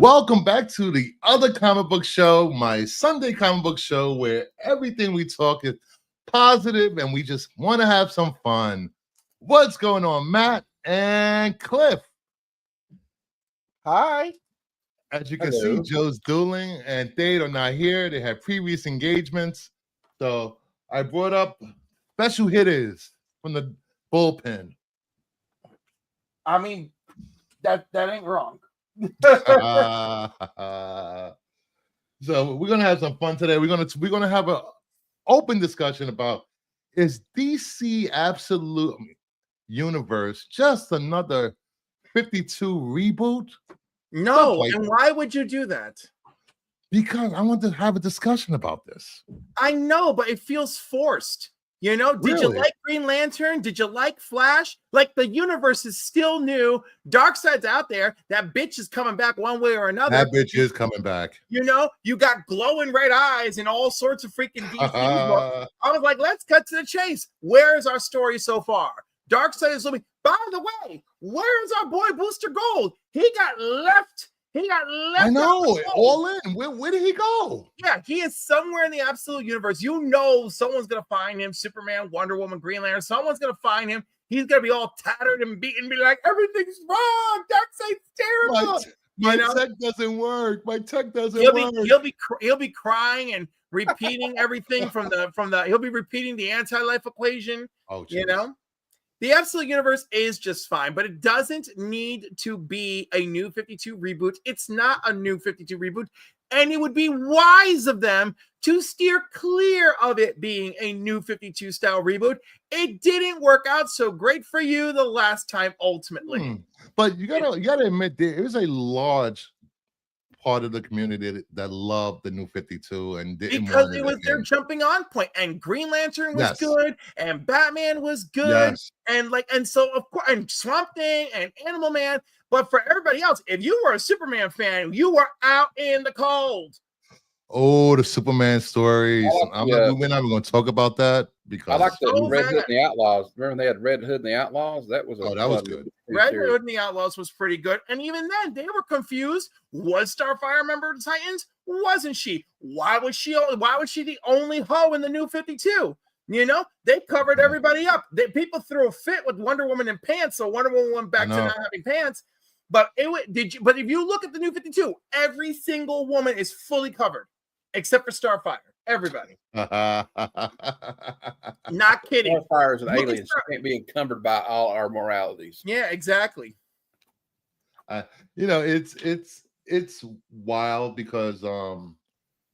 Welcome back to the other comic book show, my Sunday comic book show, where everything we talk is positive and we just want to have some fun. What's going on, Matt and Cliff? Hi. As you can see, Joe's dueling and Dade are not here. They have previous engagements. So I brought up special hitters from the bullpen. I mean, that ain't wrong. So we're gonna have some fun today. We're gonna have an open discussion about, is DC Absolute Universe just another 52 reboot? No, like and why would you do that? Because I want to have a discussion about this. I know, but it feels forced. You know, did you like Green Lantern? Did you like Flash? Like, the universe is still new. Darkseid's out there. That bitch is coming back one way or another. That bitch is coming back. You know, you got glowing red eyes and all sorts of freaking DC books. I was like, let's cut to the chase. Where is our story so far? Darkseid is living. By the way, where's our boy Booster Gold? He got left. I know, all in. Where did he go? Yeah, he is somewhere in the Absolute Universe. You know, someone's gonna find him. Superman, Wonder Woman, Green Lantern. Someone's gonna find him. He's gonna be all tattered and beaten, be like, everything's wrong. Darkseid's terrible. My tech doesn't work. My tech doesn't work. He'll be crying and repeating everything from the. He'll be repeating the anti-life equation. Oh, geez. You know. The Absolute Universe is just fine, but it doesn't need to be a new 52 reboot. It's not a new 52 reboot, and it would be wise of them to steer clear of it being a new 52 style reboot. It didn't work out so great for you the last time, ultimately. But you gotta admit, there is a large part of the community that loved the new 52 and didn't, because it was their jumping on point, and Green Lantern was good, and Batman was good, and so of course, and Swamp Thing and Animal Man. But for everybody else, if you were a Superman fan, you were out in the cold. Oh, the Superman stories. We're not even going to talk about that because I like the Red Hood and the Outlaws. Remember when they had Red Hood and the Outlaws? That was that was good. Red Hood and the Outlaws was pretty good, and even then they were confused. Was Starfire a member of the Titans? Wasn't she? Why was she the only hoe in the new 52? You know, they covered everybody up. People threw a fit with Wonder Woman in pants, so Wonder Woman went back to not having pants. But But if you look at the new 52, every single woman is fully covered. Except for Starfire. Everybody. Not kidding. Starfire is an alien. She can't be encumbered by all our moralities. Yeah, exactly. You know, it's wild because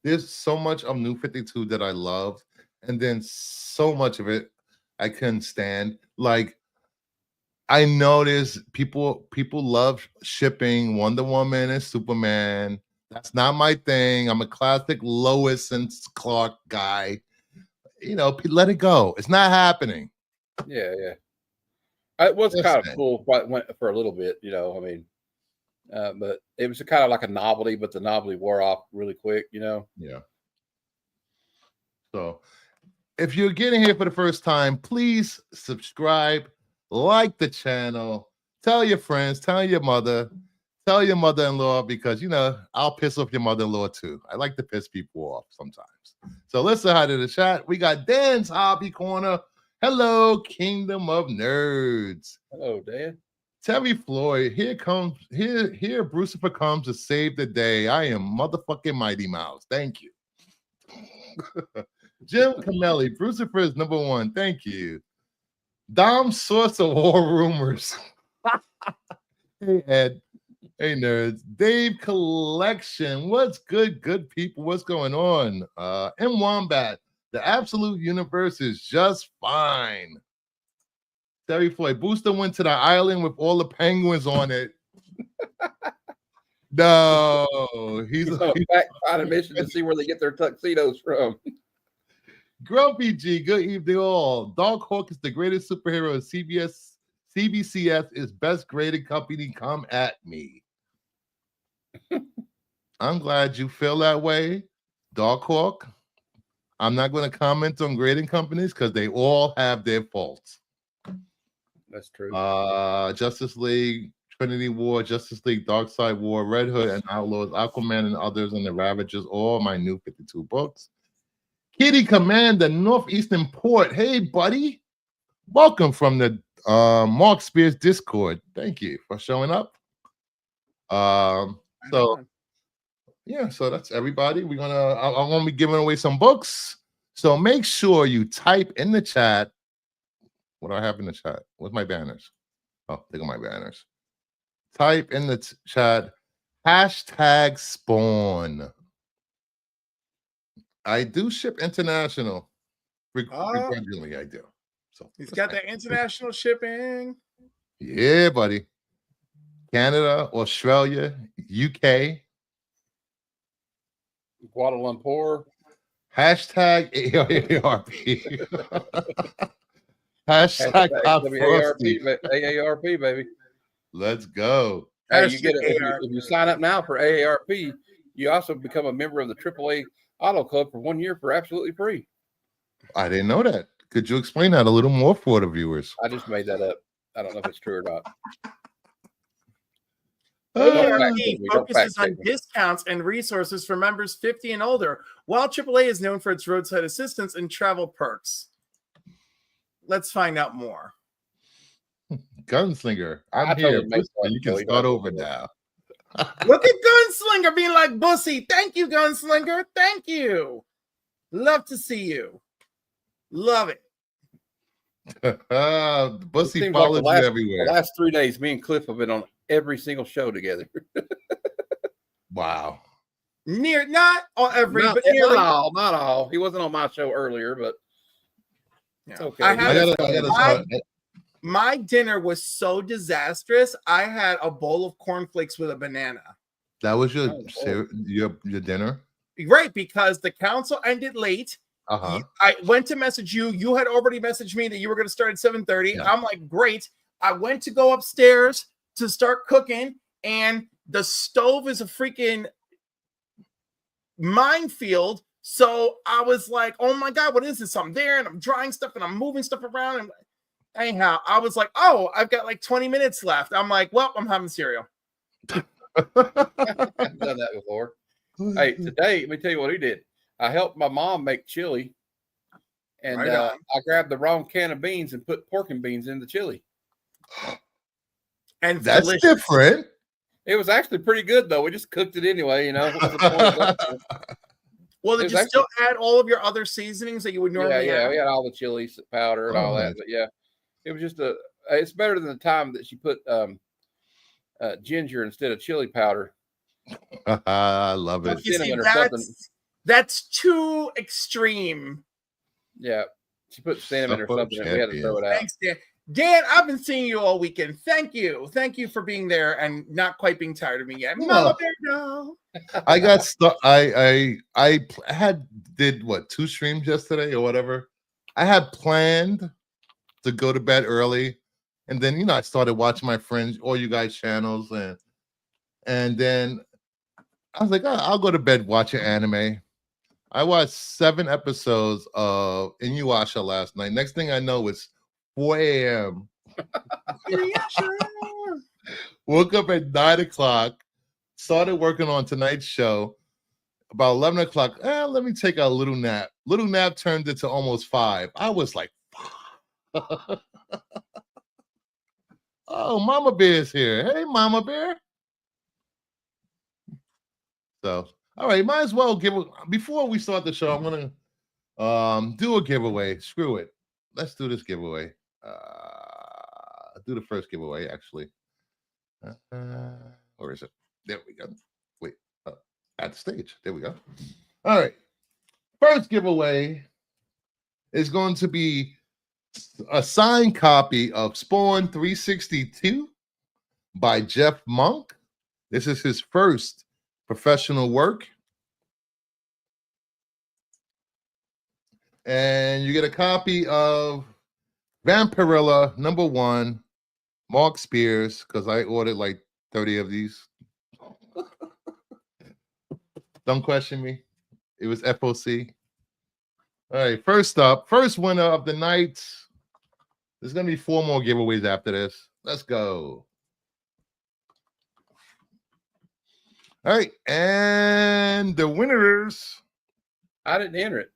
there's so much of New 52 that I love, and then so much of it I couldn't stand. Like, I know there's people love shipping Wonder Woman and Superman. That's not my thing. I'm a classic Lois and Clark guy. You know, let it go. It's not happening. Yeah. It was kind of cool for a little bit, you know. I mean, but it was kind of like a novelty, but the novelty wore off really quick, you know. Yeah. So, if you're getting here for the first time, please subscribe, like the channel, tell your friends, tell your mother. Tell your mother-in-law, because, you know, I'll piss off your mother-in-law too. I like to piss people off sometimes. So let's say hi to the chat. We got Dan's Hobby Corner. Hello, Kingdom of Nerds. Hello, Dan. Tammy Floyd, here Brucifer comes to save the day. I am motherfucking Mighty Mouse. Thank you. Jim Camelli, Brucifer is #1. Thank you. Dom Source of War Rumors. Hey, Ed. Hey, nerds. Dave Collection. What's good people? What's going on? M. Wombat. The Absolute Universe is just fine. Terry Floyd. Booster went to the island with all the penguins on it. No. He's back on a mission to see where they get their tuxedos from. Grumpy G. Good evening all. Dog Hawk is the greatest superhero. CBCS is best graded company. Come at me. I'm glad you feel that way, Dog Hawk. I'm not going to comment on grading companies because they all have their faults. That's true. Justice League Trinity War, Justice League, Darkseid War, Red Hood and Outlaws, Aquaman and Others, and the Ravagers, all my new 52 books. Kitty Command, the Northeastern Port. Hey, buddy. Welcome from the Mark Spears Discord. Thank you for showing up. So yeah, so that's everybody. I'm gonna be giving away some books. So make sure you type in the chat. What do I have in the chat? What's my banners? Oh, they got my banners. Type in the chat hashtag Spawn. I do ship international. Begrudgingly, I do. So he's got that international shipping. Yeah, buddy. Canada, Australia, UK. Kuala Lumpur. Hashtag AARP. Hashtag AARP, baby. Let's go. Hey, you get it if you sign up now for AARP, you also become a member of the AAA Auto Club for 1 year for absolutely free. I didn't know that. Could you explain that a little more for the viewers? I just made that up. I don't know if it's true or not. AARP focuses on discounts and resources for members 50 and older, while AAA is known for its roadside assistance and travel perks. Let's find out more. Gunslinger, I'm here. You can start over now. Look at Gunslinger being like, Bussy. Thank you, Gunslinger. Thank you. Love to see you. Love it. Bussy follows you everywhere. The last 3 days, me and Cliff have been on every single show together. Wow. Not every, but nearly. Not all. He wasn't on my show earlier, but it's okay. My dinner was so disastrous. I had a bowl of cornflakes with a banana. That was your dinner? Right, because the council ended late. I went to message you. You had already messaged me that you were going to start at 7:30. Yeah. I'm like, great. I went to go upstairs to start cooking, and the stove is a freaking minefield. So I was like, oh my God, what is this? I'm there and I'm drying stuff and I'm moving stuff around. And anyhow, I was like, oh, I've got like 20 minutes left. I'm like, well, I'm having cereal. I've done that before. Hey, today, let me tell you what he did. I helped my mom make chili, and I grabbed the wrong can of beans and put pork and beans in the chili. And that's delicious. Different. It was actually pretty good, though. We just cooked it anyway, you know. Well, did you still add all of your other seasonings that you would normally add? Yeah, we had all the chili powder and all that. But yeah, it was just it's better than the time that she put ginger instead of chili powder. I love it. That's too extreme. Yeah, she put cinnamon or something, and we had to throw it out. Thanks, Dan. Dan, I've been seeing you all weekend. Thank you for being there and not quite being tired of me yet. Mama Bear, no. I got stuck. I did what 2 streams yesterday or whatever. I had planned to go to bed early, and then I started watching my friends, all you guys' channels, and then I was like, I'll go to bed watching anime. I watched 7 episodes of Inuyasha last night. Next thing I know, it's 4 a.m. Woke up at 9 o'clock, started working on tonight's show. About 11 o'clock, let me take a little nap. Little nap turned into almost 5. I was like, oh, Mama Bear's here. Hey, Mama Bear. So, all right, might as well before we start the show, I'm going to do a giveaway. Screw it. Let's do this giveaway. Do the first giveaway, actually. Where is it? There we go. Wait, at the stage. There we go. All right. First giveaway is going to be a signed copy of Spawn 362 by Jeff Monk. This is his first professional work. And you get a copy of Vampirella #1, Mark Spears, because I ordered like 30 of these. Don't question me. It was FOC. All right, first winner of the night. There's going to be 4 more giveaways after this. Let's go. All right, and the winners. I didn't enter it.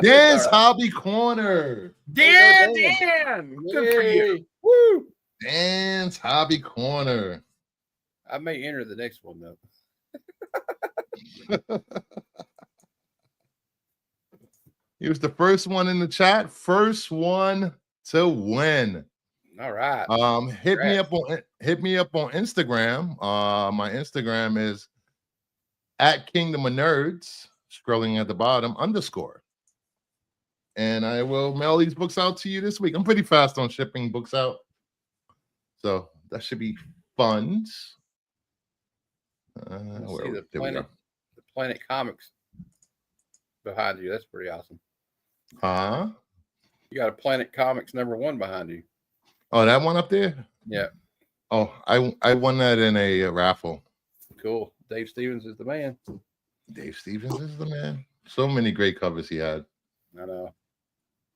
Dan's All right. Hobby Corner. Dan, Dan. Dan, good for you. Yay. Woo! Dan's Hobby Corner. I may enter the next one though. He was the first one in the chat. First one to win. All right. Hit me up on Instagram. My Instagram is at Kingdom of Nerds, scrolling at the bottom, _ and I will mail these books out to you this week. I'm pretty fast on shipping books out, so that should be fun. See the Planet Comics behind you. That's pretty awesome. Huh? You got a Planet Comics #1 behind you. Oh, that one up there? Yeah. Oh, I won that in a raffle. Cool. Dave Stevens is the man. Dave Stevens is the man. So many great covers he had. I know.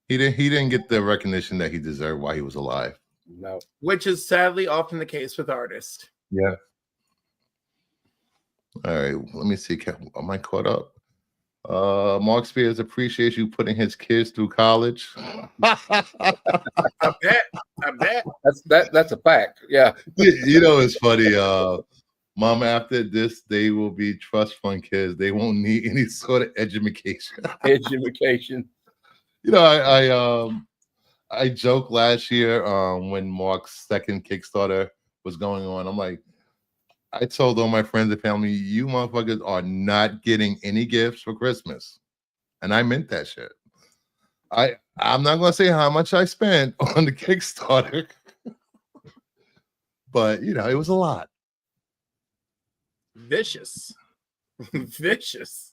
He didn't get the recognition that he deserved while he was alive. No. Which is sadly often the case with artists. Yeah. All right, let me see. Am I caught up? Mark Spears appreciates you putting his kids through college. I bet. That's a fact. Yeah. You know, it's funny. Mom, after this, they will be trust fund kids. They won't need any sort of education. Education. You know, I joked last year when Mark's second Kickstarter was going on. I'm like, I told all my friends and family, you motherfuckers are not getting any gifts for Christmas. And I meant that shit. I'm not going to say how much I spent on the Kickstarter, but, you know, it was a lot. Vicious. Vicious.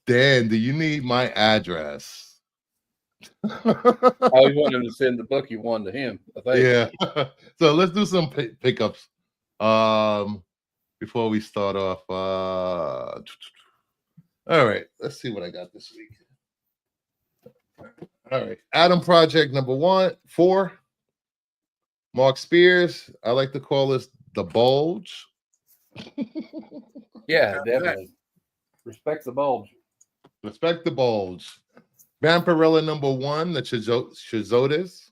Dan, do you need my address? Oh, you want him to send the book you won to him, I think. Yeah. So let's do some pickups. Before we start off, all right, let's see what I got this week. All right, Adam Project #4, Mark Spears. I like to call this the Bulge. Yeah, definitely. Respect the bulge. Respect the Bulge. Vampirella #1, the Chizotas.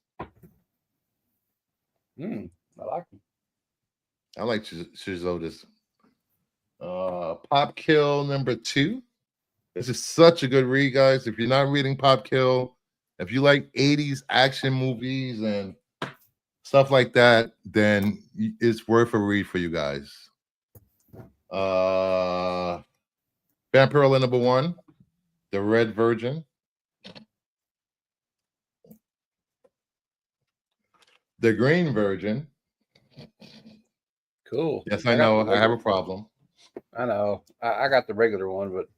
I like them. I like Chizotas. Pop Kill #2. This is such a good read, guys. If you're not reading Pop Kill, if you like 80s action movies and stuff like that, then it's worth a read for you guys. Vampirella #1, The Red Virgin. The Green Virgin. Cool. Yes, I know. I have a problem. I know. I got the regular one, but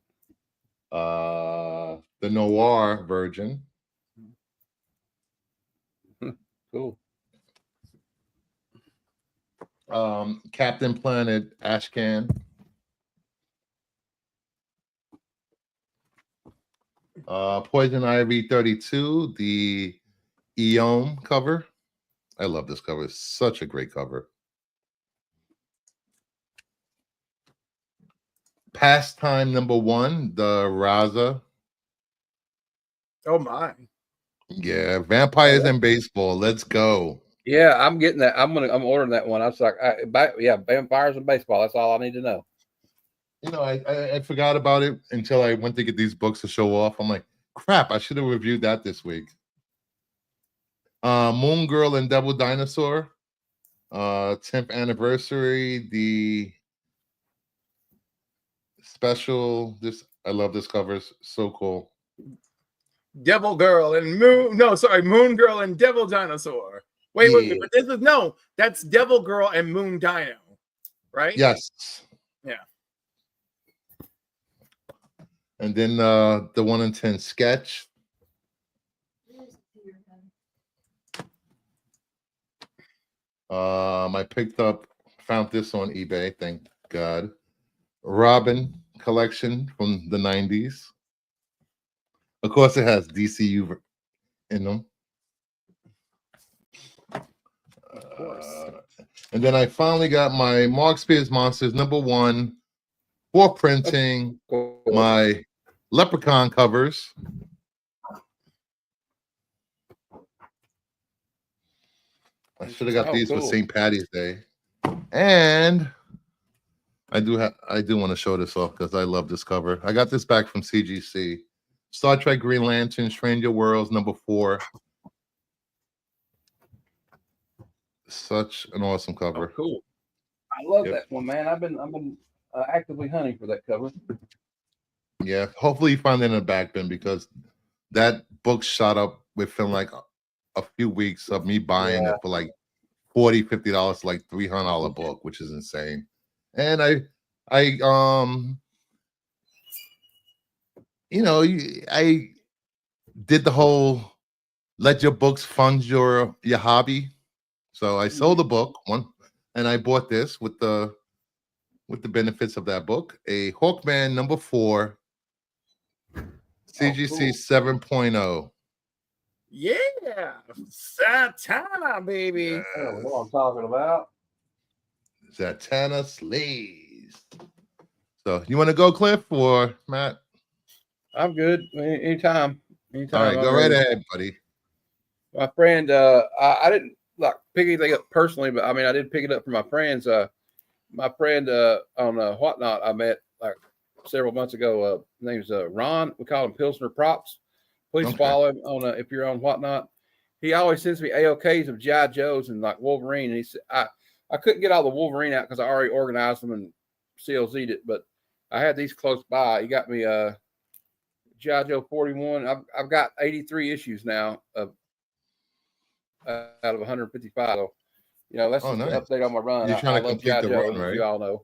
the Noir Virgin. Cool. Captain Planet Ashcan. Poison Ivy 32, the Eom cover. I love this cover. It's such a great cover. Pastime #1, the Raza. Oh my. Yeah, Vampires and Baseball. Let's go. Yeah, I'm getting that. I'm ordering that one. I was like, Vampires and Baseball. That's all I need to know. You know, I forgot about it until I went to get these books to show off. I'm like, crap, I should have reviewed that this week. Moon Girl and Devil Dinosaur. 10th anniversary. The special. I love this cover. It's so cool. Devil Girl and Moon Girl and Devil Dinosaur. Wait, but that's Devil Girl and Moon Dino, right? Yes. Yeah. And then the 1 in 10 sketch. I found this on eBay, thank God. Robin collection from the 90s. Of course, it has DCU in them. And then I finally got my Mark Spears Monsters #1 for printing, Cool. my Leprechaun covers. I should have got these for St. Patty's Day. And I do want to show this off because I love this cover. I got this back from CGC. Star Trek Green Lantern, Stranger Worlds #4. Such an awesome cover. Oh, cool. I love that one, man. I've been actively hunting for that cover. Yeah, hopefully you find it in a back bin because that book shot up within like a few weeks of me buying it for like $40, $50, like $300 book, which is insane. And I did the whole let your books fund your hobby. So I sold the book one, and I bought this with the benefits of that book, a Hawkman #4, CGC 7.0. Yeah, Satana, baby. Yes. What I'm talking about. Zatanna slays. So you want to go, Cliff, or Matt? I'm good. Anytime. All right, go right ahead, buddy. My friend, I didn't like pick anything up personally, but I mean, I did pick it up from my friends. My friend on Whatnot, I met like several months ago. His name's Ron. We call him Pilsner Props. Please follow him on if you're on Whatnot. He always sends me AOKs of G.I. Joes and like Wolverine. And he said I couldn't get all the Wolverine out because I already organized them and CLZ'd it, but I had these close by. He got me G.I. Joe 41. I've got 83 issues now of out of 155. So, you know, that's just an update on my run. You're trying to complete the run, right? You all know.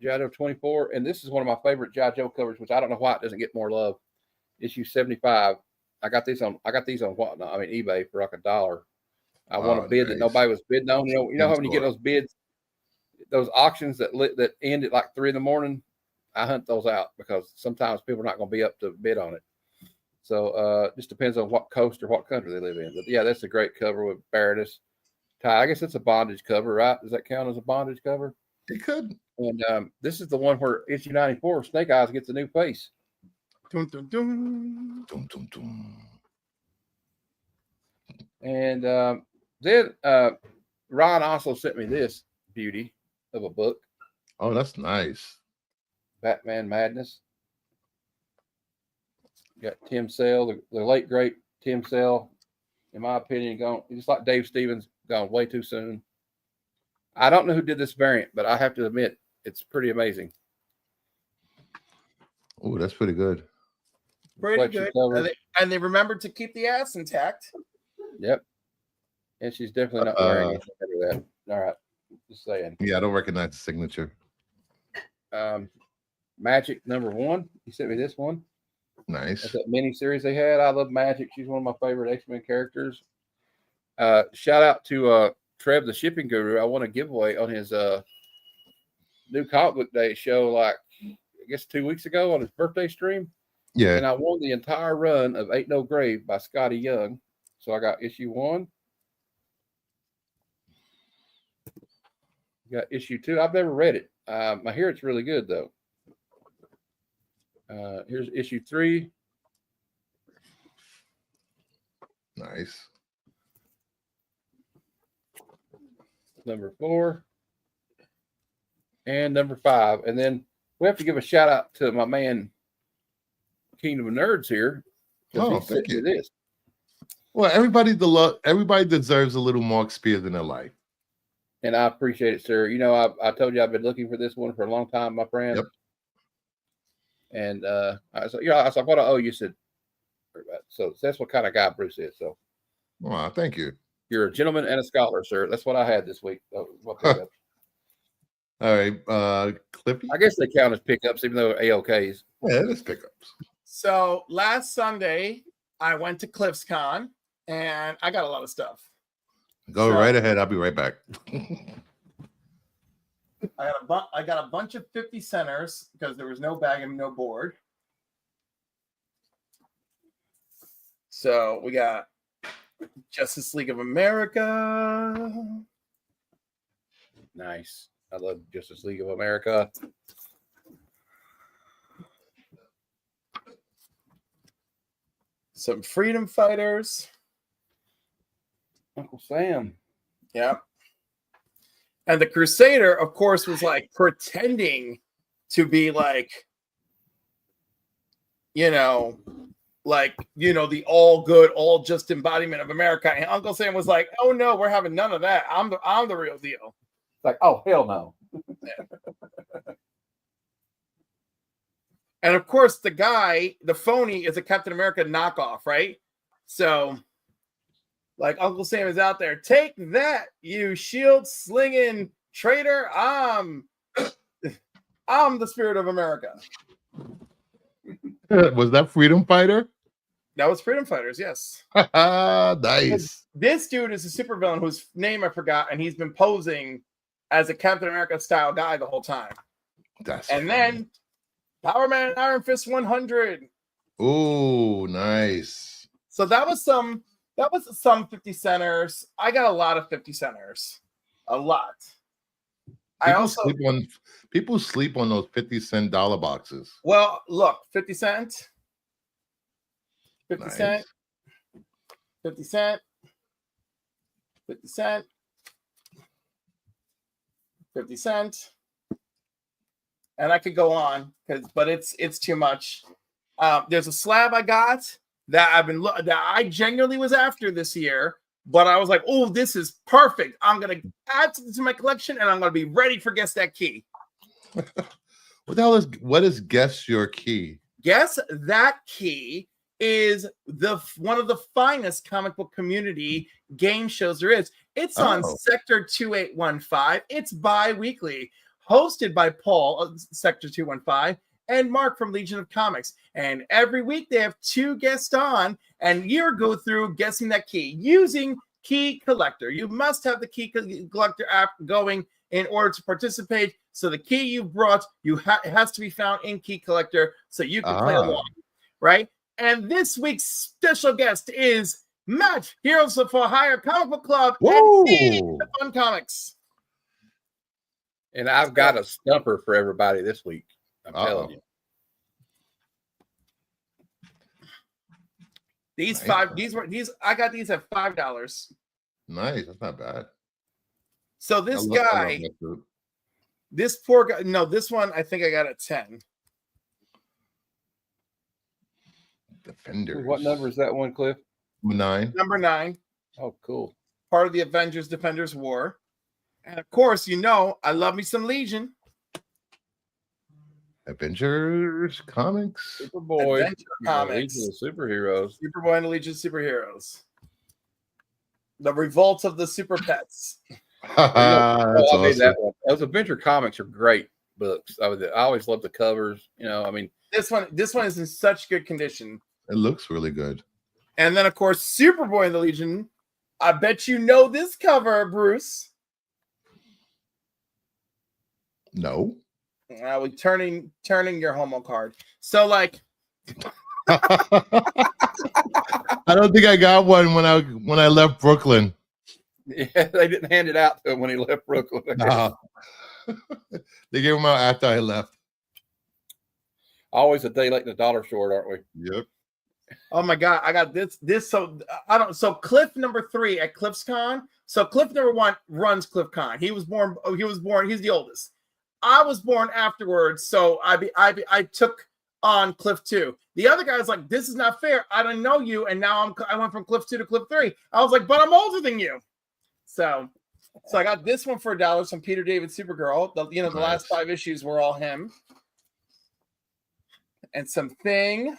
G.I. Joe 24, and this is one of my favorite G.I. Joe covers, which I don't know why it doesn't get more love. Issue 75. I got these on Whatnot. I mean eBay for like $1. I won a bid that nobody was bidding on. You know how when you get those bids, those auctions that end at like 3 a.m. I hunt those out because sometimes people are not going to be up to bid on it. So just depends on what coast or what country they live in. But yeah, that's a great cover with Baratus. I guess it's a bondage cover, right? Does that count as a bondage cover? It could. And this is the one where issue 94, Snake Eyes gets a new face. Dun, dun, dun. Dun, dun, dun. And then Ron also sent me this beauty of a book. Oh, that's nice. Batman Madness. You got Tim Sale, the late great Tim Sale, in my opinion, gone just like Dave Stevens, gone way too soon. I don't know who did this variant, but I have to admit it's pretty amazing. Oh, that's pretty good. Pretty good. And they remembered to keep the ass intact. Yep. And she's definitely not wearing it. That. All right. Just saying. Yeah, I don't recognize the signature. Magic #1. He sent me this one. Nice. That's that mini series they had. I love Magic. She's one of my favorite X-Men characters. Shout out to Trev, the shipping guru. I won a giveaway on his new comic book day show, like I guess 2 weeks ago on his birthday stream. Yeah. And I won the entire run of Ain't No Grave by Scotty Young. So I got issue 1. Got issue 2. I've never read it. I hear it's really good though. Here's issue 3. Nice. #4 and #5, and then we have to give a shout out to my man Kingdom of Nerds here. Oh, thank you. This. Well, everybody deserves a little Mark Spears in their life, and I appreciate it, sir. You know, I told you I've been looking for this one for a long time, my friend. Yep. And I said, what I owe you? Said, so that's what kind of guy Bruce is. So, well, thank you. You're a gentleman and a scholar, sir. That's what I had this week. All right, Clippy. I guess they count as pickups, even though AOKs. Yeah, it is pickups. So last Sunday, I went to Cliff's Con, and I got a lot of stuff. Go right ahead. I'll be right back. I got a bunch of 50 centers because there was no bag and no board. So we got Justice League of America. Nice. I love Justice League of America. Some Freedom Fighters. Uncle Sam. Yeah. And the Crusader, of course, was like pretending to be like, the all good, all just embodiment of America. And Uncle Sam was like, oh no, we're having none of that. I'm the real deal. It's like, oh hell no. And of course, the phony is a Captain America knockoff, right? So, like, Uncle Sam is out there. Take that, you shield slinging traitor! I'm the spirit of America. Was that Freedom Fighter? That was Freedom Fighters, yes. Nice. This dude is a supervillain whose name I forgot, and he's been posing as a Captain America style guy the whole time. Then Power Man Iron Fist 100. Oh, nice. So that was some 50 centers. I got a lot of 50 centers. A lot. People sleep on those 50-cent dollar boxes. Well, look, 50 cent. 50 Nice. cent. 50 cent. 50 cent. 50 cent. And I could go on, but it's too much. There's a slab I got that that I genuinely was after this year, but I was like, oh, this is perfect. I'm gonna add to my collection, and I'm gonna be ready for Guess That Key. What is Guess Your Key? Guess That Key is one of the finest comic book community game shows there is. It's on Sector 2815. It's bi-weekly. Hosted by Paul of Sector 215 and Mark from Legion of Comics. And every week they have 2 guests on, and you go through guessing that key using Key Collector. You must have the Key Collector app going in order to participate. So the key you brought, it has to be found in Key Collector so you can play along, right? And this week's special guest is Matt, Heroes for Hire Comic Book Club and Fun Comics. And I've got a stumper for everybody this week. I'm telling you. I got these at $5. Nice, that's not bad. So this guy, this poor guy, no, this one I think I got at 10. Defenders. What number is that one, Cliff? 9. Number 9. Oh, cool. Part of the Avengers Defenders War. And of course, I love me some Legion. Avengers Comics. Superboy. Adventure Comics. Legion of Superheroes. Superboy and the Legion of Superheroes. The Revolt of the Super Pets. That one. Those Adventure Comics are great books. I always love the covers. This one is in such good condition. It looks really good. And then, of course, Superboy and the Legion. I bet you know this cover, Bruce. No. We turning your homo card. So, like, I don't think I got one when I left Brooklyn. Yeah, they didn't hand it out to him when he left Brooklyn. Nah. They gave him out after I left. Always a day late in the dollar store, aren't we? Yep. Oh my God, I got this. So Cliff number 3 at CliffsCon. So Cliff number 1 runs CliffCon. He's the oldest. I was born afterwards, so I took on Cliff 2. The other guy's like, this is not fair. I don't know you, and now I went from Cliff 2 to Cliff 3. I was like, but I'm older than you. So I got this one for $1 from Peter David Supergirl. The last 5 issues were all him. And some Thing.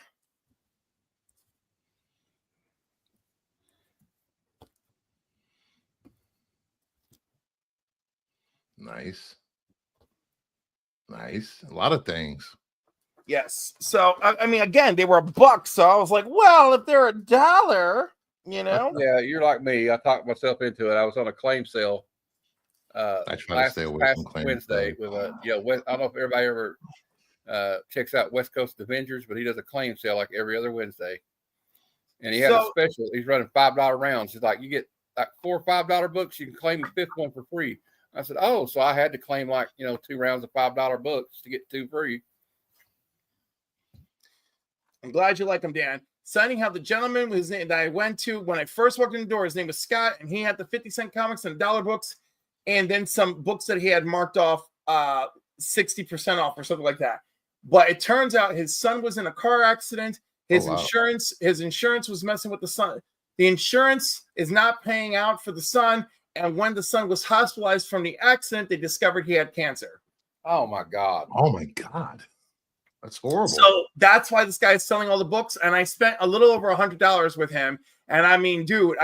Nice. A lot of things. Yes. So I mean, again, they were $1, so I was like, well, if they're $1, Yeah, you're like me. I talked myself into it. I was on a claim sale. I try to stay away from claim Wednesday with I don't know if everybody ever checks out West Coast Avengers, but he does a claim sale like every other Wednesday. and he had a special. He's running $5 rounds. He's like, you get like 4 or $5 books, you can claim the 5th one for free. I said, oh, so I had to claim like 2 rounds of $5 books to get 2 free. I'm glad you like him, Dan. So anyhow, the gentleman whose name that I went to when I first walked in the door, his name was Scott, and he had the 50-cent comics and $1 books, and then some books that he had marked off 60% off or something like that. But it turns out his son was in a car accident. His insurance was messing with the son. The insurance is not paying out for the son, and when the son was hospitalized from the accident, they discovered he had cancer. Oh my God. Oh my God. That's horrible. So that's why this guy is selling all the books. And I spent a little over $100 with him. And I mean, dude,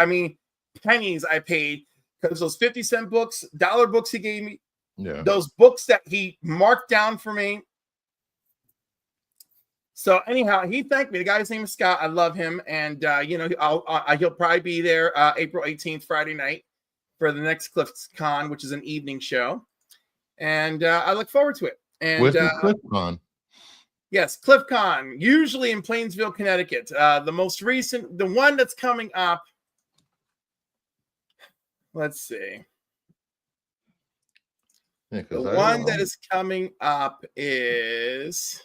pennies I paid because those 50-cent books, $1 books he gave me, those books that he marked down for me. So anyhow, he thanked me. The guy's name is Scott. I love him. And, he'll probably be there April 18th, Friday night for the next CliffCon, which is an evening show. And I look forward to it. And where's the CliffCon? Yes, CliffCon, usually in Plainsville, Connecticut. The most recent, the one that's coming up. Let's see. Yeah, the one that is coming up is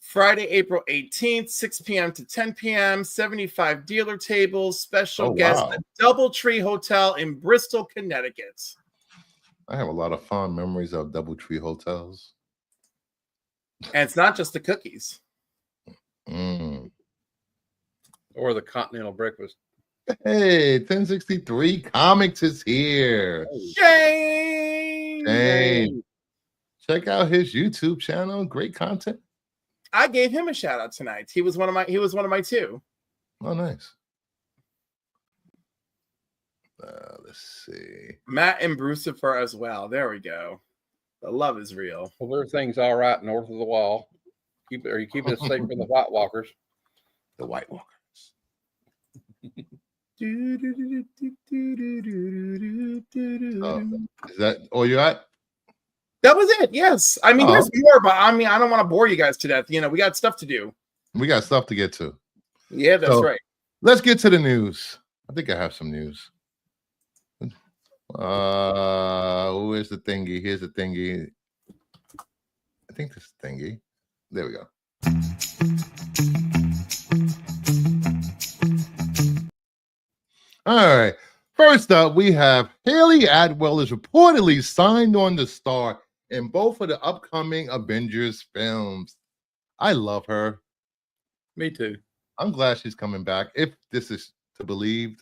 Friday, April 18th, 6 p.m. to 10 p.m., 75 dealer tables, special guest at Doubletree Hotel in Bristol, Connecticut. I have a lot of fond memories of Doubletree hotels. And it's not just the cookies. Or the continental breakfast. Hey, 1063 Comics is here. Shane! Check out his YouTube channel. Great content. I gave him a shout out tonight. He was one of my 2. Oh, nice. Let's see. Matt and Brucifer as well. There we go. The love is real. Well, everything's all right north of the wall. Are you keeping it safe from the White Walkers? The White Walkers. Is that all you got? That was it. Yes. I mean, there's more, but I don't want to bore you guys to death. We got stuff to do. We got stuff to get to. Yeah, that's right. Let's get to the news. I think I have some news. Where's the thingy? Here's the thingy. I think this is thingy. There we go. All right. First up, we have Haley Atwell is reportedly signed on to star in both of the upcoming Avengers films. I love her. Me too. I'm glad she's coming back. If this is to believe.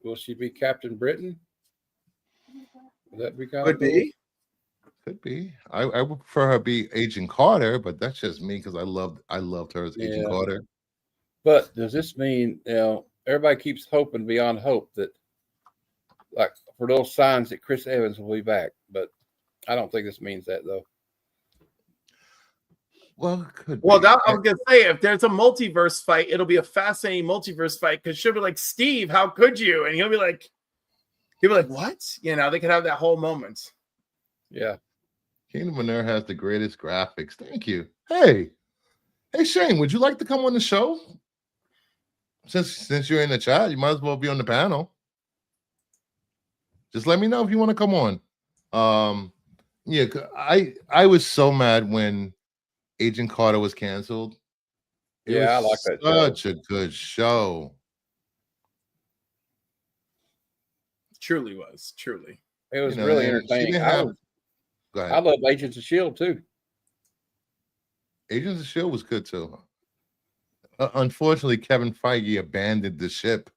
Will she be Captain Britain? Would that be Could be. Could be. I would prefer her be Agent Carter, but that's just me because I loved her as Agent Carter. But does this mean everybody keeps hoping beyond hope that, like, for those signs that Chris Evans will be back? But I don't think this means that though. Well, it could. Well, I was gonna say, if there's a multiverse fight, it'll be a fascinating multiverse fight because she'll be like, "Steve, how could you?" And he'll be like, "What?" They could have that whole moment. Yeah. Kingdom of Air has the greatest graphics. Thank you. Hey, Shane, would you like to come on the show? Since you're in the chat, you might as well be on the panel. Just let me know if you want to come on. Yeah, I was so mad when Agent Carter was canceled. I like that. Such a good show. Truly was. Truly. It was really entertaining. I love Agents of S.H.I.E.L.D. too. Agents of S.H.I.E.L.D. was good too. Unfortunately, Kevin Feige abandoned the ship.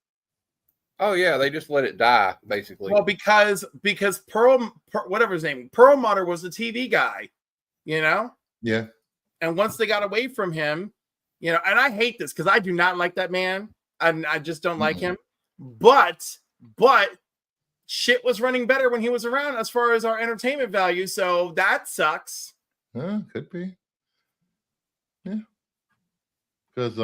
Oh yeah, they just let it die basically. Well, because whatever his name, Perlmutter was the TV guy, Yeah. And once they got away from him, and I hate this because I do not like that man. I just don't like him. But shit was running better when he was around as far as our entertainment value. So that sucks. Could be. Yeah. Because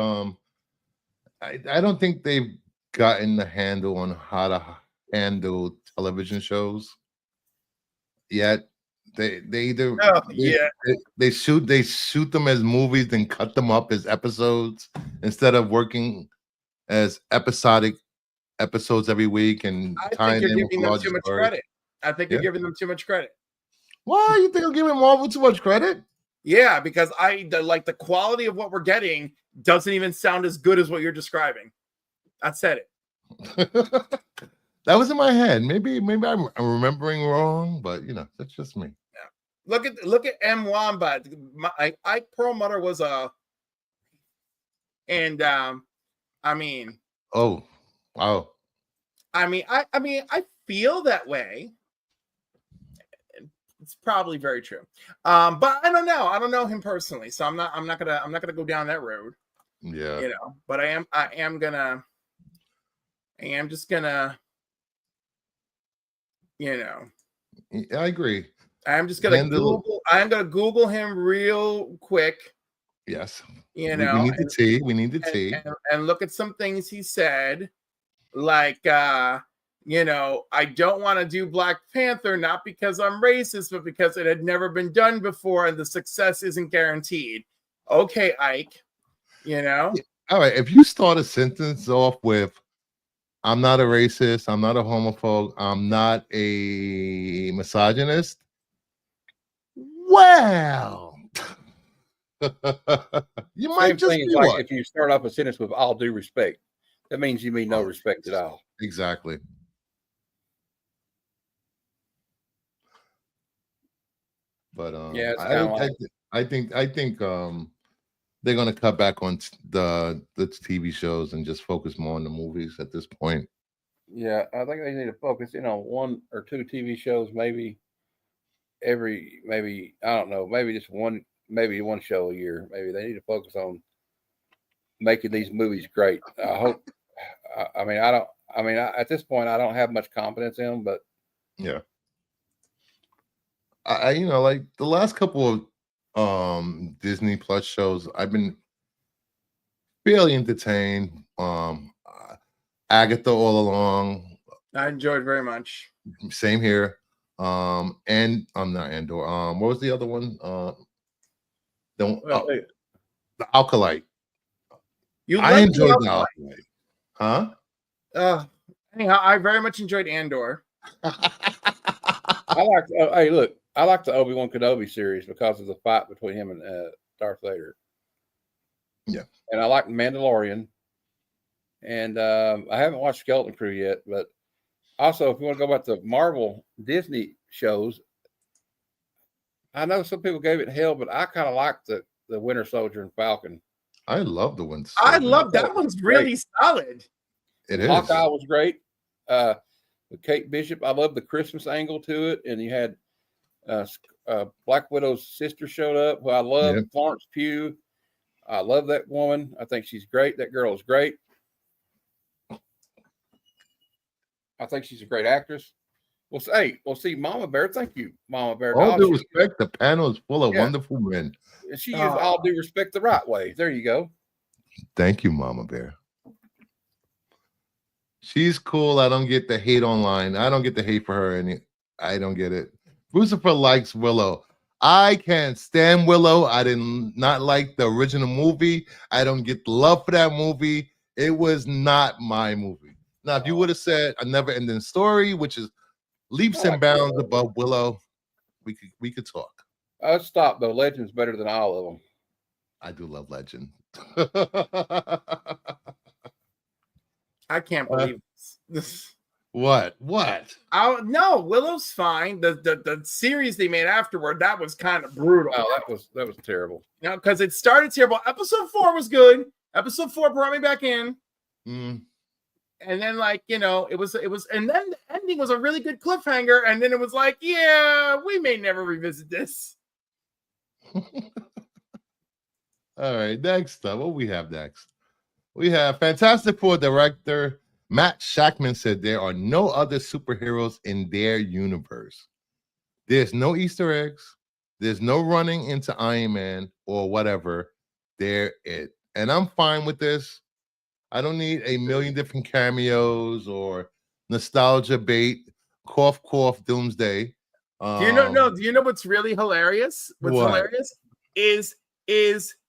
I don't think they've gotten the handle on how to handle television shows yet. They either Oh, yeah. they shoot them as movies, then cut them up as episodes instead of working as episodic episodes every week and I think tying you're in with giving the them larger too much story. credit. I think Yeah. you're giving them too much credit. Why you think I'm giving Marvel too much credit? Yeah, because the quality of what we're getting doesn't even sound as good as what you're describing. I said it. That was in my head. Maybe I'm remembering wrong, but that's just me. Yeah. Look at M. Wombat. Ike Perlmutter was and I mean, Oh, wow. I feel that way. It's probably very true. But I don't know. I don't know him personally, so I'm not gonna go down that road. Yeah. But I am just gonna, I agree. I'm just gonna Google him real quick. Yes. We need the tea. We need the tea. And look at some things he said, like I don't want to do Black Panther, not because I'm racist, but because it had never been done before and the success isn't guaranteed. Okay, Ike, All right. If you start a sentence off with, I'm not a racist, I'm not a homophobe, I'm not a misogynist, well, you might just be like one. if you start off a sentence with all due respect, that means you mean no respect at all. Exactly. But yeah, it's kind of like, I think they're gonna cut back on the TV shows and just focus more on the movies at this point. Yeah, I think they need to focus in on one or two TV shows, maybe maybe I don't know, maybe just one show a year. Maybe they need to focus on making these movies great. I hope. At this point, I don't have much confidence in them, but yeah, I like the last couple of Disney Plus shows, I've been fairly entertained. Agatha all along. I enjoyed very much. Same here. And I'm not Andor. What was the other one? The Alkalite. I enjoyed the Alkalite. Huh? Anyhow, I very much enjoyed Andor. I like the Obi-Wan Kenobi series because of the fight between him and Darth Vader. Yeah. And I like Mandalorian. And I haven't watched Skeleton Crew yet, but also if you want to go about the Marvel Disney shows, I know some people gave it hell, but I kind of like the Winter Soldier and Falcon. I love the Winter Soldier. I love that one's really solid. It is. Hawkeye was great. With Kate Bishop, I love the Christmas angle to it, and you had Black Widow's sister showed up, who I love, Florence Pugh. I love that woman. I think she's great. That girl is great. I think she's a great actress. Well, see, Mama Bear. Thank you, Mama Bear. All due respect, the panel is full of wonderful men. She used all due respect the right way. There you go. Thank you, Mama Bear. She's cool. I don't get the hate online. I don't get the hate for her. I don't get it. Lucifer likes Willow. I can't stand Willow. I did not like the original movie. I don't get the love for that movie. It was not my movie. Now, if you would have said a never-ending story, which is leaps and bounds above Willow, we could talk. Stop though. Legend's better than all of them. I do love Legend. I can't believe this. What? No, Willow's fine. The series they made afterward, that was kind of brutal. Oh, that was terrible. Because it started terrible. Episode 4 was good. Episode 4 brought me back in. And then, it was, and then the ending was a really good cliffhanger. And then it was like, yeah, we may never revisit this. All right, next up, what we have next? We have Fantastic Four director Matt Shakman said there are no other superheroes in their universe. There's no Easter eggs. There's no running into Iron Man or whatever. They're it. And I'm fine with this. I don't need a million different cameos or nostalgia bait, cough, cough, doomsday. Do you know? No. Do you know what's really hilarious? What's What? hilarious is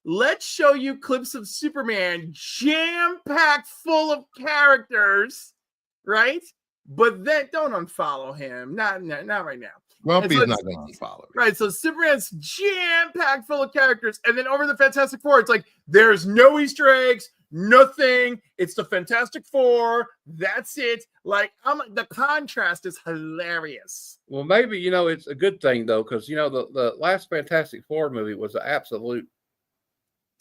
let's show you clips of Superman jam packed full of characters, right? But then don't unfollow him. Not right now. Grumpy's so not going to follow. Right. So Superman's jam packed full of characters, and then over the Fantastic Four, it's like there's no Easter eggs, nothing. It's the Fantastic Four. That's it. Like the contrast is hilarious. Well, maybe it's a good thing though, because the last Fantastic Four movie was an absolute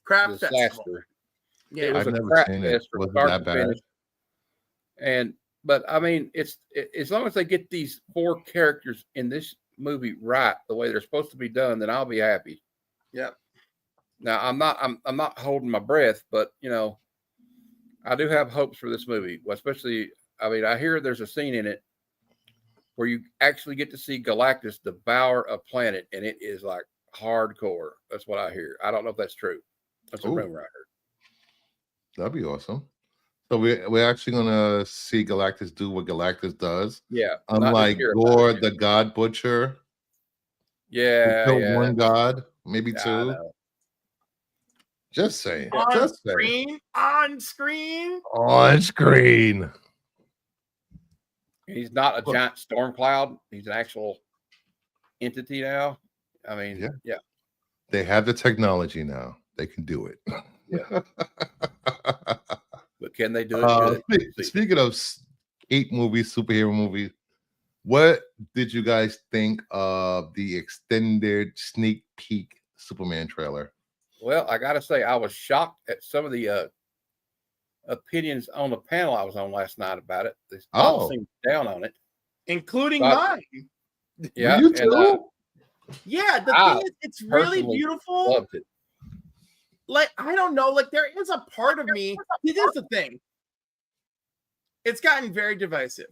Crap disaster. festival. Yeah, it was I've a never crap seen it. fest from Wasn't start that to bad? finish. But I mean, it's as long as they get these 4 characters in this movie right the way they're supposed to be done, then I'll be happy. Yep. Now I'm not holding my breath, but I do have hopes for this movie. Well, especially, I mean, I hear there's a scene in it where you actually get to see Galactus devour a planet, and it is like hardcore. That's what I hear. I don't know if that's true. That's a rumor I heard. That'd be awesome. So we're actually gonna see Galactus do what Galactus does. Yeah. Unlike Gore, the God Butcher. Yeah. Yeah. One God, maybe Yeah, 2. Just saying. On screen. He's not a giant storm cloud. He's an actual entity now. I mean, yeah. They have the technology now. They can do it. Yeah. But can they do it good? Speaking of 8 movies, superhero movies, what did you guys think of the extended sneak peek Superman trailer? Well, I got to say, I was shocked at some of the opinions on the panel I was on last night about it. They all seemed down on it, including mine. Yeah, you too? Yeah, the thing is, it's really beautiful. Loved it. Like, I don't know, like there is a part of me. This is the thing. It's gotten very divisive.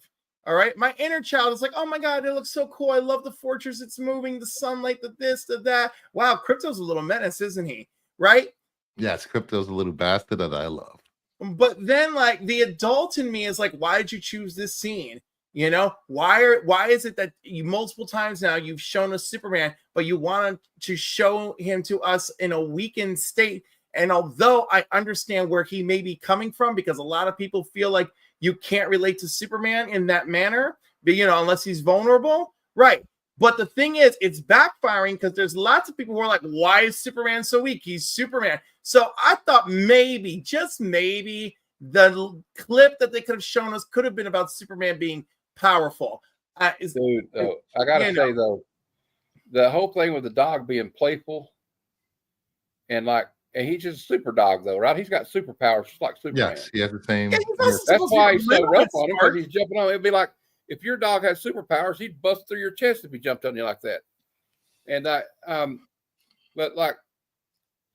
All right. My inner child is like, oh my God, it looks so cool. I love the fortress. It's moving, the sunlight, the this, the that. Wow, Crypto's a little menace, isn't he? Right? Yes, Crypto's a little bastard that I love. But then, like, the adult in me is like, why did you choose this scene? You know, why is it that you multiple times now you've shown us Superman, but you want to show him to us in a weakened state? And although I understand where he may be coming from, because a lot of people feel like you can't relate to Superman in that manner, but unless he's vulnerable, right? But the thing is, it's backfiring because there's lots of people who are like, why is Superman so weak? He's Superman. So I thought maybe, just maybe, the clip that they could have shown us could have been about Superman being powerful. Dude, I gotta say though, the whole thing with the dog being playful and he's just a super dog though, right? He's got superpowers just like Superman. Yes, he has the same. Yeah, that's why he's so rough on him, because he's jumping on. It'd be like if your dog has superpowers, he'd bust through your chest if he jumped on you like that. And but like,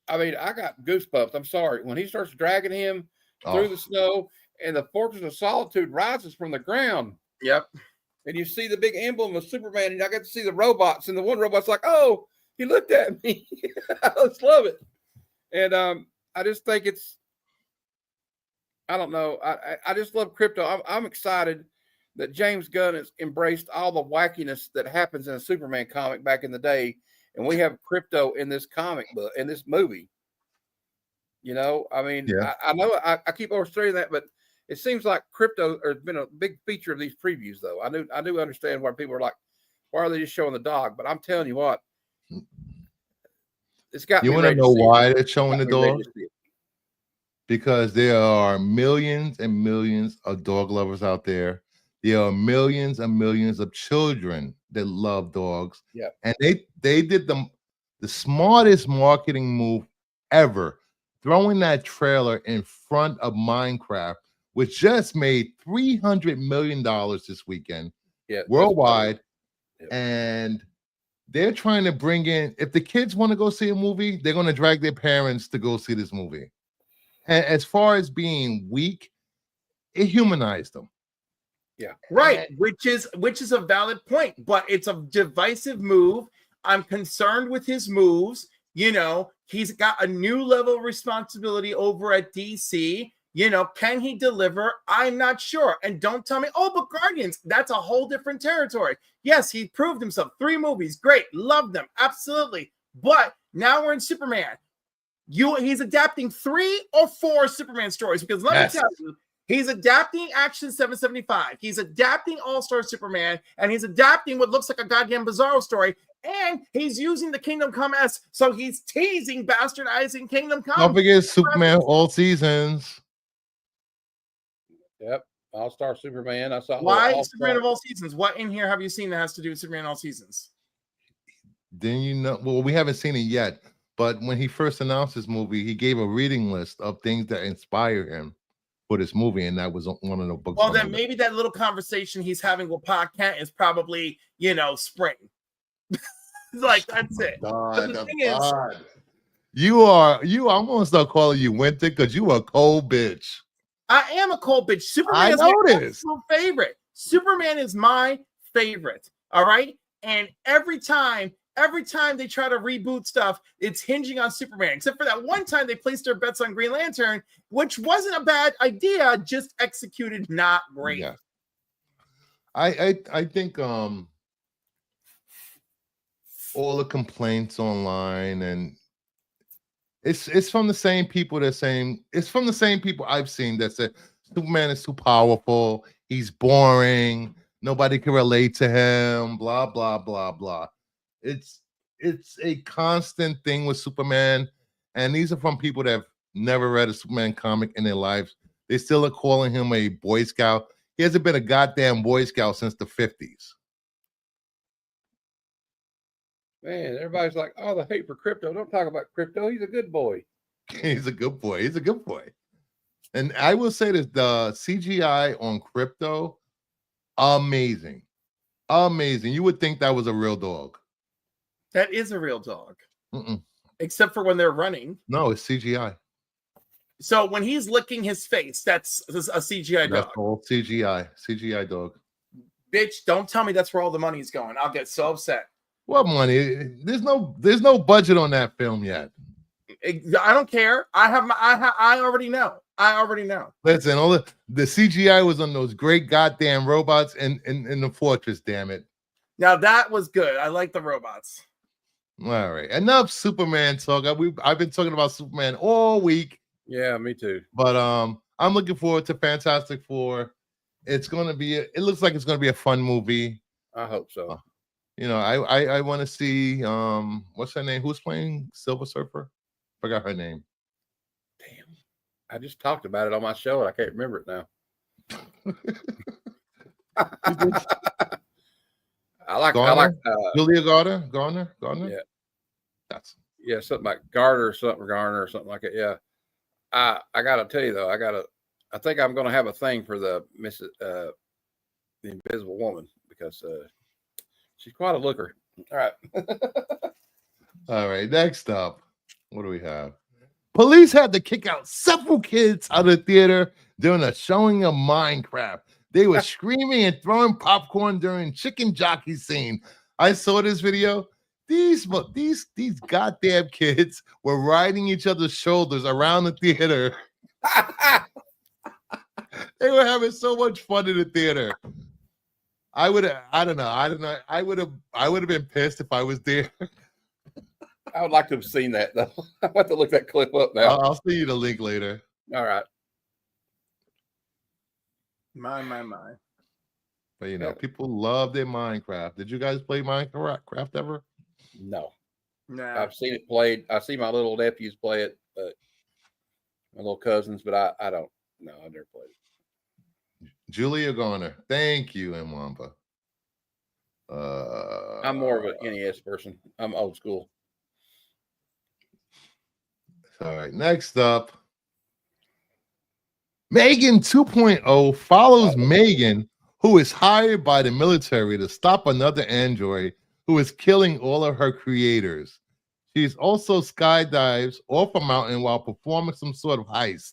I mean, I got goosebumps. I'm sorry when he starts dragging him through the snow and the Fortress of Solitude rises from the ground. Yep. And you see the big emblem of Superman, and I got to see the robots, and the one robot's like, "Oh, he looked at me." I just love it, and I just think it's, I don't know, I just love Crypto. I'm excited that James Gunn has embraced all the wackiness that happens in a Superman comic back in the day, and we have Crypto in this comic book, in this movie. I mean, I know I keep overstating that, but it seems like Crypto has been a big feature of these previews, though. I do understand why people are like, why are they just showing the dog? But I'm telling you what, it's got. You want to know why they're showing the dog? Because there are millions and millions of dog lovers out there. There are millions and millions of children that love dogs. Yeah, and they did the smartest marketing move ever, throwing that trailer in front of Minecraft, which just made $300 million this weekend worldwide. And they're trying to bring in, if the kids want to go see a movie, they're going to drag their parents to go see this movie. And as far as being weak, it humanized them. Yeah. Right. Which is a valid point, but it's a divisive move. I'm concerned with his moves. He's got a new level of responsibility over at DC. Can he deliver? I'm not sure. And don't tell me, oh, but Guardians, that's a whole different territory. Yes, he proved himself. 3 movies, great, love them, absolutely. But now we're in Superman. He's adapting 3 or 4 Superman stories, because let me tell you, he's adapting Action 775. He's adapting All-Star Superman, and he's adapting what looks like a goddamn Bizarro story. And he's using the Kingdom Come S, so he's teasing, bastardizing Kingdom Come. Don't forget Superman All Seasons. Yep, All-Star Superman. I saw. Why Superman of All Seasons? What in here have you seen that has to do with Superman All Seasons? Then well, we haven't seen it yet, but when he first announced this movie, he gave a reading list of things that inspire him for this movie, and that was one of the books. Well, then maybe that little conversation he's having with Pa Kent is probably, spring. Like, that's it. God, the thing is, I'm gonna start calling you Winter because you a cold bitch. I am a cold bitch. Superman is my absolute favorite. Superman is my favorite. All right. And every time they try to reboot stuff, it's hinging on Superman, except for that one time they placed their bets on Green Lantern, which wasn't a bad idea, just executed not great. Yeah. I think all the complaints online, and it's from the same people I've seen that said Superman is too powerful, he's boring, nobody can relate to him, blah blah blah blah. It's a constant thing with Superman, and these are from people that have never read a Superman comic in their lives. They still are calling him a Boy Scout. He hasn't been a goddamn Boy Scout since the 50s. Man, everybody's like, oh, the hate for Crypto. Don't talk about Crypto. He's a good boy. He's a good boy. He's a good boy. And I will say this, the CGI on Crypto, amazing. Amazing. You would think that was a real dog. That is a real dog. Except for when they're running. No, it's CGI. So when he's licking his face, that's a CGI dog. That's all CGI dog. Bitch, don't tell me that's where all the money's going. I'll get so upset. What money? There's no budget on that film yet. I don't care. I already know. Listen, all the CGI was on those great goddamn robots in the fortress. Damn it! Now that was good. I like the robots. All right, enough Superman talk. I've been talking about Superman all week. Yeah, me too. But I'm looking forward to Fantastic Four. It looks like it's gonna be a fun movie. I hope so. I want to see what's her name? Who's playing Silver Surfer? Forgot her name. Damn. I just talked about it on my show and I can't remember it now. I like Julia Garner. Yeah. Something like Garner or something like it. Yeah. I gotta tell you though, I think I'm gonna have a thing for the the Invisible Woman, because she's quite a looker. All right. All right. Next up, what do we have? Police had to kick out several kids out of the theater during a showing of Minecraft. They were screaming and throwing popcorn during chicken jockey scene. I saw this video. These goddamn kids were riding each other's shoulders around the theater. They were having so much fun in the theater. I would have been pissed if I was there. I would like to have seen that though. I want to look that clip up now. I'll send you the link later. All right. My. But people love their Minecraft. Did you guys play Minecraft ever? No. Nah. I've seen it played. I see my little nephews play it, but my little cousins, but I don't. No, I never played it. Julia Garner. Thank you, Mwamba. I'm more of an NES person. I'm old school. All right. Next up, Megan 2.0 follows Megan, who is hired by the military to stop another android who is killing all of her creators. She's also skydives off a mountain while performing some sort of heist.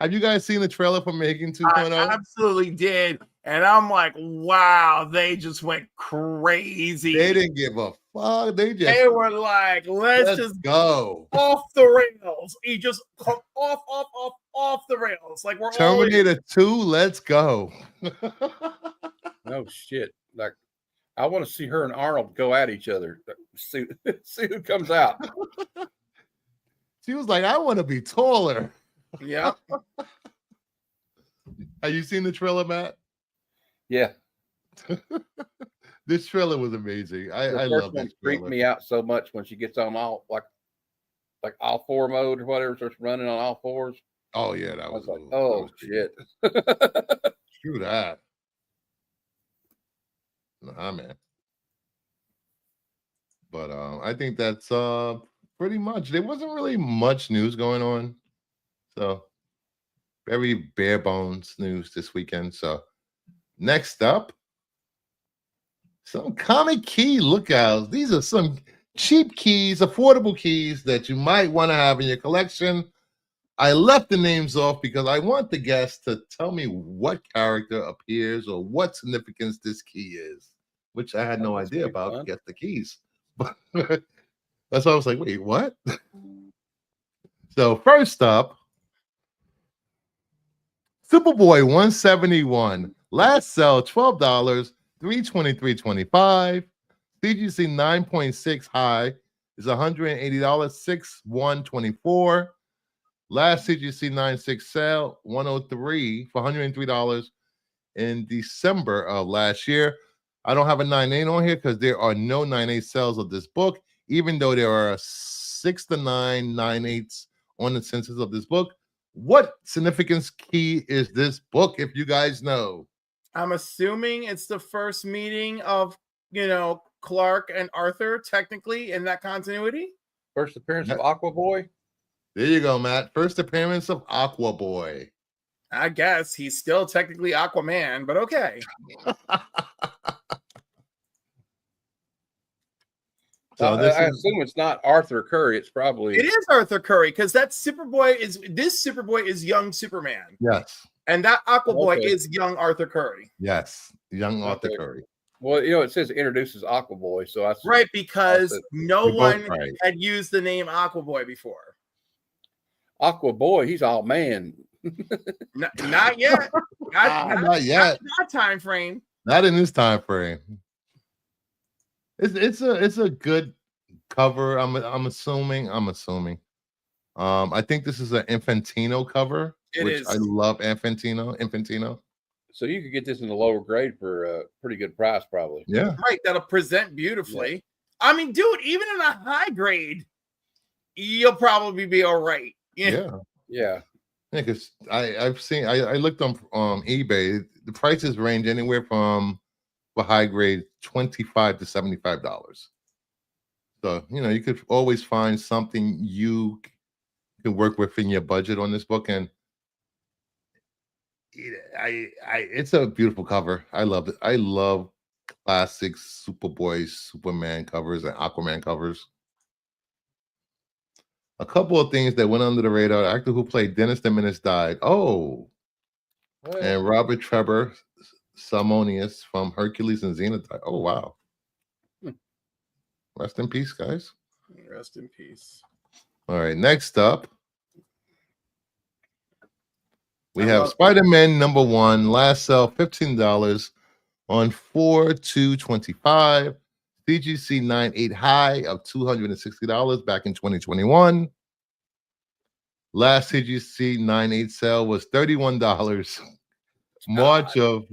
Have you guys seen the trailer for Megan 2.0? I absolutely did. And I'm like, wow, they just went crazy. They didn't give a fuck. They were like, let's just go off the rails. He just come off. off the rails. Like we're Terminator 2, let's go. No shit. Like, I want to see her and Arnold go at each other. See who comes out. She was like, I want to be taller. Yeah. Have you seen the trailer, Matt? Yeah. This trailer was amazing. I love this Freaked trailer. me out so much when she gets on all like all four mode or whatever, starts running on all fours. Oh yeah, that I was was like, that oh was shit. Screw that. Nah, man. But I think that's pretty much. There wasn't really much news going on, so very bare bones news this weekend. So next up, some comic key lookouts. These are some cheap keys, affordable keys that you might want to have in your collection. I left the names off because I want the guests to tell me what character appears or what significance this key is, which I had no idea about. Fun. Get the keys. But that's why I was like, wait, what? So first up, Superboy 171. Last sell $12, $323.25. CGC 9.6 high is $180, 6124. Last CGC 9.6 sale, 103 for $103 in December of last year. I don't have a 9.8 on here because there are no 9.8 sales of this book, even though there are 6 to 9 9.8s on the census of this book. What significance key is this book, if you guys know? I'm assuming it's the first meeting of, Clark and Arthur, technically, in that continuity. First appearance of Aqua Boy. There you go, Matt. First appearance of Aqua Boy. I guess he's still technically Aquaman, but okay. So I assume it's not Arthur Curry. It's probably it is Arthur Curry because that Superboy is young Superman. Yes. And that Aqua Boy is young Arthur Curry. Yes, young Arthur Curry. Well, it says it introduces Aqua Boy, so that's right because no one had used the name Aqua Boy before. Aqua Boy, he's all man. Not yet. Not yet. Not time frame. Not in this time frame. It's a good cover. I'm assuming. I think this is an Infantino cover, which I love. Infantino. So you could get this in the lower grade for a pretty good price, probably. Yeah. Right. That'll present beautifully. Yeah. I mean, dude, even in a high grade, you'll probably be all right. Yeah. Because I looked on eBay. The prices range anywhere from, for high grade, $25 to $75. So you could always find something you can work within your budget on this book, and it's a beautiful cover. I love it. I love classic Superboy, Superman covers, and Aquaman covers. A couple of things that went under the radar. The actor who played Dennis the Menace died. Oh. And Robert Trevor Salmonius from Hercules and Xena died. Oh, wow. Rest in peace, guys. Rest in peace. All right, next up, we have Spider-Man #1. Last sell $15 on 4/2/25. CGC 9.8 high of $260 back in 2021. Last CGC 9.8 sale was $31. March of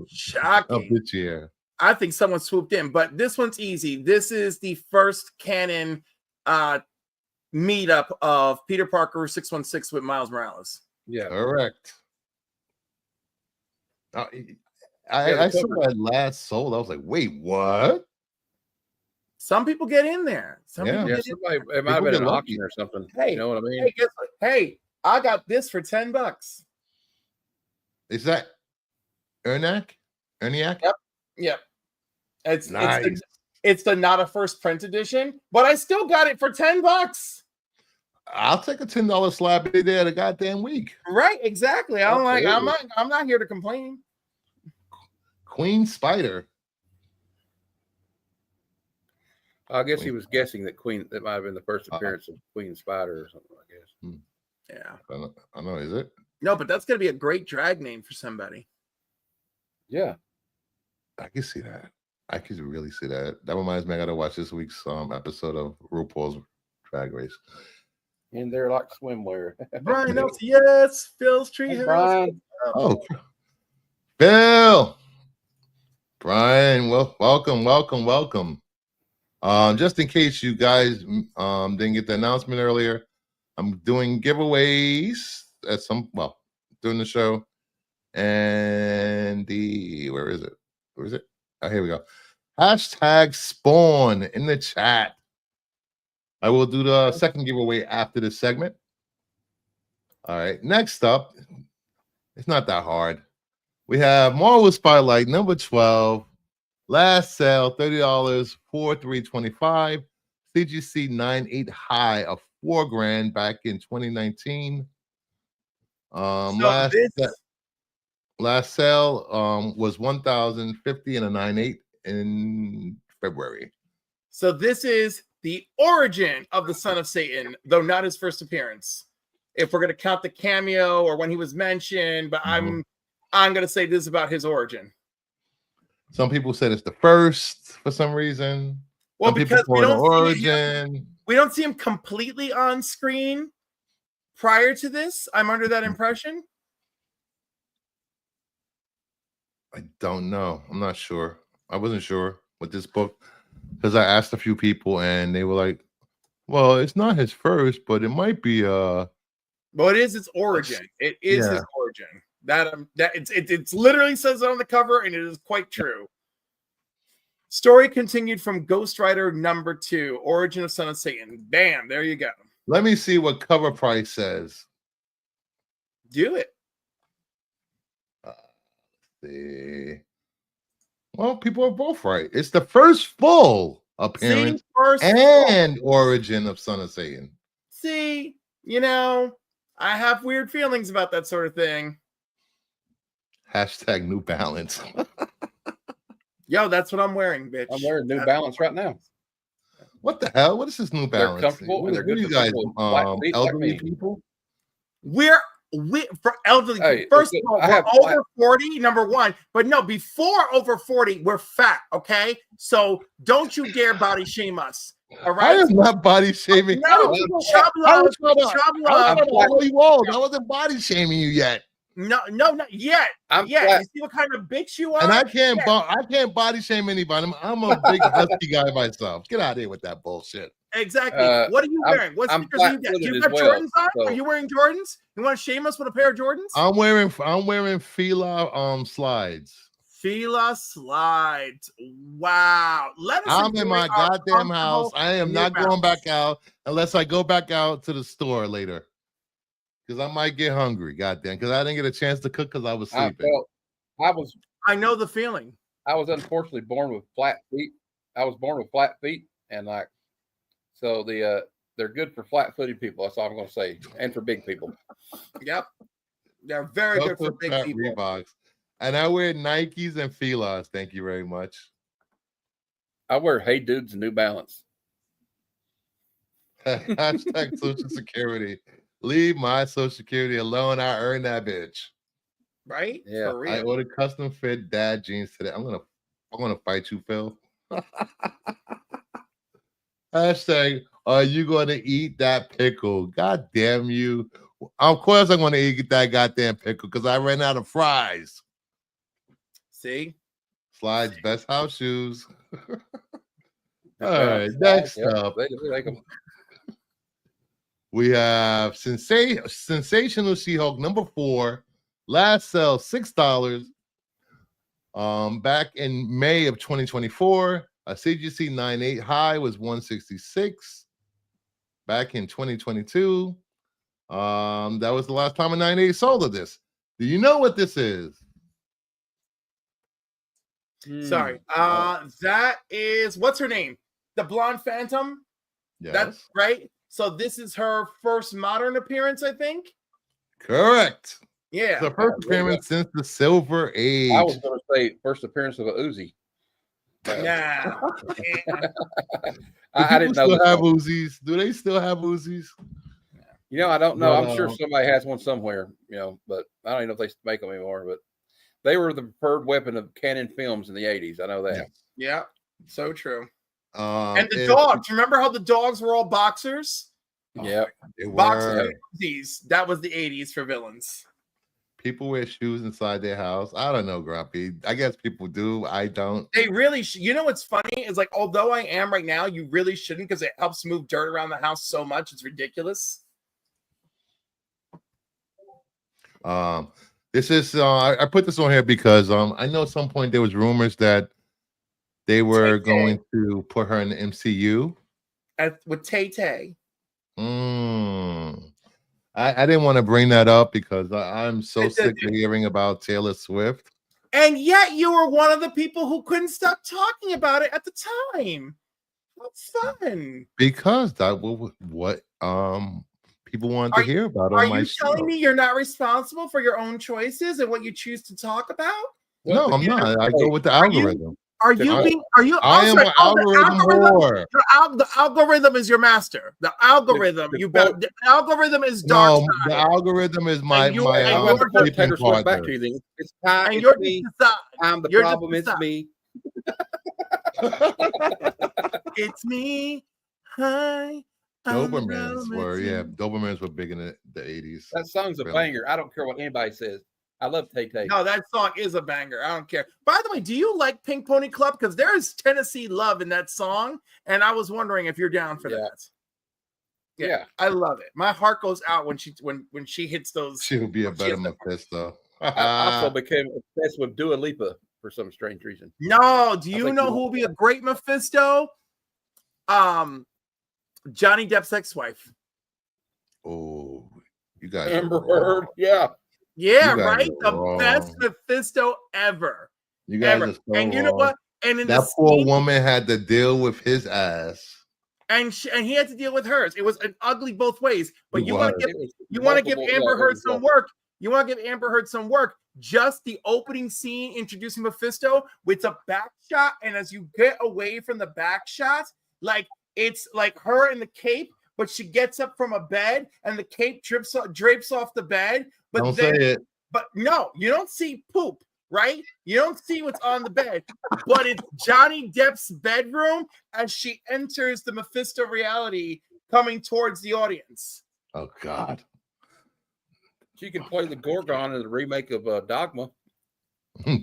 this year. I think someone swooped in, but this one's easy. This is the first canon meetup of Peter Parker 616 with Miles Morales. Yeah, correct. I saw that last sold. I was like, wait, what? Some people get in there. It might have been an auction or something. Hey, you know what I mean? Hey, guess what? Hey, I got this for $10. Is that Erniak? Yep. It's nice. It's the not a first print edition, but I still got it for $10. I'll take a $10 slab any day of the goddamn week. Right, exactly. I'm not here to complain. Queen Spider. I guess he was guessing that might have been the first appearance of Queen Spider or something, I guess. Yeah. I know, is it? No, but that's gonna be a great drag name for somebody. Yeah. I can see that. I can really see that. That reminds me, I gotta watch this week's episode of RuPaul's Drag Race. In there like swimwear. Brian Nelson, yes. Phil's Hey, Treehouse. Brian. Oh, Bill, Brian, well, welcome. Just in case you guys didn't get the announcement earlier, I'm doing giveaways at during the show. And where is it? Oh, here we go. Hashtag Spawn in the chat. I will do the second giveaway after this segment. All right. Next up, it's not that hard. We have Marvel Spotlight number 12. Last sale, $30 for $325. CGC 98 high of $4,000 back in 2019. Last sale was 1,050 and a 98 in February. So this is the origin of the Son of Satan, though not his first appearance. If we're going to count the cameo or when he was mentioned, but I'm going to say this is about his origin. Some people said it's the first for some reason. Well, some because we don't see him completely on screen prior to this. I'm under that impression. I don't know. I'm not sure. I wasn't sure with this book because I asked a few people and they were like, well, it's not his first, but it might be well, it is its origin. It is his origin. It literally says it on the cover, and it is quite true. Story continued from Ghost Rider number 2, Origin of Son of Satan. Bam, there you go. Let me see what cover price says. Do it. See. Well, people are both right. It's the first full appearance origin of Son of Satan. See, I have weird feelings about that sort of thing. Hashtag New Balance. Yo, that's what I'm wearing, bitch. I'm wearing New Balance right now. What the hell? What is this New Balance? They're comfortable and they're good you guys, elderly like people? We for elderly. Hey, first of all, we're over 40, number one. But no, before over 40, we're fat. Okay, so don't you dare body shame us. All right, I am not body shaming. No, chub love. I wasn't body shaming you yet. No, not yet. You see what kind of bitch you are? And I can't body shame anybody. I'm a big husky guy myself. Get out of here with that bullshit. Exactly. What are you wearing? What sneakers are you got? You got Jordans on? So. Are you wearing Jordans? You want to shame us with a pair of Jordans? I'm wearing Fila slides. Fila slides. Wow. I'm in my goddamn house. I am not going back out unless I go back out to the store later. Because I might get hungry, goddamn. Because I didn't get a chance to cook because I was sleeping. I know the feeling. I was unfortunately born with flat feet. And so they're good for flat-footed people. That's all I'm going to say, and for big people. Yep, they're very good for big people. Reeboks. And I wear Nikes and Filas. Thank you very much. I wear Hey Dudes and New Balance. Hashtag Social Security. Leave my Social Security alone. I earned that bitch. Right? Yeah. I ordered custom fit dad jeans today. I'm gonna fight you, Phil. Hashtag, are you gonna eat that pickle? God damn you. Of course I'm gonna eat that goddamn pickle because I ran out of fries. See? Slides, best house shoes. All right, next up. We have Sensational She-Hulk number 4. Last sale $6. Back in May of 2024. A CGC 98 high was 166. Back in 2022. That was the last time a 98 sold of this. Do you know what this is? Sorry. That is, what's her name? The Blonde Phantom? Yes. That's right. So this is her first modern appearance, I think. Correct. Yeah. It's the first appearance since the Silver Age. I was going to say first appearance of a Uzi. Nah. I didn't know. Have Uzis? Do they still have Uzis? You know, I don't know. But, I'm sure somebody has one somewhere, you know, but I don't even know if they make them anymore. But they were the preferred weapon of Canon films in the 80s. I know that. Yeah, so true. Um, And the if- dogs. Remember how the dogs were all boxers? Yeah. They Boxers. were. These. That was the 80s for villains. People wear shoes inside their house. I don't know, Grumpy. I guess people do. I don't. They really, you know what's funny is like, although I am right now, you really shouldn't because it helps move dirt around the house so much. It's ridiculous. This is I put this on here because I know at some point there was rumors that they were going to put her in the MCU With Tay Tay. I didn't want to bring that up because I'm so sick of hearing about Taylor Swift. And yet you were one of the people who couldn't stop talking about it at the time. How fun. Because that was what people wanted to hear about on my show. Are you telling me you're not responsible for your own choices and what you choose to talk about? No, I'm not. I go with the algorithm. I am an algorithm whore. The algorithm is your master. The algorithm, the algorithm is dark. No, the algorithm is my sleeping partner. Back to you then. It's time. And you're me. I'm the you're problem. It's me. It's me. Hi. Dobermans were big in the 80s. That song's a banger. I don't care what anybody says. I love Tay Tay. No, that song is a banger. I don't care. By the way, do you like Pink Pony Club? Because there is Tennessee love in that song, and I was wondering if you're down for that. Yeah, I love it. My heart goes out when she hits those. She would be a better Mephisto. I also became obsessed with Dua Lipa for some strange reason. No, do you know who will be a great Mephisto? Johnny Depp's ex-wife. Oh, you guys. Amber Heard, yeah. Yeah, right. The best Mephisto ever. You guys are so and you know what? And in that poor woman had to deal with his ass. And he had to deal with hers. It was an ugly both ways. But you want to give Amber Heard some work. You want to give Amber Heard some work. Just the opening scene introducing Mephisto with a back shot, and as you get away from the back shot, like it's like her in the cape, but she gets up from a bed and the cape drapes off the bed. But don't say it. But no, you don't see poop, right? You don't see what's on the bed, but it's Johnny Depp's bedroom as she enters the Mephisto reality coming towards the audience. Oh, God. She can play the Gorgon in the remake of Dogma.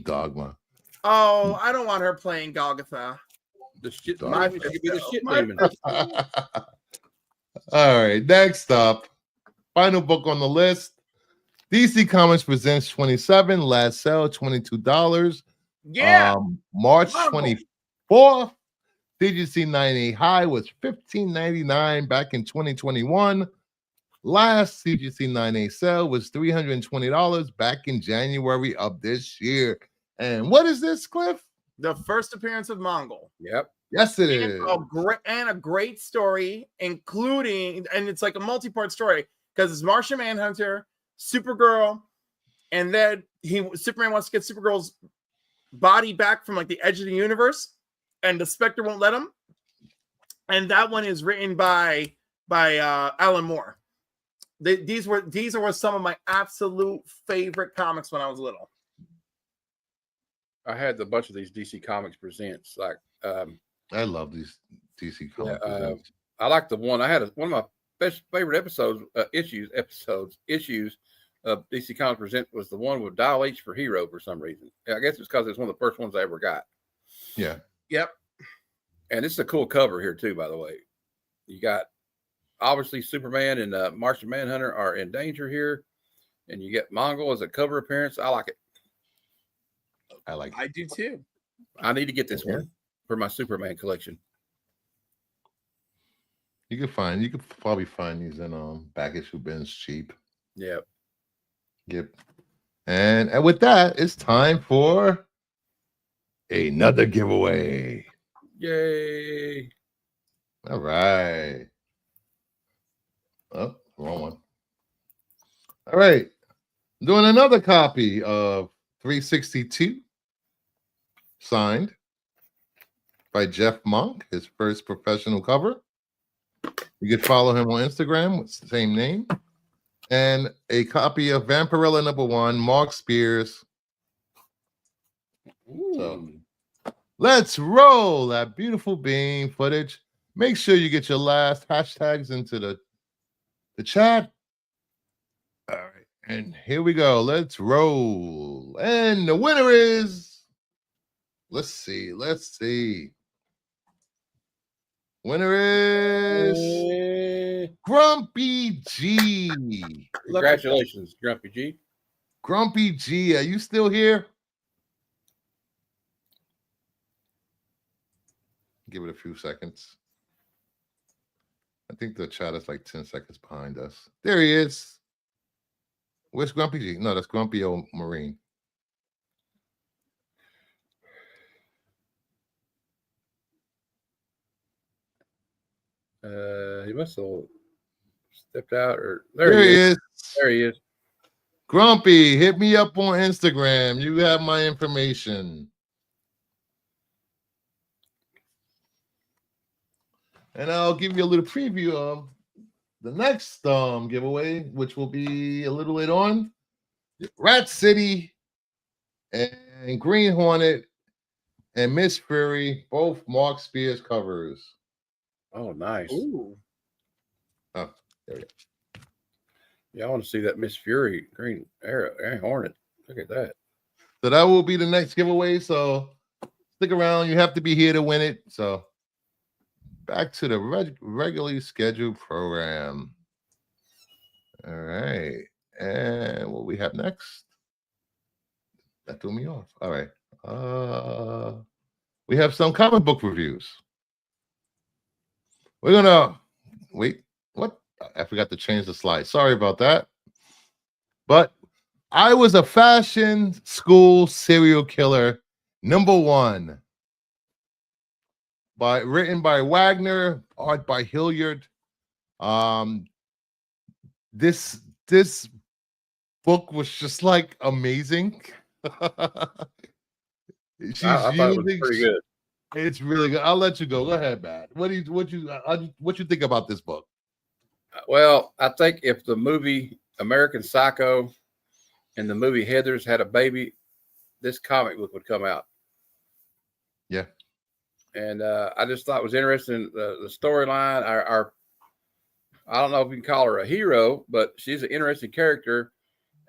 Dogma. Oh, I don't want her playing Golgotha. The shit. My could be the shit my demon. All right, next up, final book on the list. DC Comics presents 27, last sale $22. Yeah. March 24th. DGC 98 high was $15.99 back in 2021. Last CGC 98 sale was $320 back in January of this year. And what is this, Cliff? The first appearance of Mongol. Yep. Yes, it is. A great story, including, and it's like a multi-part story because it's Martian Manhunter, Supergirl, and then Superman wants to get Supergirl's body back from like the edge of the universe, and the Spectre won't let him. And that one is written by Alan Moore. These were some of my absolute favorite comics when I was little. I had a bunch of these DC Comics presents. Like, I love these DC Comics. I like the one I had. One of my best favorite issues of DC Comics present was the one with Dial H for Hero for some reason. I guess it's because it's one of the first ones I ever got. Yeah. Yep. And it's a cool cover here too, by the way. You got obviously Superman and Martian Manhunter are in danger here, and you get Mongol as a cover appearance. I like it. I do too. I need to get this one for my Superman collection. You could probably find these in back issue bins cheap. Yep. And with that, it's time for another giveaway. Yay. All right. Oh, wrong one. All right. I'm doing another copy of 362, signed by Jeff Monk, his first professional cover. You can follow him on Instagram with the same name. And a copy of Vampirella #1, Mark Spears. So let's roll that beautiful beam footage. Make sure you get your last hashtags into the chat. All right, and here we go. Let's roll. And the winner is, let's see. Winner is Grumpy G. Congratulations, Grumpy G. Grumpy G, are you still here? Give it a few seconds. I think the chat is like 10 seconds behind us. There he is. Where's Grumpy G? No, that's Grumpy Old Marine. He must have stepped out, or there he is. There he is. Grumpy, hit me up on Instagram. You have my information. And I'll give you a little preview of the next giveaway, which will be a little later on. Rat City and Green Hornet and Miss Fury, both Mark Spears covers. Oh, nice. Ooh. Oh, there we go. Yeah, I want to see that Miss Fury Green Hornet. Look at that. So that will be the next giveaway. So stick around. You have to be here to win it. So back to the regularly scheduled program. All right. And what we have next? That threw me off. All right. We have some comic book reviews. We're gonna wait. What? I forgot to change the slide. Sorry about that. But I Was a Fashion School Serial Killer #1. Written by Wagner, art by Hilliard. This book was just like amazing. I thought it was pretty good. It's really good. I'll let you go. Go ahead, Matt. What you think about this book? Well, I think if the movie American Psycho and the movie Heathers had a baby, this comic book would come out. Yeah. And I just thought it was interesting. The storyline, I don't know if you can call her a hero, but she's an interesting character.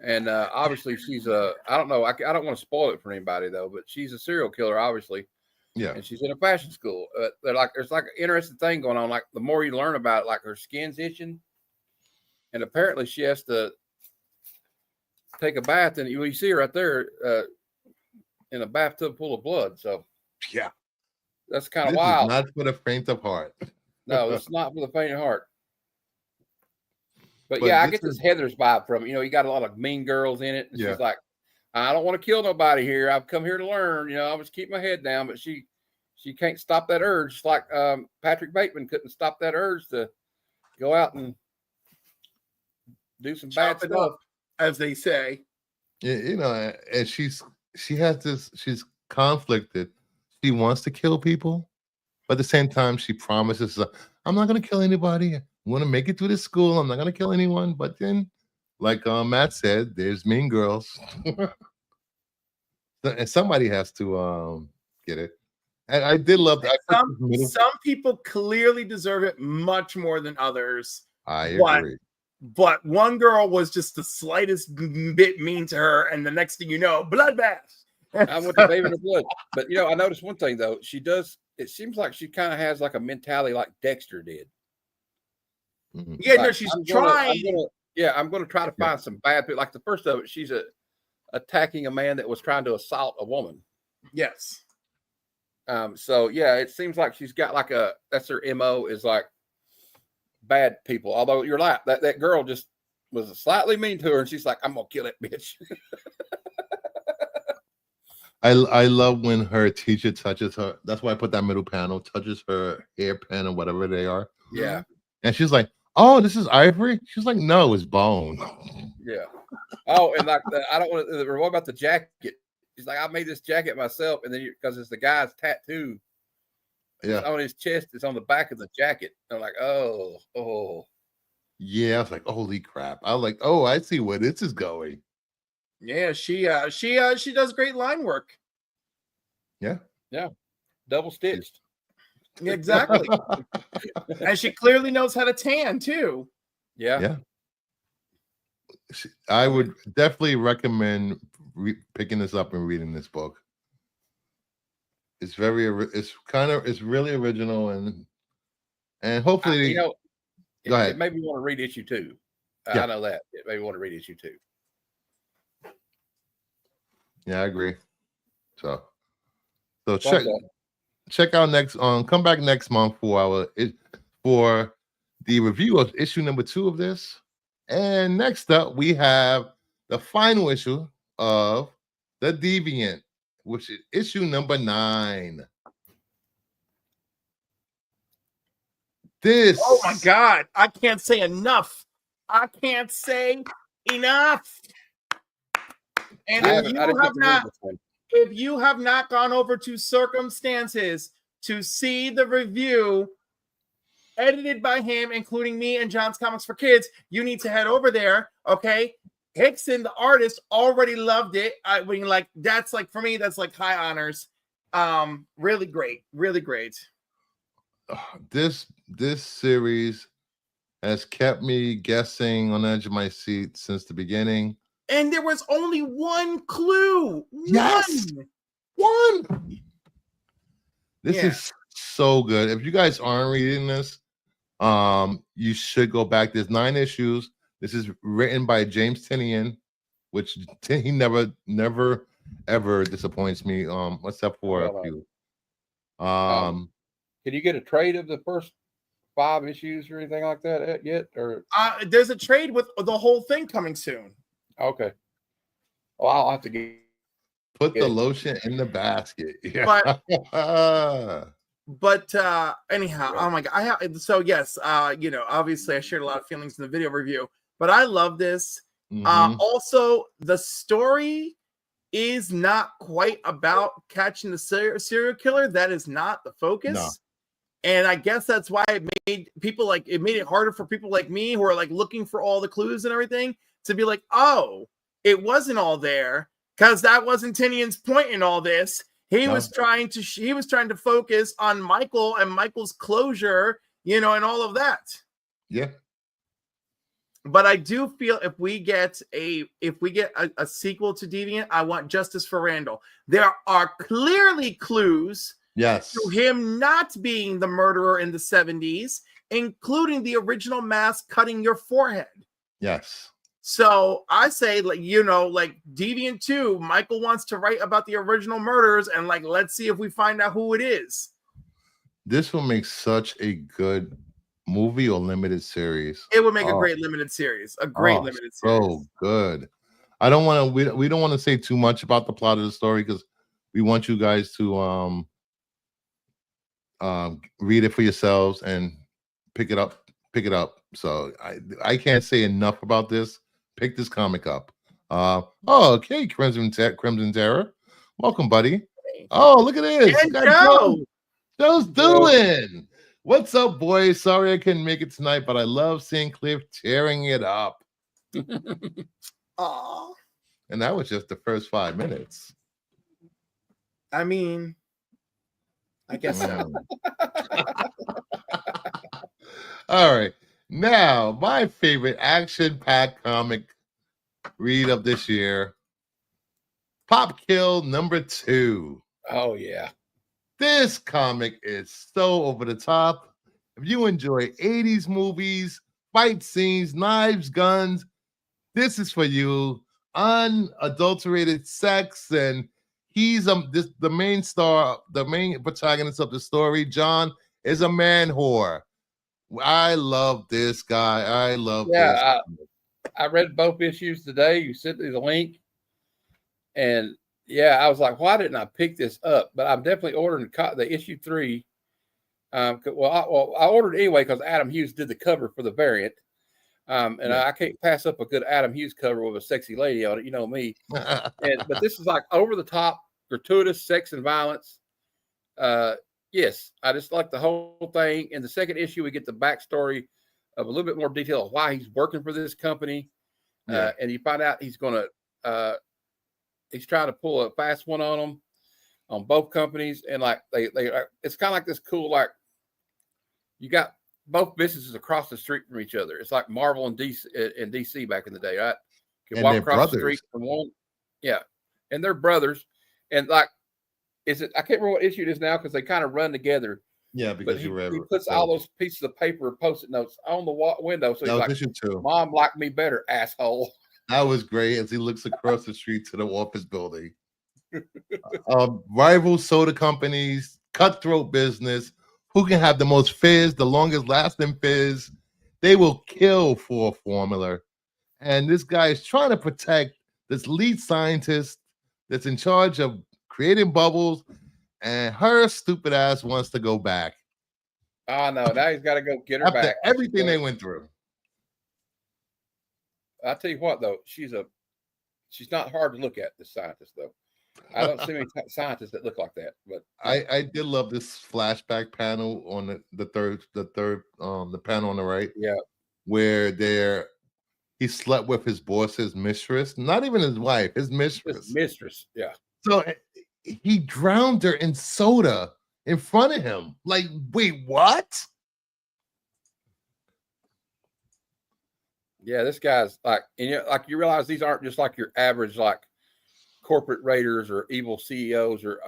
And obviously she's I don't know. I don't want to spoil it for anybody though, but she's a serial killer, obviously. Yeah. And she's in a fashion school. There's like an interesting thing going on. Like the more you learn about it, like her skin's itching. And apparently she has to take a bath, and you see her right there in a bathtub full of blood. So yeah, that's kind of wild. Not for the faint of heart. No, it's not for the faint of heart. But yeah, I get this Heathers vibe from it. You know, you got a lot of mean girls in it. And she's like, I don't want to kill nobody here. I've come here to learn. You know, I just keep my head down. But she can't stop that urge. Just like Patrick Bateman couldn't stop that urge to go out and do some bad stuff, up, as they say. Yeah, you know, and she's conflicted. She wants to kill people, but at the same time, she promises, I'm not going to kill anybody. I'm going to make it through this school. I'm not going to kill anyone. But then, like Matt said, there's mean girls. And somebody has to get it. And I did love that. Some people clearly deserve it much more than others. I agree. But one girl was just the slightest bit mean to her, and the next thing you know, bloodbath. I went to bathing her blood. But you know, I noticed one thing though. She does. It seems like she kind of has like a mentality like Dexter did. Mm-hmm. Yeah, no, she's trying. I'm going to try to find some bad people. Like the first of it, she's attacking a man that was trying to assault a woman. Yes. So yeah, it seems like she's got like that's her MO is like bad people. Although you're right, that girl just was slightly mean to her, and she's like, I'm gonna kill that bitch. I love when her teacher touches her. That's why I put that middle panel, touches her hairpin or whatever they are. Yeah. And she's like, oh, this is ivory? She's like, no, it's bone. Yeah. Oh, and like I don't want to. What about the jacket? She's like, I made this jacket myself, and then because it's the guy's tattoo Yeah. on his chest. It's on the back of the jacket. I'm like, oh. Yeah, I was like, holy crap. I was like, oh, I see where this is going. Yeah, she does great line work. Yeah. Double stitched. Exactly. And she clearly knows how to tan too. Yeah. I would definitely recommend picking this up and reading this book. It's it's really original and hopefully Go ahead. It made me want to read issue 2. Yeah. I know that. It made me want to read issue 2. Yeah, I agree. So check out next come back next month for the review of issue number 2 of this. And next up we have the final issue of The Deviant, which is issue number 9. Oh my God. I can't say enough. And if you have not gone over to Circumstances to see the review edited by him, including me and John's Comics for Kids, you need to head over there. Okay. Hickson, the artist, already loved it. That's like, for me, that's like high honors. Really great. Really great. This series has kept me guessing on the edge of my seat since the beginning. And there was only one clue. Yes. One. This is so good. If you guys aren't reading this, you should go back. There's 9 issues. This is written by James Tynion, which he never ever disappoints me. Except for a few. Can you get a trade of the first 5 issues or anything like that yet? Or there's a trade with the whole thing coming soon. Okay. Well, I'll have to put the lotion in the basket. Yeah. But anyhow, oh my God. Yes, obviously I shared a lot of feelings in the video review, but I love this. Also, the story is not quite about catching the serial killer. That is not the focus. No. And I guess that's why it made it harder for people like me who are like looking for all the clues and everything to be like, oh, it wasn't all there, because that wasn't Tynion's point in all this. He was trying to focus on Michael and Michael's closure, and all of that. Yeah. But I do feel if we get a sequel to Deviant, I want justice for Randall. There are clearly clues to him not being the murderer in the 70s, including the original mask cutting your forehead. Yes. So I say, like Deviant 2, Michael wants to write about the original murders, and let's see if we find out who it is. This will make such a good movie or limited series. It would make a great limited series. A great limited series. So good. I don't want to. We don't want to say too much about the plot of the story because we want you guys to read it for yourselves and pick it up. So I can't say enough about this. Pick this comic up. Okay, Crimson Terror. Welcome, buddy. Oh, look at this. And Joe. Joe's doing. What's up, boys? Sorry I couldn't make it tonight, but I love seeing Cliff tearing it up. Aww. And that was just the first 5 minutes. I mean, I guess so. All right. Now, my favorite action-packed comic read of this year, Pop Kill number 2. Oh, yeah. This comic is so over the top. If you enjoy 80s movies, fight scenes, knives, guns, this is for you. Unadulterated sex, and he's the main star, the main protagonist of the story. John is a man whore. I love this guy. I love this. I read both issues today. You sent me the link, and I was like, why didn't I pick this up? But I'm definitely ordering the issue 3. I ordered it anyway because Adam Hughes did the cover for the variant. I can't pass up a good Adam Hughes cover with a sexy lady on it. You know me. But this is like over the top, gratuitous sex and violence. yes, I just like the whole thing. In the second issue, we get the backstory of a little bit more detail of why he's working for this company. Yeah. And you find out he's trying to pull a fast one on them, on both companies. And like it's kind of like this cool, like you got both businesses across the street from each other. It's like Marvel and DC back in the day, right? You can walk across the street from one. Yeah. And they're brothers. And like, I can't remember what issue it is now because they kind of run together. Yeah, because he puts all those pieces of paper and post-it notes on the window. So he's like, issue 2. Mom liked me better, asshole. That was great as he looks across the street to the office building. Rival soda companies, cutthroat business. Who can have the most fizz, the longest lasting fizz? They will kill for a formula. And this guy is trying to protect this lead scientist that's in charge of creating bubbles. And her stupid ass wants to go back. Oh, no. Now he's got to go get her After back. everything they went through. I'll tell you what, though. She's not hard to look at, this scientist, though. I don't see many scientists that look like that. But I did love this flashback panel on the panel on the right. Yeah. Where he slept with his boss's mistress, not even his wife, his mistress. His mistress, yeah. So he drowned her in soda in front of him. Like, wait, what? Yeah, this guy's like, and you realize these aren't just like your average like corporate raiders or evil CEOs or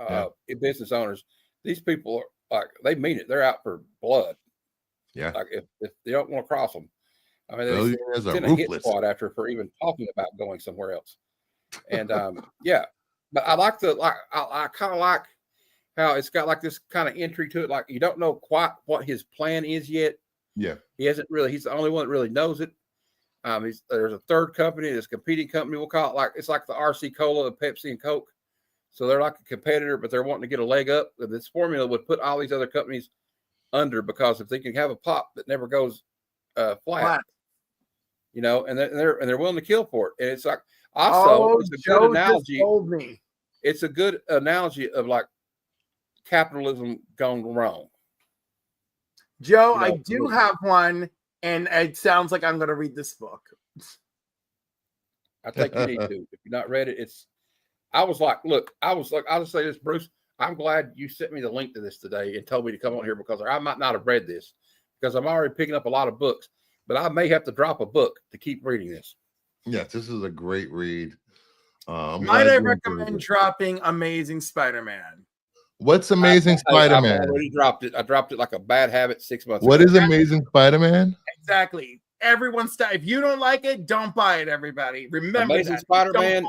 business owners. These people are like, they mean it. They're out for blood. Yeah. Like if they don't want to cross them. I mean, it's in a hit squad after for even talking about going somewhere else. And yeah, but I like I kind of like how it's got like this kind of entry to it. Like you don't know quite what his plan is yet. Yeah. He's the only one that really knows it. There's a third company, this competing company, we'll call it like, it's like the RC Cola, the Pepsi and Coke. So they're like a competitor, but they're wanting to get a leg up. This formula would put all these other companies under, because if they can have a pop that never goes flat, you know, and they're willing to kill for it. And it's like, also, it's a good analogy. It's a good analogy of like capitalism gone wrong. Joe, I do have one. And it sounds like I'm going to read this book. I think you need to. If you're not read it, I'll just say this, Bruce. I'm glad you sent me the link to this today and told me to come on here, because I might not have read this, because I'm already picking up a lot of books, but I may have to drop a book to keep reading this. Yes, this is a great read. Might I recommend dropping Amazing Spider-Man? What's Amazing Spider-Man? I already dropped it. I dropped it like a bad habit 6 months ago. What is Amazing Spider-Man? Exactly. If you don't like it, don't buy it, everybody. Remember, Amazing Spider-Man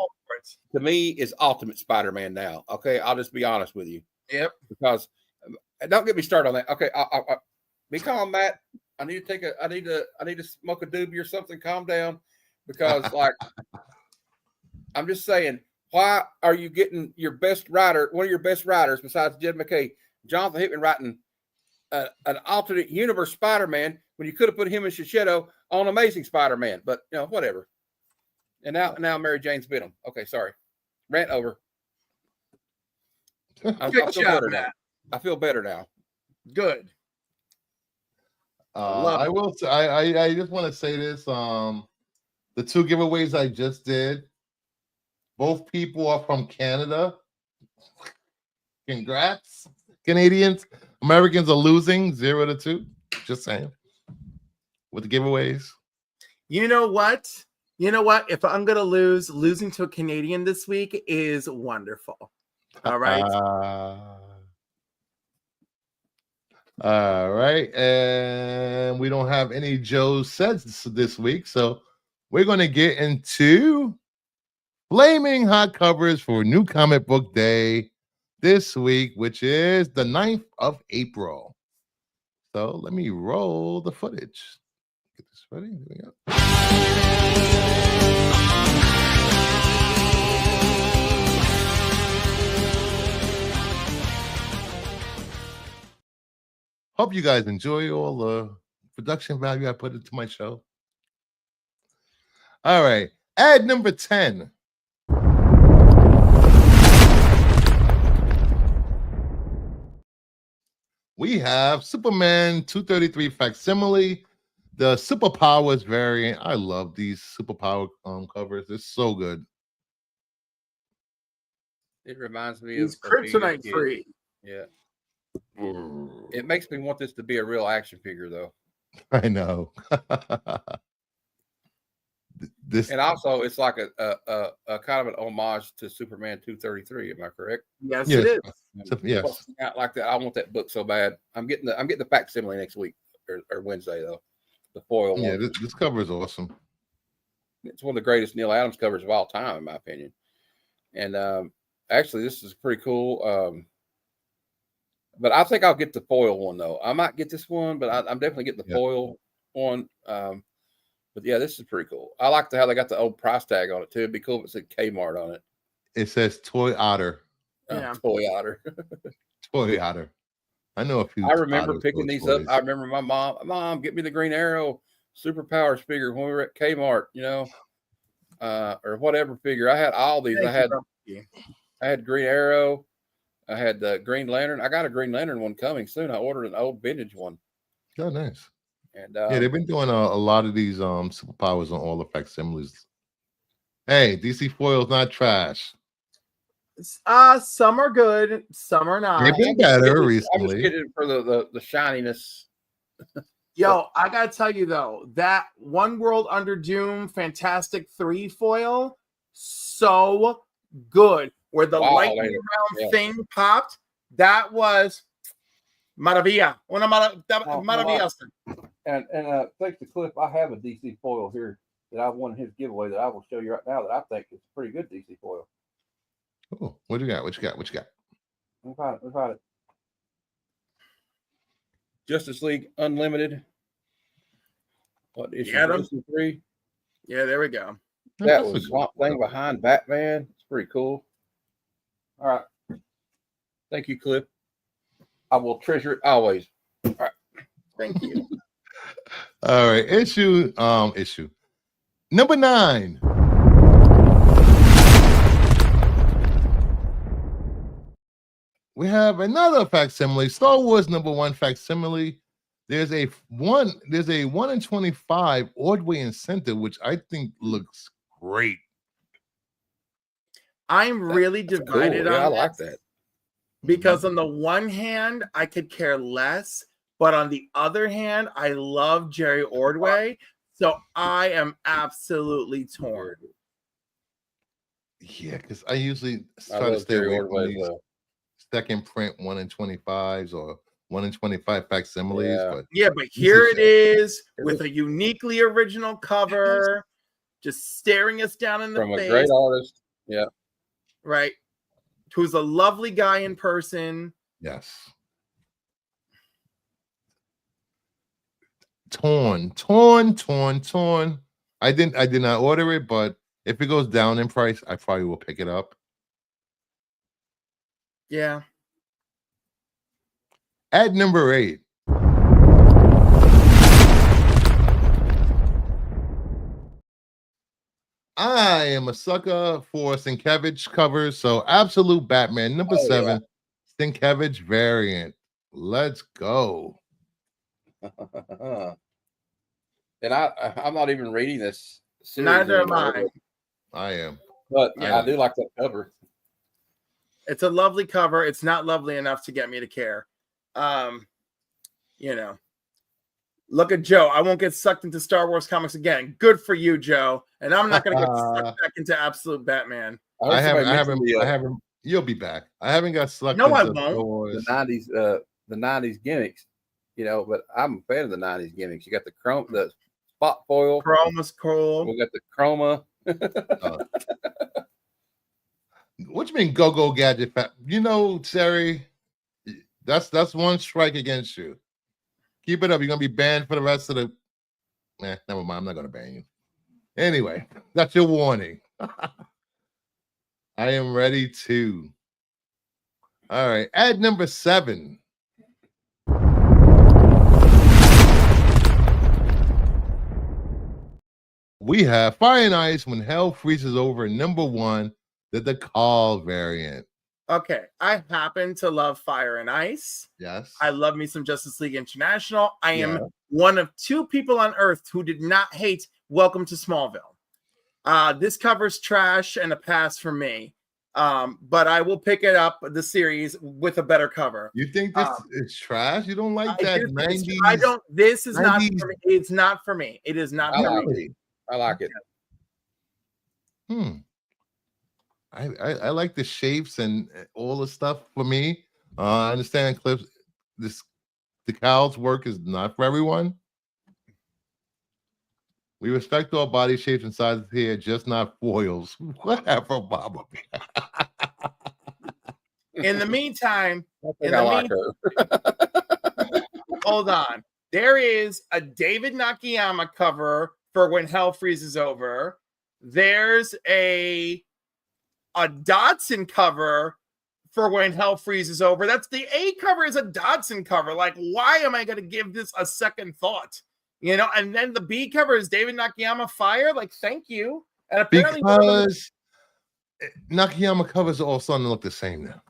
to me is Ultimate Spider-Man now. Okay, I'll just be honest with you. Yep. Because don't get me started on that. Okay, be calm, Matt. I need to smoke a doobie or something. Calm down, because like I'm just saying. Why are you getting your best writer, one of your best writers besides Jed McKay, Jonathan Hickman, writing an alternate universe Spider-Man when you could have put him and Shishido on Amazing Spider-Man? But you know, whatever. And now Mary Jane's bit him. Okay, sorry. Rant over. I feel better now. Good. I will say, I just want to say this. The 2 giveaways I just did, both people are from Canada. Congrats, Canadians. Americans are losing 0-2. Just saying. With the giveaways. You know what? If I'm going to losing to a Canadian this week is wonderful. All right. All right. And we don't have any Joe Says this week. So we're going to get into flaming hot covers for New Comic Book Day this week, which is the 9th of April. So let me roll the footage. Get this ready. Here we go. Hope you guys enjoy all the production value I put into my show. All right. Ad number 10. we have Superman 233 facsimile, the superpowers variant. I love these superpower covers. It's so good. It reminds me He's of being a kryptonite kid. free. Yeah. It makes me want this to be a real action figure, though. I know. This And also, it's like a kind of an homage to Superman 233. Am I correct? Yes, Yes. it is. Yes. Not like that. I want that book so bad. I'm getting the facsimile next week or Wednesday though. The foil one. Yeah, this cover is awesome. It's one of the greatest Neil Adams covers of all time, in my opinion. And actually, this is pretty cool. But I think I'll get the foil one though. I might get this one, but I'm definitely getting the foil one. But yeah, this is pretty cool. I like how they got the old price tag on it too. It'd be cool if it said Kmart on it. It says Toy Otter. Yeah. Toy Otter. Toy Otter. I know a few. I remember picking these up. I remember my mom, get me the Green Arrow Superpowers figure when we were at Kmart, or whatever figure. I had all these. I had Green Arrow. I had the Green Lantern. I got a Green Lantern one coming soon. I ordered an old vintage one. Oh, nice. And they've been doing a lot of these superpowers on all the facsimiles. Hey, DC foil's not trash. Some are good, some are not. They've been better recently. I'm just getting it for the shininess. Yo, I gotta tell you though, that One World Under Doom Fantastic 3 foil, so good. Where the lightning round thing popped, that was maravilla. Maravilla. And thanks to Cliff, I have a DC foil here that I won his giveaway that I will show you right now that I think is pretty good DC foil. Oh, what you got? What you got? We'll find it. Justice League Unlimited. What issue? Issue 3? Yeah, there we go. That was Swamp Thing behind Batman. It's pretty cool. All right. Thank you, Cliff. I will treasure it always. All right. Thank you. All right. Issue number 9. We have another facsimile, Star Wars #1 facsimile. There's a 1 in 25 Ordway incentive, which I think looks great. I'm really divided on I like that. Because on the one hand, I could care less, but on the other hand, I love Jerry Ordway, so I am absolutely torn. Yeah, because I usually try to stay away from these second print 1 in 25s or 1 in 25 facsimiles. But here it is with a uniquely original cover, just staring us down in the face. From a great artist. Yeah. Right. Who's a lovely guy in person. Yes. Torn. I did not order it, but if it goes down in price, I probably will pick it up. Yeah. At number 8. I am a sucker for Sienkiewicz covers, so Absolute Batman number 7, Sienkiewicz variant. Let's go. And I'm not even reading this series. Neither am I. I am. But I do like that cover. It's a lovely cover. It's not lovely enough to get me to care. Look at Joe. I won't get sucked into Star Wars comics again. Good for you, Joe. And I'm not going to get sucked back into Absolute Batman. I haven't. You'll be back. I haven't got sucked into I won't. The 90s gimmicks, but I'm a fan of the 90s gimmicks. You got the spot foil. Chroma's cool. We got the chroma. What you mean go gadget? Sari, that's one strike against you. Keep it up. You're gonna be banned for the rest of the. Never mind. I'm not gonna ban you. Anyway, that's your warning. I am ready to. All right, at number 7. We have Fire and Ice When Hell Freezes Over, number 1, the Call variant. Okay, I happen to love Fire and Ice. Yes. I love me some Justice League International. I am Yeah. one of 2 people on Earth who did not hate Welcome to Smallville. This cover's trash and a pass for me. But I will pick it up the series with a better cover. You think this is trash? You don't like that 90s? I don't. This is 90s. not for me. It's not for me. It is not for me. I like it. I like the shapes and all the stuff for me. I understand Cliff's the cow's work is not for everyone. We respect all body shapes and sizes here, just not foils. Whatever, Baba. In the meantime, her. Hold on. There is a David Nakayama cover for When Hell Freezes Over. There's a Dodson cover for When Hell Freezes Over. That's the A cover is a Dodson cover. Like, why am I going to give this a second thought? You know, and then the B cover is David Nakayama Fire. Like, thank you. And apparently, because Nakayama covers are all starting to look the same now.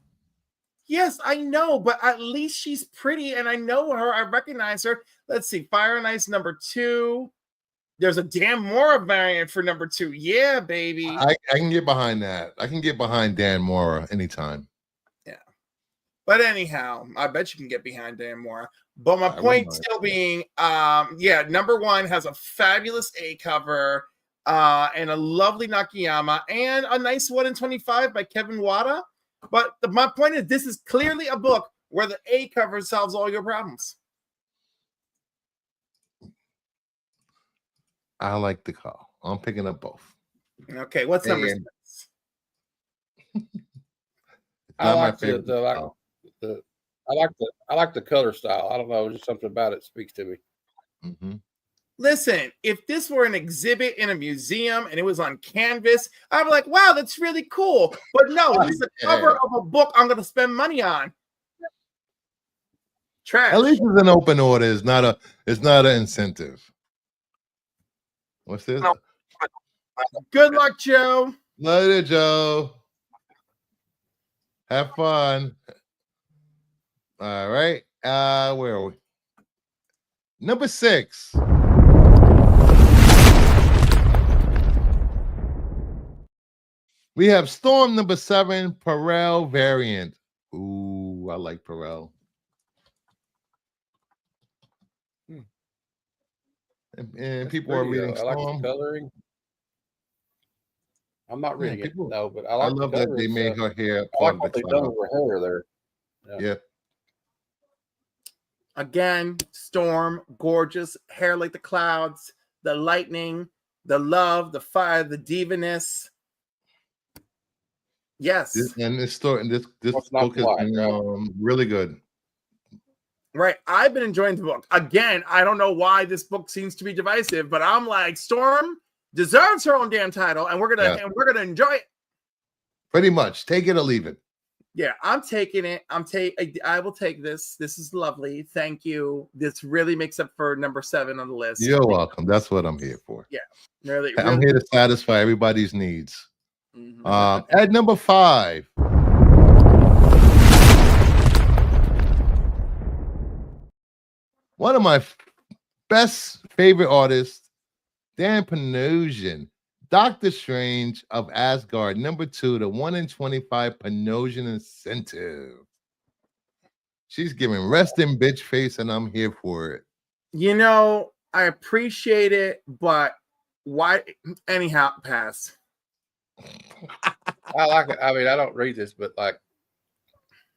Yes, I know, but at least she's pretty, and I know her. I recognize her. Let's see, Fire and Ice #2. There's a Dan Mora variant for #2. Yeah, baby. I can get behind that. I can get behind Dan Mora anytime. Yeah. But anyhow, I bet you can get behind Dan Mora. But my point still being, yeah, #1 has a fabulous A cover and a lovely Nakayama and a nice 1 in 25 by Kevin Wada. But my point is, this is clearly a book where the A cover solves all your problems. I like the call. I'm picking up both. Okay, what's number 6? I like the color style. I don't know, just something about it speaks to me. Mm-hmm. Listen, if this were an exhibit in a museum and it was on canvas, I'd be like, wow, that's really cool. But no, this is a cover of a book I'm going to spend money on. Trash. At least it's an open order. It's not an incentive. What's this? No. Good luck, Joe. Later, Joe. Have fun. All right. Where are we? #6. We have Storm #7, Perel variant. Ooh, I like Perel. And people are reading I like Storm. the coloring. I'm not reading it, no, but I love that they made her hair. I like what they've done with her hair there. Yeah. Again, Storm, gorgeous hair like the clouds, the lightning, the love, the fire, the diviness. Yes. This book is really good. Right. I've been enjoying the book. Again, I don't know why this book seems to be divisive, but I'm like, Storm deserves her own damn title, and we're gonna enjoy it. Pretty much. Take it or leave it. Yeah, I'm taking it. I will take this. This is lovely. Thank you. This really makes up for #7 on the list. You're welcome. That's what I'm here for. Yeah. Really, I'm here to satisfy everybody's needs. Mm-hmm. At #5. One of my best favorite artists, Dan Panosian, Doctor Strange of Asgard, #2, the 1 in 25 Panosian incentive. She's giving resting bitch face, and I'm here for it. You know, I appreciate it, but why? Anyhow, pass. I like it. I mean, I don't read this, but like,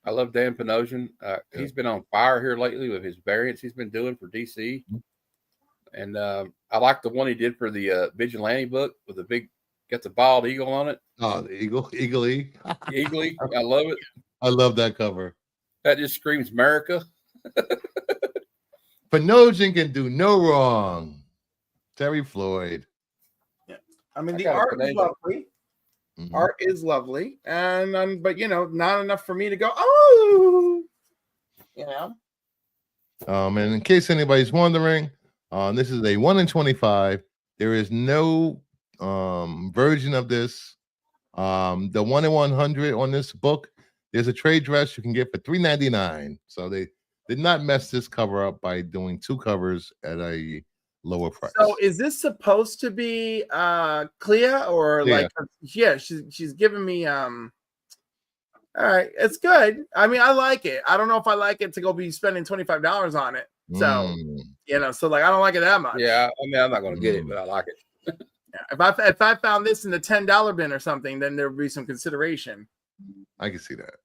I love Dan Panosian. He's been on fire here lately with his variants he's been doing for DC. And I like the one he did for the Vigilante book with the big, got the bald eagle on it. Oh, the eagle, eagle-y. Eagle-y. I love it. I love that cover. That just screams America. Panosian can do no wrong. Terry Floyd. Yeah. I mean, the art is lovely. Mm-hmm. Art is lovely. And but you know, not enough for me to go, oh, you know. And in case anybody's wondering, this is a 1 in 25. There is no version of this. The 1 in 100 on this book There's a trade dress you can get for $3.99. So they did not mess this cover up by doing 2 covers at a lower price. So is this supposed to be Clea or Clea. like she's giving me all right, it's good. I mean, I like it. I don't know if I like it to go be spending $25 on it. So so like I don't like it that much. Yeah, I mean, I'm not going to get it, but I like it. If I found this in the $10 bin or something, then there would be some consideration. I can see that.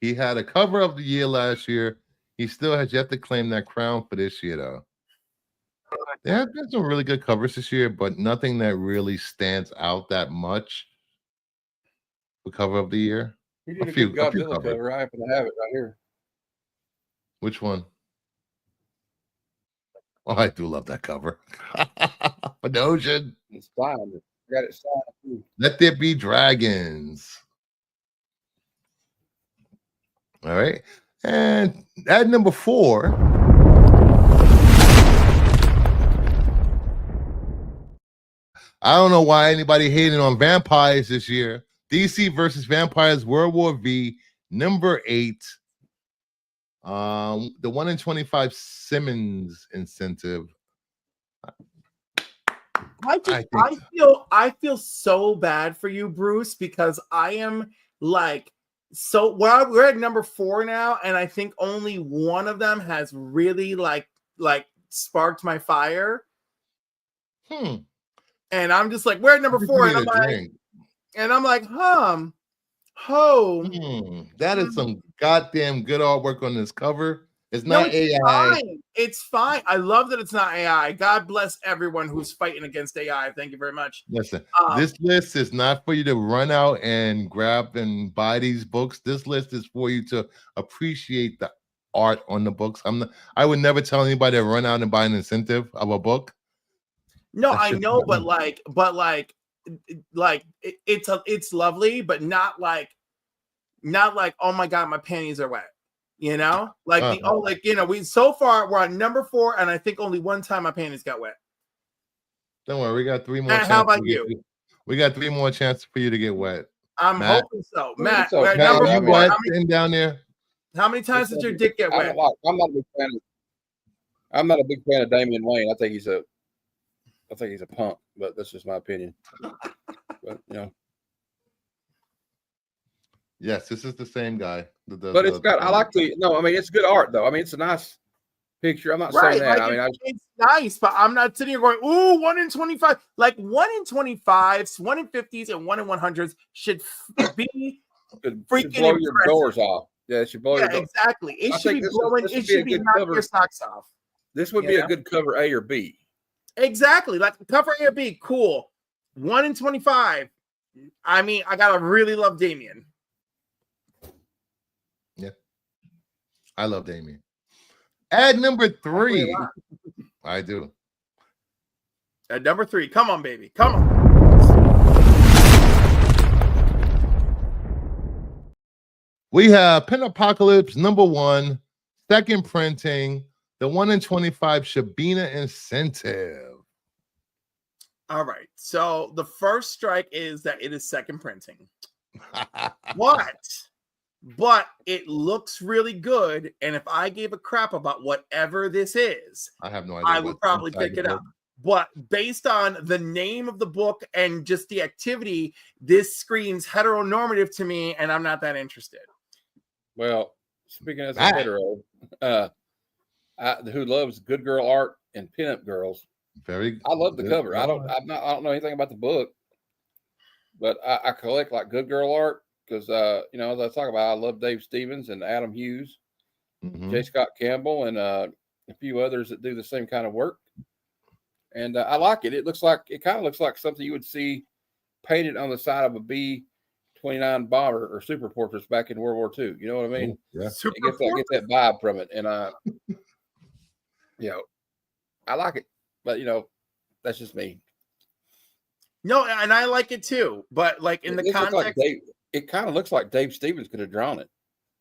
He had a cover of the year last year. He still has yet to claim that crown for this year, though. There have been some really good covers this year, but nothing that really stands out that much. The cover of the year. He did a few Godzilla cover. I happen to have it right here. Which one? Oh, I do love that cover. For the ocean. It's fine. I got it signed. Let There Be Dragons. All right. And at number 4. I don't know why anybody hating on vampires this year. DC versus Vampires World War V, number 8. The 1 in 25 Simmons incentive. I feel so bad for you, Bruce, because I am like we're at number 4 now, and I think only one of them has really like sparked my fire. And I'm just like, we're at number 4, and I'm like, that is some goddamn good artwork on this cover. It's not AI. Fine. It's fine. I love that it's not AI. God bless everyone who's fighting against AI. Thank you very much. Listen, this list is not for you to run out and grab and buy these books. This list is for you to appreciate the art on the books. I would never tell anybody to run out and buy an incentive of a book. No, I know, but it's lovely, but not like oh my god, my panties are wet. We so far we're on number 4, and I think only one time my panties got wet. Don't worry, we got 3 more. How about you? We got 3 more chances for you to get wet. I'm hoping so. Matt, Matt, number you 4. wet down there? How many times did your dick get wet? I'm not a big fan of Damian Wayne. I think he's a punk, but that's just my opinion. But yes, this is the same guy. But it's got. I like the. No, I mean it's good art though. I mean it's a nice picture. I'm not saying that. Like it's nice, but I'm not sitting here going, "Ooh, 1 in 25." Like 1 in 25s, 1 in 50s, and 1 in 100s should be freaking blow your doors off. Yeah, it should blow your doors. Exactly. It should be blowing. It should be knocking your socks off. This would be a good cover A or B. Exactly. Like cover A or B, cool. 1 in 25. I mean, I gotta really love Damien. Yeah. I love Damien. At number 3. I do. At number 3. Come on, baby. Come on. We have Pen Apocalypse number 1, second printing, the 1 in 25 Shabina incentive. All right. So the first strike is that it is second printing. But it looks really good. And if I gave a crap about whatever this is, I have no idea. I would probably pick it up. But based on the name of the book and just the activity, this screams heteronormative to me, and I'm not that interested. Well, speaking as a hetero, who loves good girl art and pinup girls, I love the cover. I don't know anything about the book, but I collect like good girl art because as I talk about, I love Dave Stevens and Adam Hughes, J. Scott Campbell, and a few others that do the same kind of work. And I like it. It kind of looks like something you would see painted on the side of a B-29 bomber or super portraits back in World War II. You know what I mean? Yeah. Get that vibe from it, and I like it. But that's just me. No, and I like it too. But like in the context, it kind of looks like Dave Stevens could have drawn it.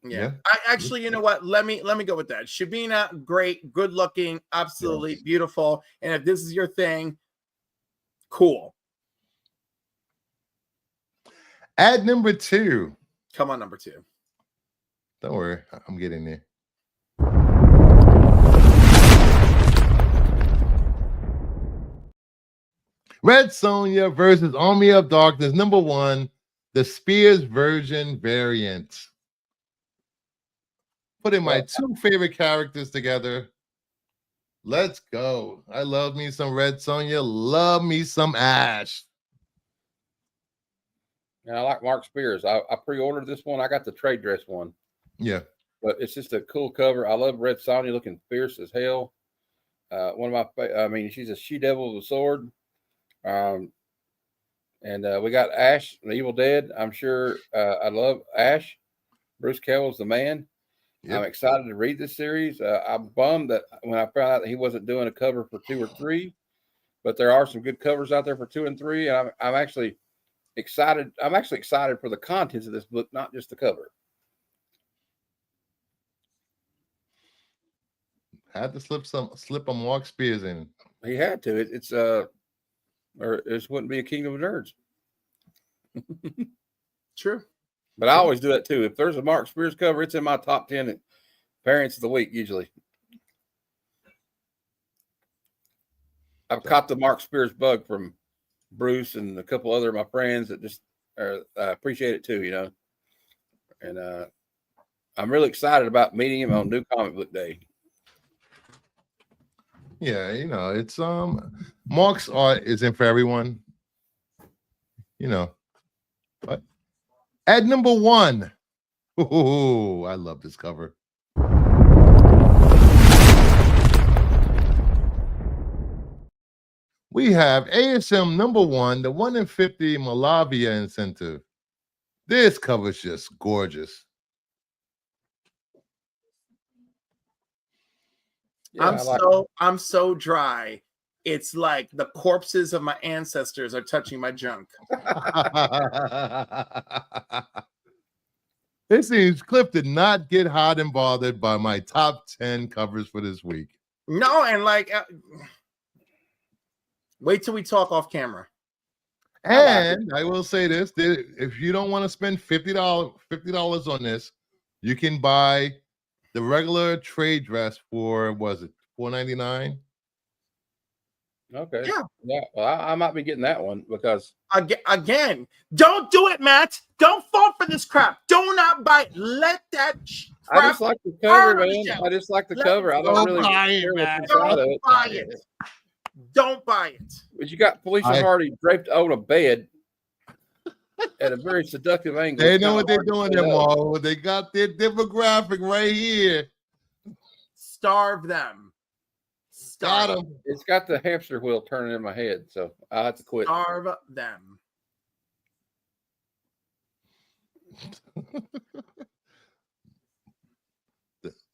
Yeah. I actually, you know what? Let me go with that. Shabina, great, good looking, absolutely beautiful. And if this is your thing, cool. At number 2, Come on, number 2. Don't worry, I'm getting there. Red Sonja versus Army of Darkness, number 1, the Spears version variant. Putting my 2 favorite characters together. Let's go. I love me some Red Sonja. Love me some Ash. Yeah, I like Mark Spears. I pre-ordered this one. I got the trade dress one. Yeah. But it's just a cool cover. I love Red Sonja looking fierce as hell. One of my, she's a she-devil with a sword. And we got Ash, the Evil Dead. I'm sure I love Ash. Bruce Campbell's the man. Yep. I'm excited to read this series. I'm bummed that when I found out that he wasn't doing a cover for 2 or 3, but there are some good covers out there for 2 and 3. And I'm actually excited. I'm actually excited for the contents of this book, not just the cover. Had to slip a Mark Spears in. He had to. It's or this wouldn't be a Kingdom of Nerds. True. But I always do that too. If there's a Mark Spears cover, it's in my top 10 variants of the week usually. I've caught the Mark Spears bug from Bruce and a couple other of my friends that just appreciate it too, you know. And I'm really excited about meeting him on New Comic Book Day. Yeah, you know, it's Mark's art isn't for everyone. You know. But at number 1, ooh, I love this cover. We have ASM number 1, the 1 in 50 Malavia incentive. This cover is just gorgeous. Yeah, I'm so dry. It's like the corpses of my ancestors are touching my junk. It seems Cliff did not get hot and bothered by my top 10 covers for this week. No, and like, wait till we talk off camera. And I will say this: if you don't want to spend $50 on this, you can buy the regular trade dress for, was it $4.99? Okay. Yeah. Well, I might be getting that one because again, don't do it, Matt. Don't fall for this crap. Do not buy it. Let that crap. I just like the cover, man. I just like the cover. I don't really care what's inside of it. Don't buy it. Don't buy it. But you got police already draped on a bed at a very seductive angle. They know what they're doing there, Marvel. They got their demographic right here. Starve them. Got them. It's got the hamster wheel turning in my head, so I have to quit. Starve them.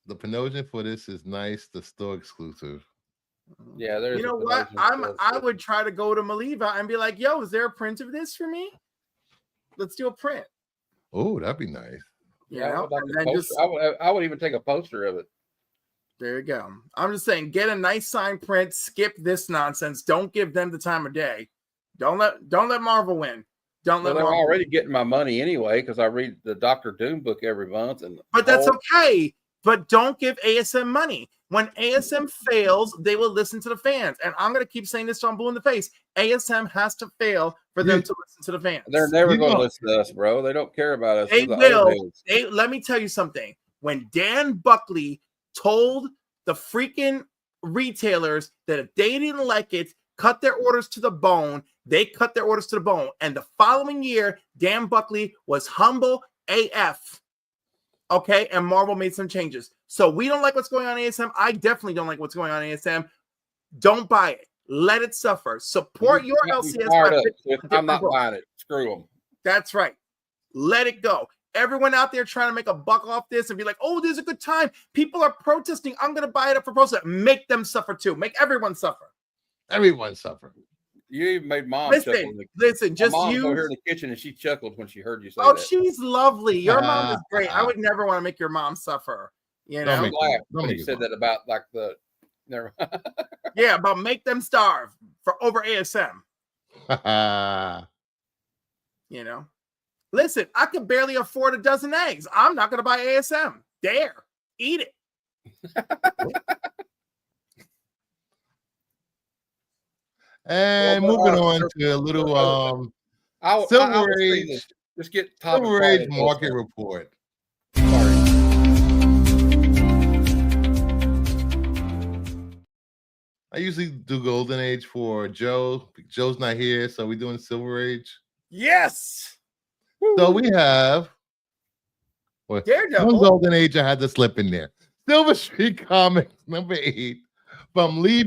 The Pinocchio for this is nice. The store exclusive. Yeah, there's. You know what? I would try to go to Maliva and be like, "Yo, is there a print of this for me? Let's do a print." Oh, that'd be nice. Yeah, I would even take a poster of it. There you go. I'm just saying, get a nice signed print. Skip this nonsense. Don't give them the time of day. Don't let Marvel win. They're already getting my money anyway because I read the Dr. Doom book every month, but that's okay. But don't give ASM money. When ASM fails, they will listen to the fans. And I'm going to keep saying this till I'm blue in the face. ASM has to fail for them to listen to the fans. They're never going to listen to us, bro. They don't care about us. They will. Let me tell you something. When Dan Buckley told the freaking retailers that if they didn't like it, cut their orders to the bone, they cut their orders to the bone. And the following year, Dan Buckley was humble AF. Okay, and Marvel made some changes. So we don't like what's going on in ASM. I definitely don't like what's going on in ASM. Don't buy it. Let it suffer. Support your LCS. I'm not buying it. Screw them. That's right. Let it go. Everyone out there trying to make a buck off this and be like, "Oh, there's a good time. People are protesting. I'm going to buy it up for protest." Make them suffer too. Make everyone suffer. Everyone suffer. You even made mom chuckle. Listen, just mom you. over here in the kitchen and she chuckled when she heard you say that. Oh, she's lovely. Your mom is great. I would never want to make your mom suffer. You know, when he said that about like the. Yeah, about make them starve for over ASM. You know, Listen, I could barely afford a dozen eggs. I'm not going to buy ASM. There, eat it. And moving on to a little Silver Age. Just get Silver Age market report. Sorry. I usually do Golden Age for Joe. Joe's not here, so we're doing Silver Age. Yes. So we have Daredevil. Golden Age. I had to slip in there. Silver Street Comics number 8 from Lee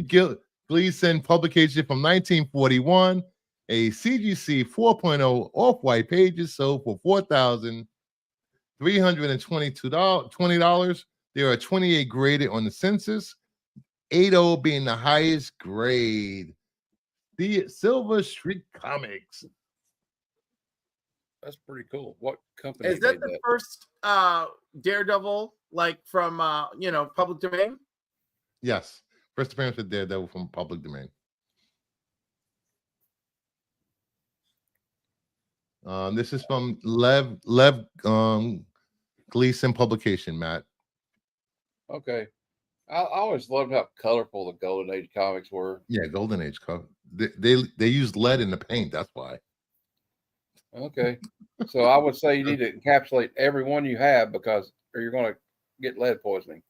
Gleason, publication from 1941. A CGC 4.0 off-white pages sold for $4,320. There are 28 graded on the census. 80 being the highest grade. The Silver Street Comics. That's pretty cool. What company is that? The first Daredevil, like from public domain? Yes, first appearance of Daredevil from public domain. This is from Lev Gleason publication, Matt. Okay. I always loved how colorful the Golden Age comics were. Yeah, Golden Age. They used lead in the paint. That's why. Okay. So I would say you need to encapsulate every one you have or you're going to get lead poisoning.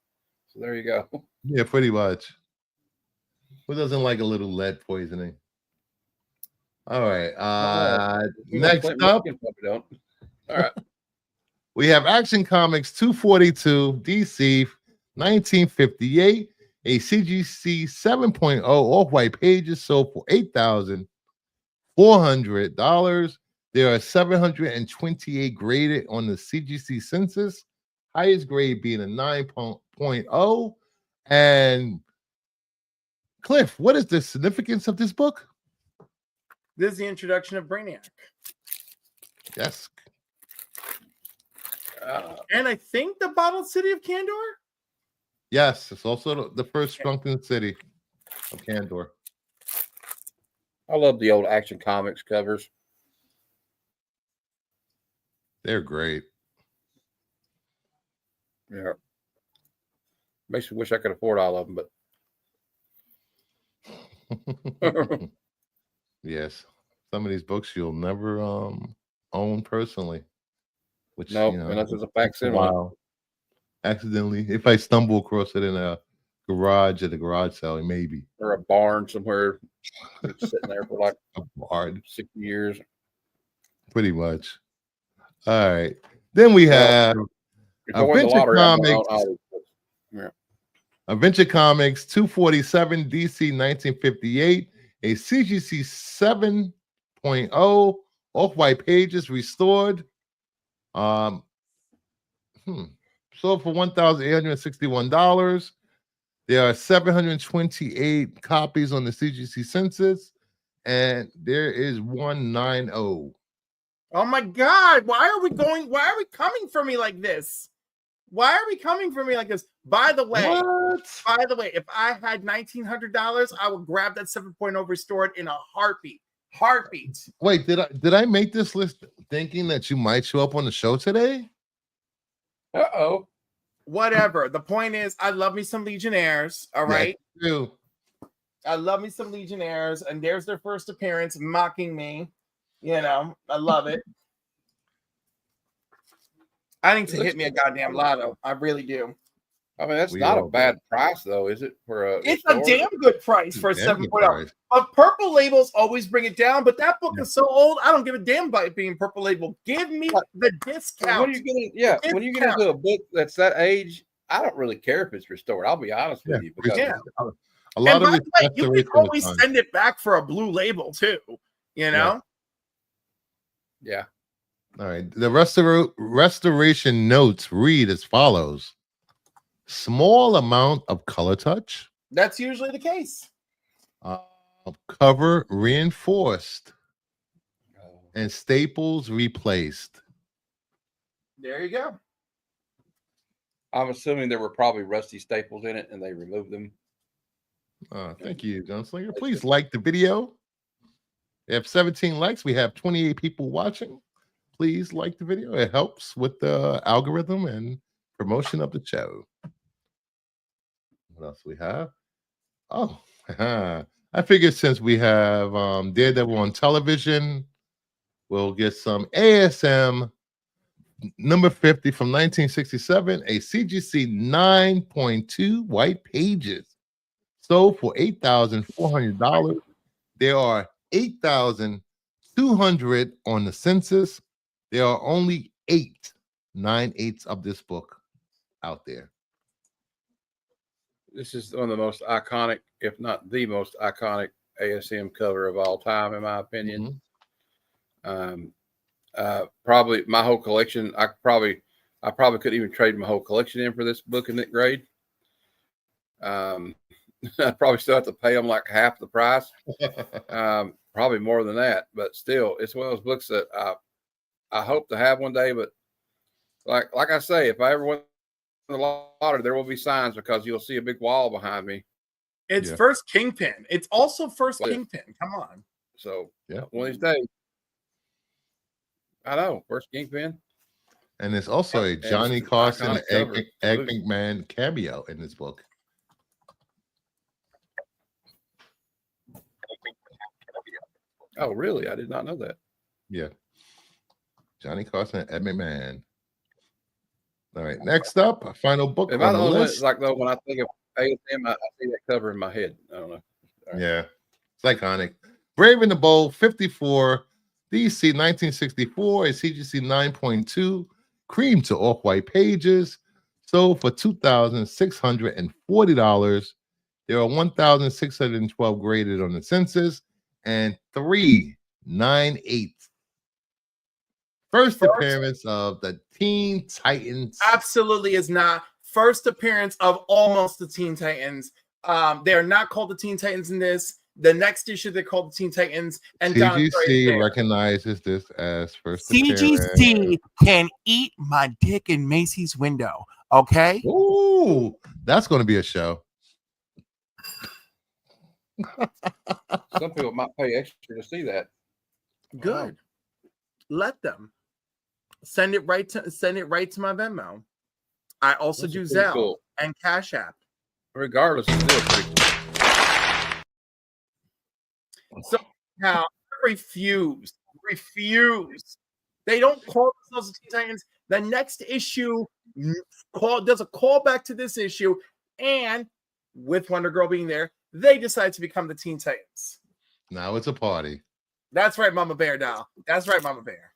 So there you go. Yeah, pretty much. Who doesn't like a little lead poisoning? All right. Next up. Don't. All right. We have Action Comics 242 DC 1958, a CGC 7.0 off-white pages sold for $8,400. There are 728 graded on the CGC census, highest grade being a 9.0. And Cliff, what is the significance of this book? This is the introduction of Brainiac. Yes. And I think the bottled city of Kandor? Yes, it's also the first shrunken city of Kandor. I love the old Action Comics covers. They're great. Yeah. Makes me wish I could afford all of them, but yes. Some of these books you'll never own personally. Which unless it's a facsimile. Wow. Accidentally, if I stumble across it in a garage at a garage sale, maybe. Or a barn somewhere. It's sitting there for like a barn. 6 years. Pretty much. All right. Then we have Adventure Comics. Adventure Comics 247 DC 1958, a CGC 7.0 off-white pages restored. Sold for $1,861. There are 728 copies on the CGC census, and there is 190. Oh my God! Why are we coming for me like this? Why are we coming for me like this? By the way, if I had $1,900, I would grab that 7.0 restored in a heartbeat. Wait, did I make this list thinking that you might show up on the show today? Uh-oh. Whatever. The point is, I love me some Legionnaires. All right. Yeah, I love me some Legionnaires, and there's their first appearance mocking me. I love it. I need to hit me a goddamn lotto. I really do. I mean, that's not a bad price, though, is it? It's a damn good price for a 7.0. But Purple Labels always bring it down. But that book is so old, I don't give a damn about it being Purple Label. Give me the discount. When you get into a book that's that age, I don't really care if it's restored. I'll be honest with you. Because a lot of it, you can always send it back for a blue label too. Yeah. All right. The restoration notes read as follows: small amount of color touch. That's usually the case. Cover reinforced and staples replaced. There you go. I'm assuming there were probably rusty staples in it and they removed them. Thank you, Gunslinger. Please like the video. We have 17 likes. We have 28 people watching. please like the video. It helps with the algorithm and promotion of the show. What else we have? Oh, I figured since we have Daredevil on television, we'll get some ASM number 50 from 1967, a CGC 9.2 white pages. Sold for $8,400. There are 8,200 on the census. There are only 9/8 of this book out there. This is one of the most iconic, if not the most iconic ASM cover of all time, in my opinion. Probably my whole collection. I probably couldn't even trade my whole collection in for this book in that grade. I'd probably still have to pay them like half the price, probably more than that. But still, it's one of those books that I hope to have one day. But like I say, if I ever win the lottery, there will be signs because you'll see a big wall behind me. It's first Kingpin. It's also first Kingpin. Come on. So one of these days, I know first Kingpin. And there's also a Johnny Carson and Egg McMahon cameo in this book. Oh, really? I did not know that. Yeah. Johnny Carson and Ed McMahon. All right. Next up, a final book on the list. Like though, when I think of ASM, I see that cover in my head. I don't know. Right. Yeah. It's iconic. Brave and the Bold, 54. DC 1964, a CGC 9.2. Cream to off-white pages. Sold for $2,640. There are 1,612 graded on the census. And 3/9/8. First appearance of the Teen Titans. Absolutely is not. First appearance of almost the Teen Titans. They are not called the Teen Titans in this. The next issue they're called the Teen Titans. And CGC recognizes this as first CGC appearance. can eat my dick in Macy's window. Okay. Ooh, that's going to be a show. Some people might pay extra to see that. Good. Let them send it right to my Venmo. I also do Zelle and Cash App. Regardless, it's still pretty cool. So now refuse. They don't call themselves the Teen Titans. The next issue does a callback to this issue, and with Wonder Girl being there, they decide to become the Teen Titans. Now it's a party. That's right, Mama Bear doll. That's right, Mama Bear.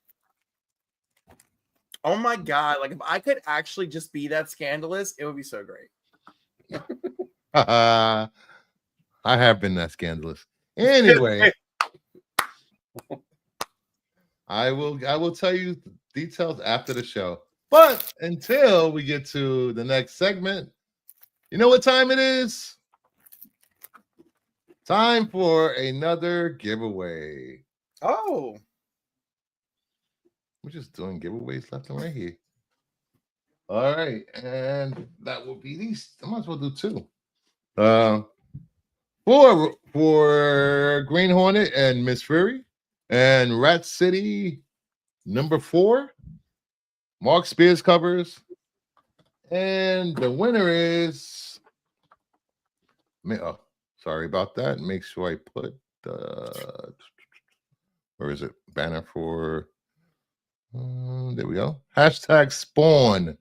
Oh my God. Like, if I could actually just be that scandalous, it would be so great. I have been that scandalous. Anyway, I will tell you details after the show. But until we get to the next segment, you know what time it is? Time for another giveaway. Oh. We're just doing giveaways left and right here. All right. And that will be these. I might as well do two. For Green Hornet and Miss Fury and Rat City number 4. Mark Spears covers. And the winner is sorry about that. Make sure I put where is it? Banner for there we go. Hashtag Spawn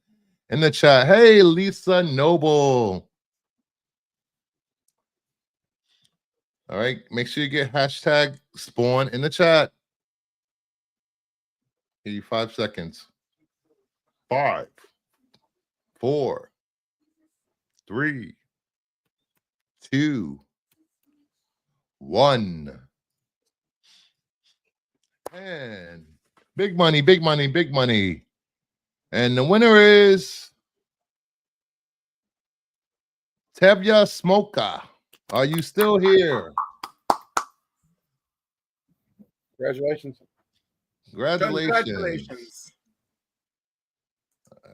in the chat. Hey, Lisa Noble. All right, make sure you get hashtag Spawn in the chat. Give you 5 seconds. 5, 4, 3, 2, 1. And big money, big money, big money. And the winner is Tevya Smoka. Are you still here? Congratulations. Congratulations.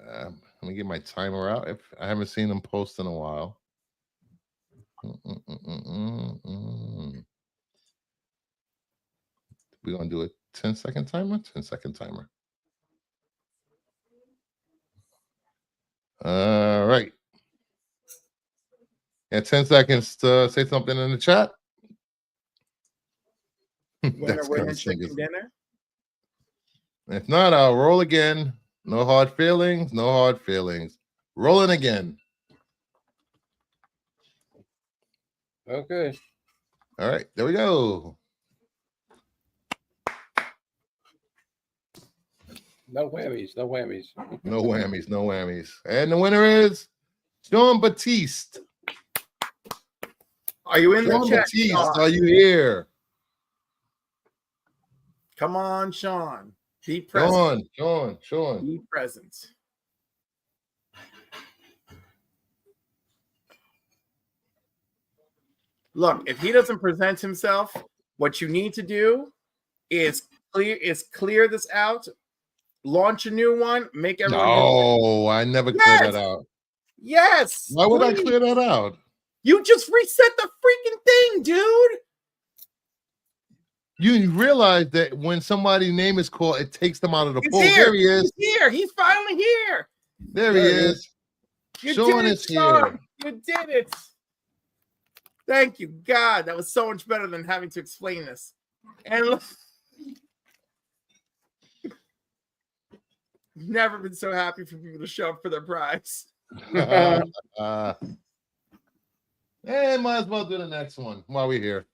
Let me get my timer out. If I haven't seen them post in a while. We're going to do a 10-second timer. 10-second timer. All right. And 10 seconds to say something in the chat. Winner, winner, chicken dinner. If not, I'll roll again. No hard feelings. No hard feelings. Rolling again. Okay. All right. There we go. No whammies. No whammies. No whammies. No whammies. And the winner is Sean Batiste. Are you in Sean the chat? Batiste, Sean? are you here? Come on, Sean. Be present. Sean. Be present. Look, if he doesn't present himself, what you need to do is clear this out, launch a new one, make everyone. No, I never cleared that out. Yes. Why would I clear that out? You just reset the freaking thing, dude. You realize that when somebody's name is called, it takes them out of the pool. Here. There he is. He's here. He's finally here. There he is. Sean is here. You did it. Thank you, God. That was so much better than having to explain this. And look, never been so happy for people to show up for their prize. And might as well do the next one while we're here.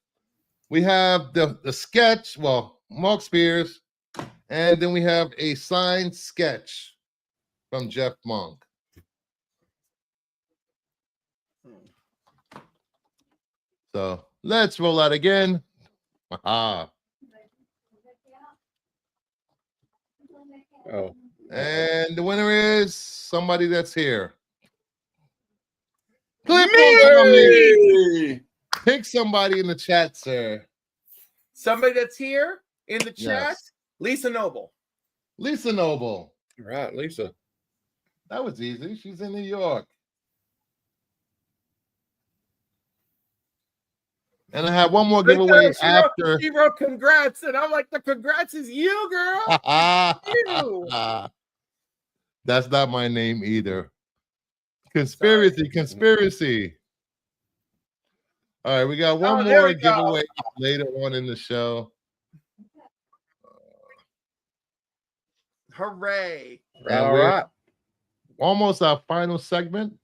We have the sketch, well, Mark Spears, and then we have a signed sketch from Jeff Monk. So let's roll out again. Aha. Oh. And the winner is somebody that's here. Me! Pick somebody in the chat, sir. Somebody that's here in the chat, Yes. Lisa Noble. Lisa Noble. Right, Lisa. That was easy. She's in New York. And I have one more giveaway after. She wrote congrats, and I'm like, the congrats is you, girl. You. That's not my name either. Conspiracy. All right, we got one more giveaway later on in the show. Hooray. All right. Almost our final segment.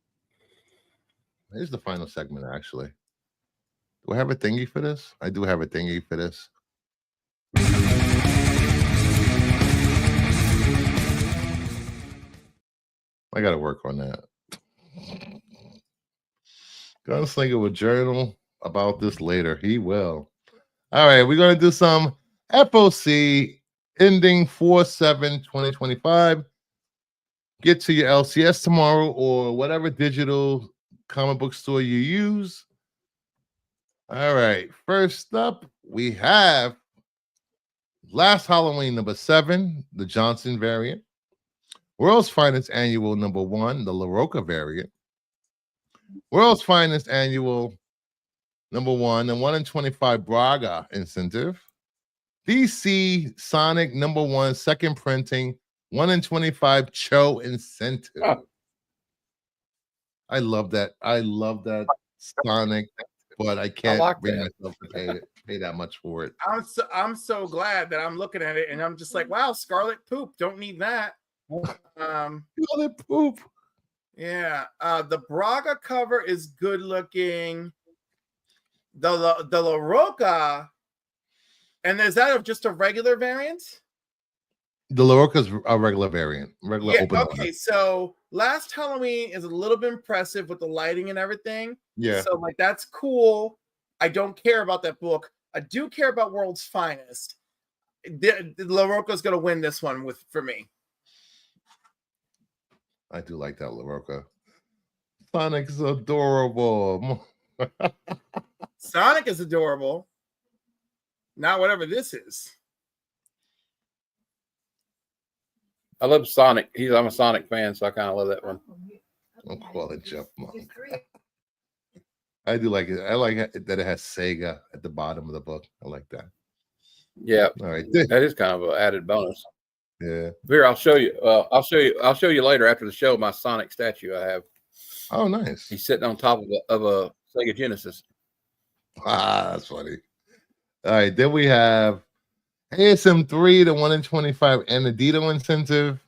Here's the final segment, actually. Do I have a thingy for this? I do have a thingy for this. I got to work on that. Gunslinger will journal about this later. He will. All right, we're going to do some FOC ending 4/7/2025. Get to your LCS tomorrow or whatever digital comic book store you use. All right, first up, we have Last Halloween #7, the Johnson variant. World's Finest Annual #1, the LaRocca variant. World's Finest Annual #1, the 1 in 25 Braga incentive. DC Sonic #1, second printing, 1 in 25 Cho incentive. Oh. I love that. I love that Sonic, but I can't bring myself to pay that much for it. I'm so glad that I'm looking at it and I'm just like, wow, Scarlet Poop. Don't need that. Scarlet Poop. Yeah. The Braga cover is good looking. The LaRocca, and is that just a regular variant? The LaRocca's a regular variant. Open. Okay, so Last Halloween is a little bit impressive with the lighting and everything. Yeah. So like that's cool. I don't care about that book. I do care about World's Finest. The LaRocca's gonna win this one for me. I do like that LaRocca. Sonic's adorable. Sonic is adorable. Not whatever this is. I love Sonic. I'm a Sonic fan, so I kind of love that one. Don't call it Jeff Monk. I do like it. I like that it has Sega at the bottom of the book. I like that. Yeah. All right. That is kind of an added bonus. Yeah. Here, I'll show you. I'll show you later after the show my Sonic statue I have. Oh, nice. He's sitting on top of a Sega Genesis. Ah, that's funny. All right, then we have ASM3, the 1 in 25 Anadito incentive.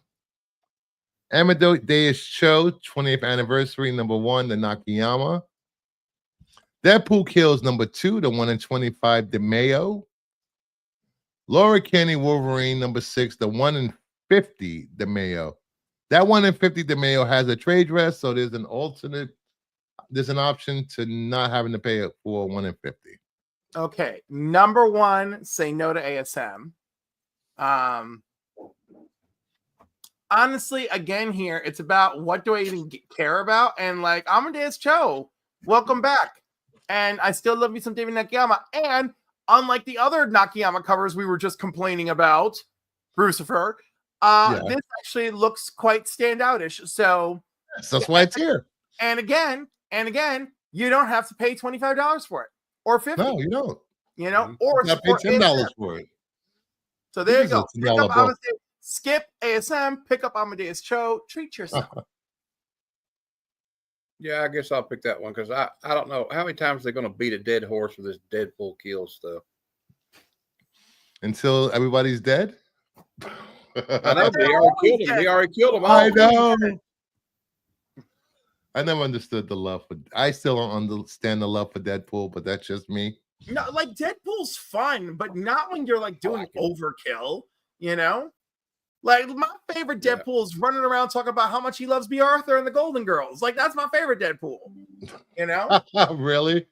Amadeus Cho, 20th anniversary, number 1, the Nakayama. Deadpool Kills, number 2, the 1 in 25 DeMayo. Laura Kenny Wolverine, number 6, the 1 in 50 DeMayo. That 1 in 50 DeMayo has a trade dress, so there's an option to not having to pay it for 1 in 50. Okay, number 1, say no to ASM. Honestly, again, here it's about what do I even care about, and like Amadeus Cho, welcome back, and I still love me some David Nakayama, and unlike the other Nakayama covers we were just complaining about, Brucifer, this actually looks quite standoutish. So that's why it's here. And again, you don't have to pay $25 for it. Or 50. No, you don't. You know, or you pay $10 for it. So there you go. Skip ASM, pick up Amadeus Cho, treat yourself. Yeah, I guess I'll pick that one because I don't know how many times they're going to beat a dead horse with this Deadpool Kills stuff. Until everybody's dead? I know, they already killed him. They already killed him. I know. I never understood the love for. I still don't understand the love for Deadpool, but that's just me. No, like Deadpool's fun, but not when you're like doing overkill. You know, like my favorite Deadpool is running around talking about how much he loves B. Arthur and the Golden Girls. Like that's my favorite Deadpool. You know, really?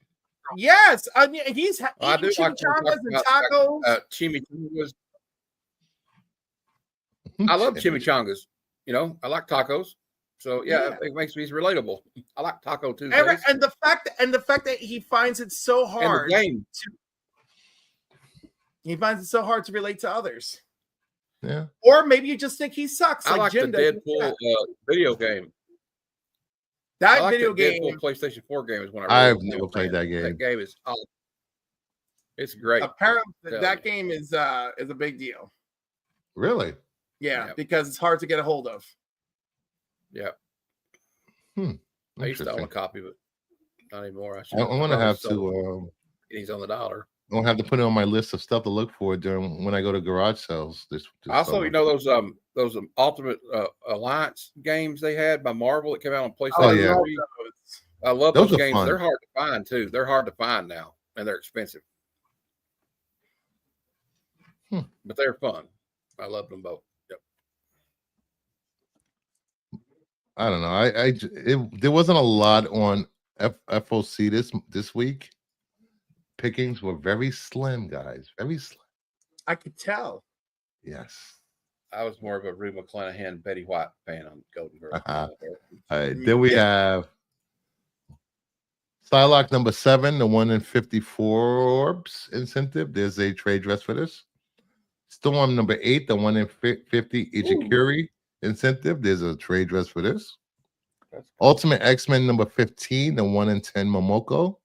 Yes, I mean he's eating chimichangas and tacos. Chimichangas. I love chimichangas. You know, I like tacos. So yeah, it makes me relatable. I like Taco Tuesdays. And the fact that he finds it so hard he finds it so hard to relate to others. Yeah. Or maybe you just think he sucks. I like Jim the Deadpool video game. That video game, Deadpool PlayStation 4 game is one I've never played that game. That game is it's great. Apparently, that game is a big deal. Really? Yeah, because it's hard to get a hold of. Yeah. I used to own a copy, but not anymore. I'm going to have to. He's on the dollar. I'm going to have to put it on my list of stuff to look for during when I go to garage sales. This also, summer. you know those Ultimate Alliance games they had by Marvel that came out on PlayStation. Oh yeah, I love those games. Fun. They're hard to find too. They're hard to find now, and they're expensive. But they're fun. I love them both. I don't know. There wasn't a lot on FOC this week. Pickings were very slim, guys. Very slim. I could tell. Yes. I was more of a Rue McClanahan, Betty White fan on Golden Girls. All right. Then we have Psylocke number 7, the 1 in 50 Forbes incentive. There's a trade dress for this. Storm number 8, the 1 in 50 Ichikuri incentive. There's a trade dress for this. Ultimate X-Men number 15, the 1 in 10 Momoko.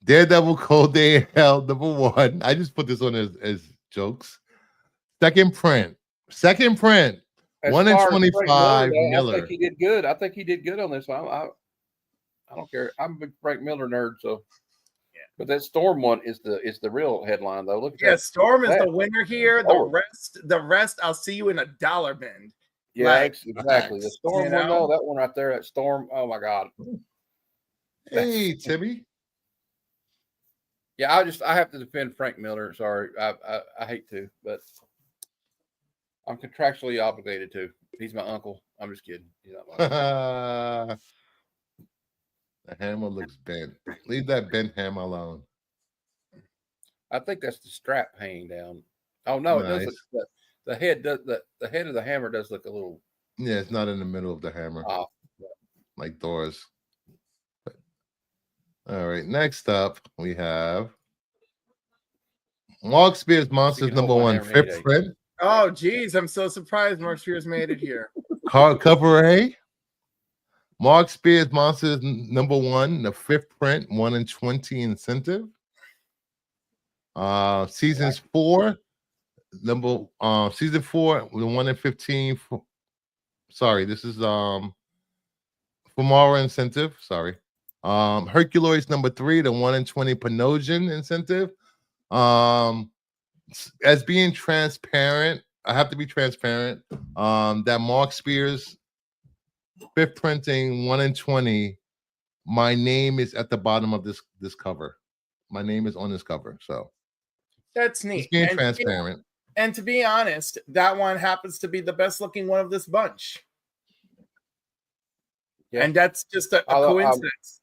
Daredevil Cold Day in Hell number 1. I just put this on as jokes. Second print. 1 in 25 Miller. I think he did good. I think he did good on this one. I don't care. I'm a big Frank Miller nerd, so yeah. But that Storm one is the real headline though. Look at that. Storm is the winner here. The rest, I'll see you in a dollar bin. Yeah, exactly. The Storm one, though, that one right there, that Storm. Oh my God. Hey, Timmy. Yeah, I have to defend Frank Miller. Sorry, I hate to, but I'm contractually obligated to. He's my uncle. I'm just kidding. He's not my uncle. The hammer looks bent. Leave that bent hammer alone. I think that's the strap hanging down. Oh no, nice. It does look, the head does the head of the hammer does look a little. Yeah, it's not in the middle of the hammer. Off. Like Thor's. All right, next up we have Mark Spears Monsters number 1 5th print. Oh geez, I'm so surprised Mark Spears made it here. Cover A. Mark Spears Monsters number 1, the 5th print, 1 in 20 incentive. Seasons 4, season 4, the 1 in 15. Sorry, this is Fumara incentive. Sorry. Herculoids number 3, the 1 in 20 Panosian incentive. As being transparent, I have to be transparent. That Mark Spears 5th printing 1 in 20. My name is at the bottom of this cover. My name is on this cover, so that's neat. Just being transparent. And to be honest, that one happens to be the best looking one of this bunch. Yeah. And that's just a coincidence.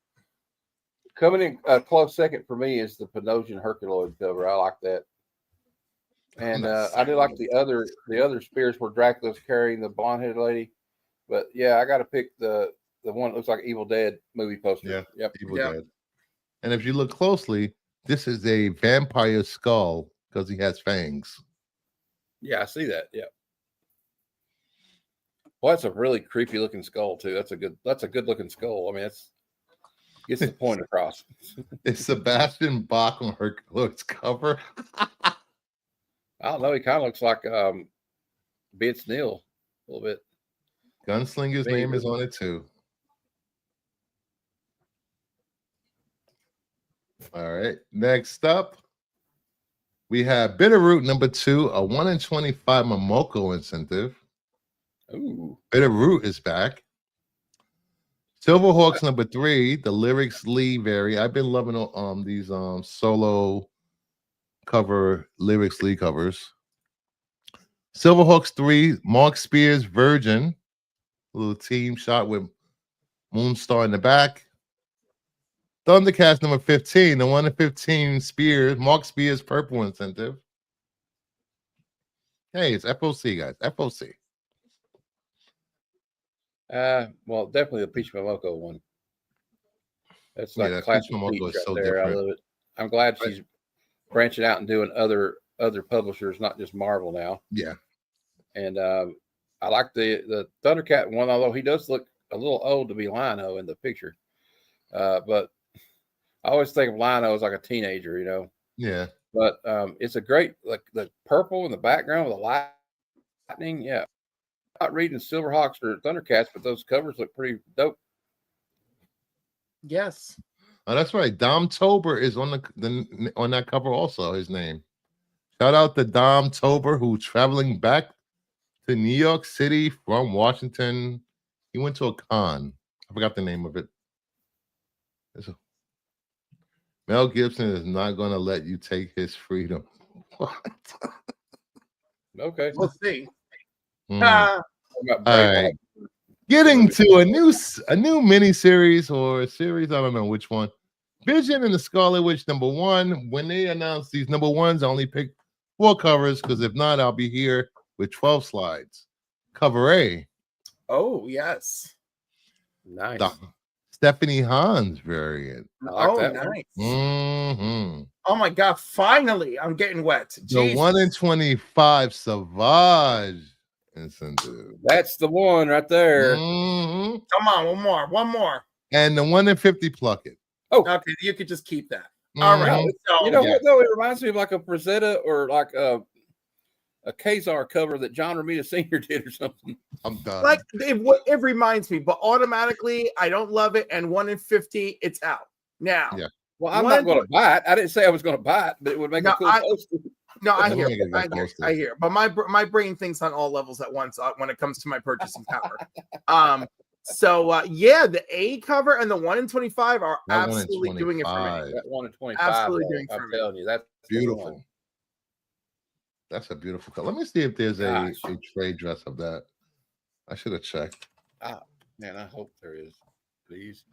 Coming in a close second for me is the Panosian Herculoid cover. I like that. And I do like the other spears where Dracula's carrying the blonde-headed lady. But yeah, I got to pick the one that looks like Evil Dead movie poster. Yeah, yep. Evil Dead. And if you look closely, this is a vampire skull because he has fangs. Yeah, I see that. Yeah. Well, that's a really creepy looking skull too. That's a good looking skull. I mean, gets the point across. Is Sebastian Bach on Herculoid's cover? I don't know. He kind of looks like Vince Neil a little bit. Gunslinger's name is on it too. All right. Next up, we have Bitterroot number 2, a 1 in 25 Momoko incentive. Ooh. Bitterroot is back. Silverhawks number 3, the Lyrics Lee vary. I've been loving these solo cover Lyrics Lee covers. Silverhawks 3, Mark Spears Virgin. A little team shot with Moonstar in the back. Thundercats number 15, the 1 in 15 Spears, Mark Spears Purple incentive. Hey, it's FOC, guys. FOC. Well, definitely the Peach Momoko one. That's like classic Peach right so there. Different. I love it. I'm glad she's branching out and doing other publishers, not just Marvel now. Yeah. And I like the Thundercat one, although he does look a little old to be Lino in the picture. But I always think of Lino as like a teenager, you know. Yeah. But it's a great, like the purple in the background with the lightning. Yeah. I'm not reading Silverhawks or Thundercats, but those covers look pretty dope. Yes. Oh, that's right. Dom Tober is on on that cover also, his name. Shout out to Dom Tober, who's traveling back to New York City from Washington. He went to a con. I forgot the name of it. Mel Gibson is not going to let you take his freedom. What? Okay. We'll see. All right. Getting to a new mini series or a series, I don't know which one. Vision and the Scarlet Witch number 1. When they announce these number 1s, I only pick 4 covers because if not, I'll be here with 12 slides. Cover A. Oh, yes. Nice. Stephanie Hans variant. I like that nice. Mm-hmm. Oh my God! Finally, I'm getting wet. The 1 in 25 Savage incentive. That's the one right there. Mm-hmm. Come on, one more. And the 1 in 50 Pluck It. Oh, okay. You could just keep that. Mm-hmm. All right. So, you know what though? It reminds me of like a Frazetta or like a Kazar cover that John Romita Sr. did or something. I'm done. Like it reminds me, but automatically I don't love it. And 1 in 50, it's out now. Yeah. Well, I'm not going to buy it. I didn't say I was going to buy it, but it would make a cool poster. No, I hear. But my brain thinks on all levels at once when it comes to my purchasing power. So the A cover and the 1 in 25 are absolutely doing it for me. That 1 in 25, absolutely doing it for me. I'm telling you, that's beautiful. That's a beautiful color. Let me see if there's a trade dress of that. I should have checked. Man, I hope there is. Please.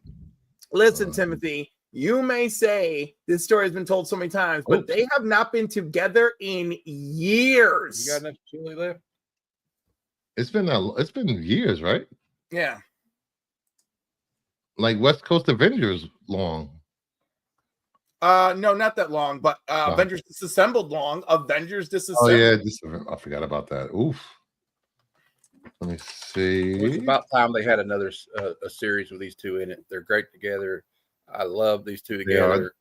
Listen, Timothy, you may say this story has been told so many times, but they have not been together in years. You got enough chili left? It's been years, right? Yeah. Like West Coast Avengers long. No, not that long, but Avengers Disassembled long. Avengers Disassembled. Oh yeah, I forgot about that. Oof. Let me see. It's about time they had another a series with these two in it. They're great together. I love these two together.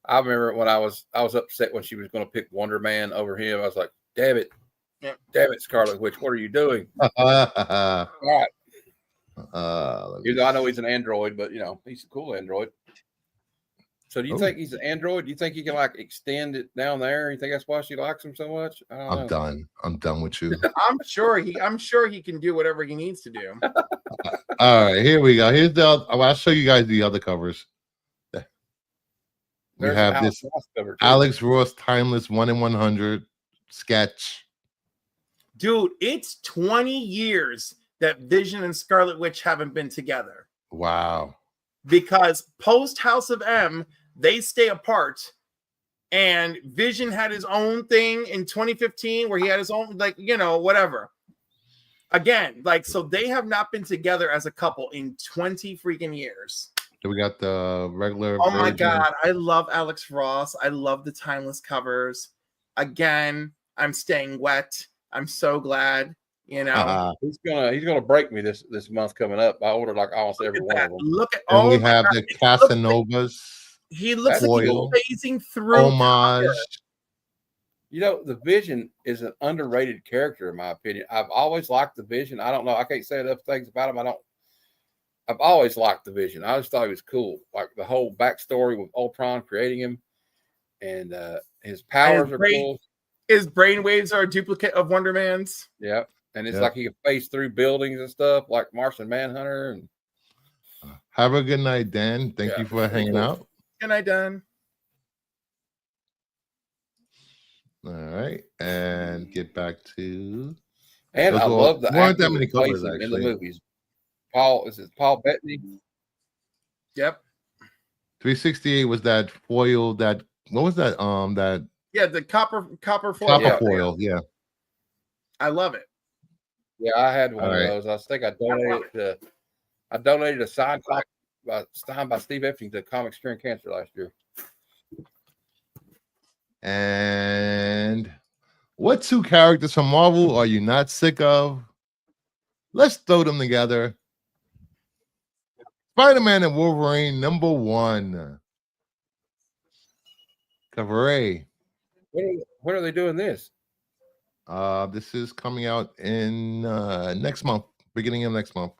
I remember when I was upset when she was going to pick Wonder Man over him. I was like, damn it. Yeah. Damn it, Scarlet Witch. What are you doing? All right. I know he's an android, but he's a cool android. So do you think he's an android? Do you think he can like extend it down there? You think that's why she likes him so much? I don't know. Done. I'm done with you. I'm sure he can do whatever he needs to do. All right, here we go. Here's I'll show you guys the other covers. We have this Alex Ross Timeless 1 in 100 sketch. Dude, it's 20 years that Vision and Scarlet Witch haven't been together. Wow. Because post House of M, they stay apart. And Vision had his own thing in 2015 where he had his own, whatever. Again, so they have not been together as a couple in 20 freaking years. So we got the regular. Oh my God. I love Alex Ross. I love the timeless covers. Again, I'm staying wet. I'm so glad. He's gonna break me this month coming up. I ordered like almost every one of them. Look at we have the Casanovas. He looks like he's phasing through homage. The Vision is an underrated character in my opinion. I've always liked the Vision. I don't know. I can't say enough things about him. I've always liked the Vision. I just thought he was cool. Like the whole backstory with Ultron creating him, and his powers are cool. His brainwaves are a duplicate of Wonder Man's. Yeah. And it's like he can phase through buildings and stuff like Martian Manhunter. And have a good night, Dan. Thank you for hanging out. Good night, Dan. All right. And get back to. And I love the weren't that many covers actually in the movies. Paul Bettany? Yep. 368 was that foil that what was that? The copper foil. Copper foil, yeah. I love it. Yeah, I had one of those. I think I donated a signed copy signed by Steve Epstein to Comics Curing Cancer last year. And what two characters from Marvel are you not sick of? Let's throw them together. Spider-Man and Wolverine #1. Cover A. When are they doing this? This is coming out in next month, beginning of next month.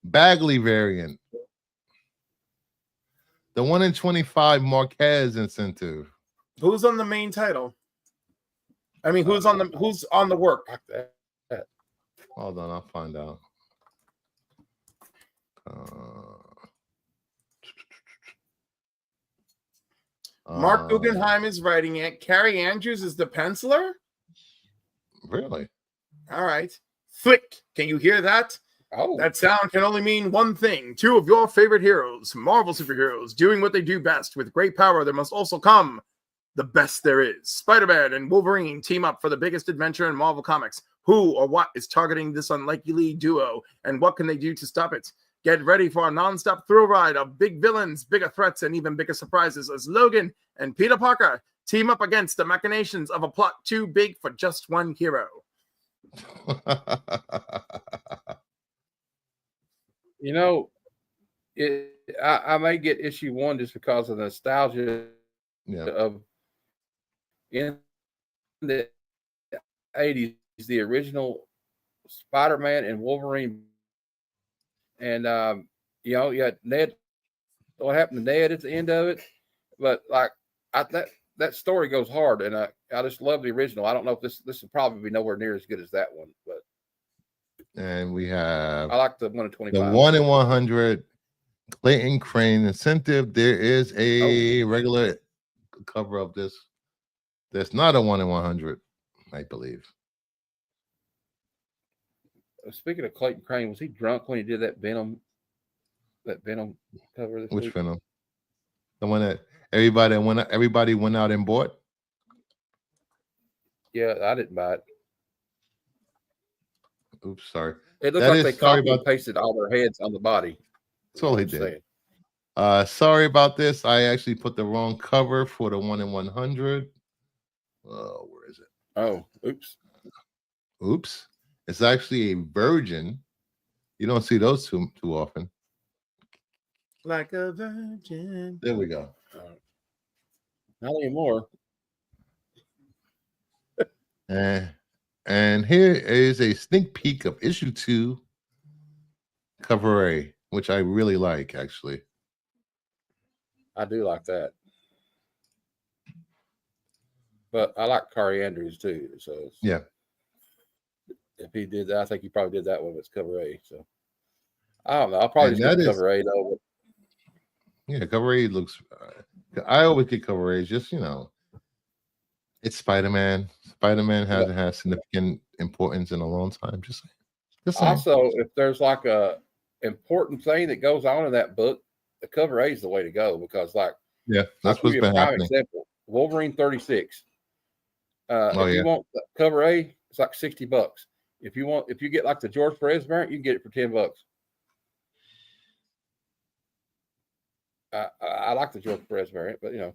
Bagley variant. The 1 in 25 Marquez incentive. Who's on the main title? I mean, who's on the work? Hold on, I'll find out. Mark Guggenheim is writing it. Carrie Andrews is the penciler. Really? All right. Flick, can you hear that? Oh. That sound can only mean one thing. Two of your favorite heroes, Marvel superheroes, doing what they do best. With great power, there must also come the best there is. Spider-Man and Wolverine team up for the biggest adventure in Marvel Comics. Who or what is targeting this unlikely duo, and what can they do to stop it? Get ready for a non-stop thrill ride of big villains, bigger threats, and even bigger surprises as Logan and Peter Parker team up against the machinations of a plot too big for just one hero. I may get issue 1 just because of the nostalgia of in the 80s, the original Spider-Man and Wolverine. And you had Ned. What happened to Ned at the end of it? But like that story goes hard, and I just love the original. I don't know if this will probably be nowhere near as good as that one, but. And we have. I like the 1 in 25. The 1 in 100 Clayton Crane incentive. There is a regular cover of this. There's not a 1 in 100, I believe. Speaking of Clayton Crane, was he drunk when he did that Venom cover this Which week? Venom? The one that everybody went out and bought? Yeah, I didn't buy it. Oops, sorry. It looked like they copied and pasted all their heads on the body. That's all they did. Sorry about this. I actually put the wrong cover for the 1 in 100. Oh, where is it? Oh, oops. Oops. It's actually a virgin. You don't see those too often. Like a virgin. There we go. Not anymore. And here is a sneak peek of issue 2, cover A, which I really like, actually. I do like that. But I like Corey Andrews too. So Yeah. If he did that, I think he probably did that one. It's cover A. So I don't know. I'll probably And just that get is, cover A though. yeah, cover A looks. I always get cover A. Just it's Spider-Man. Spider-Man hasn't had significant importance in a long time. Just saying. Also, if there's like a important thing that goes on in that book, the cover A is the way to go because, like, yeah, that's what's been happening. Example: Wolverine 36. Oh, If yeah. you want the cover A, it's like $60. If you get like the George Perez variant, you can get it for $10. I like the George Perez variant, but Yeah.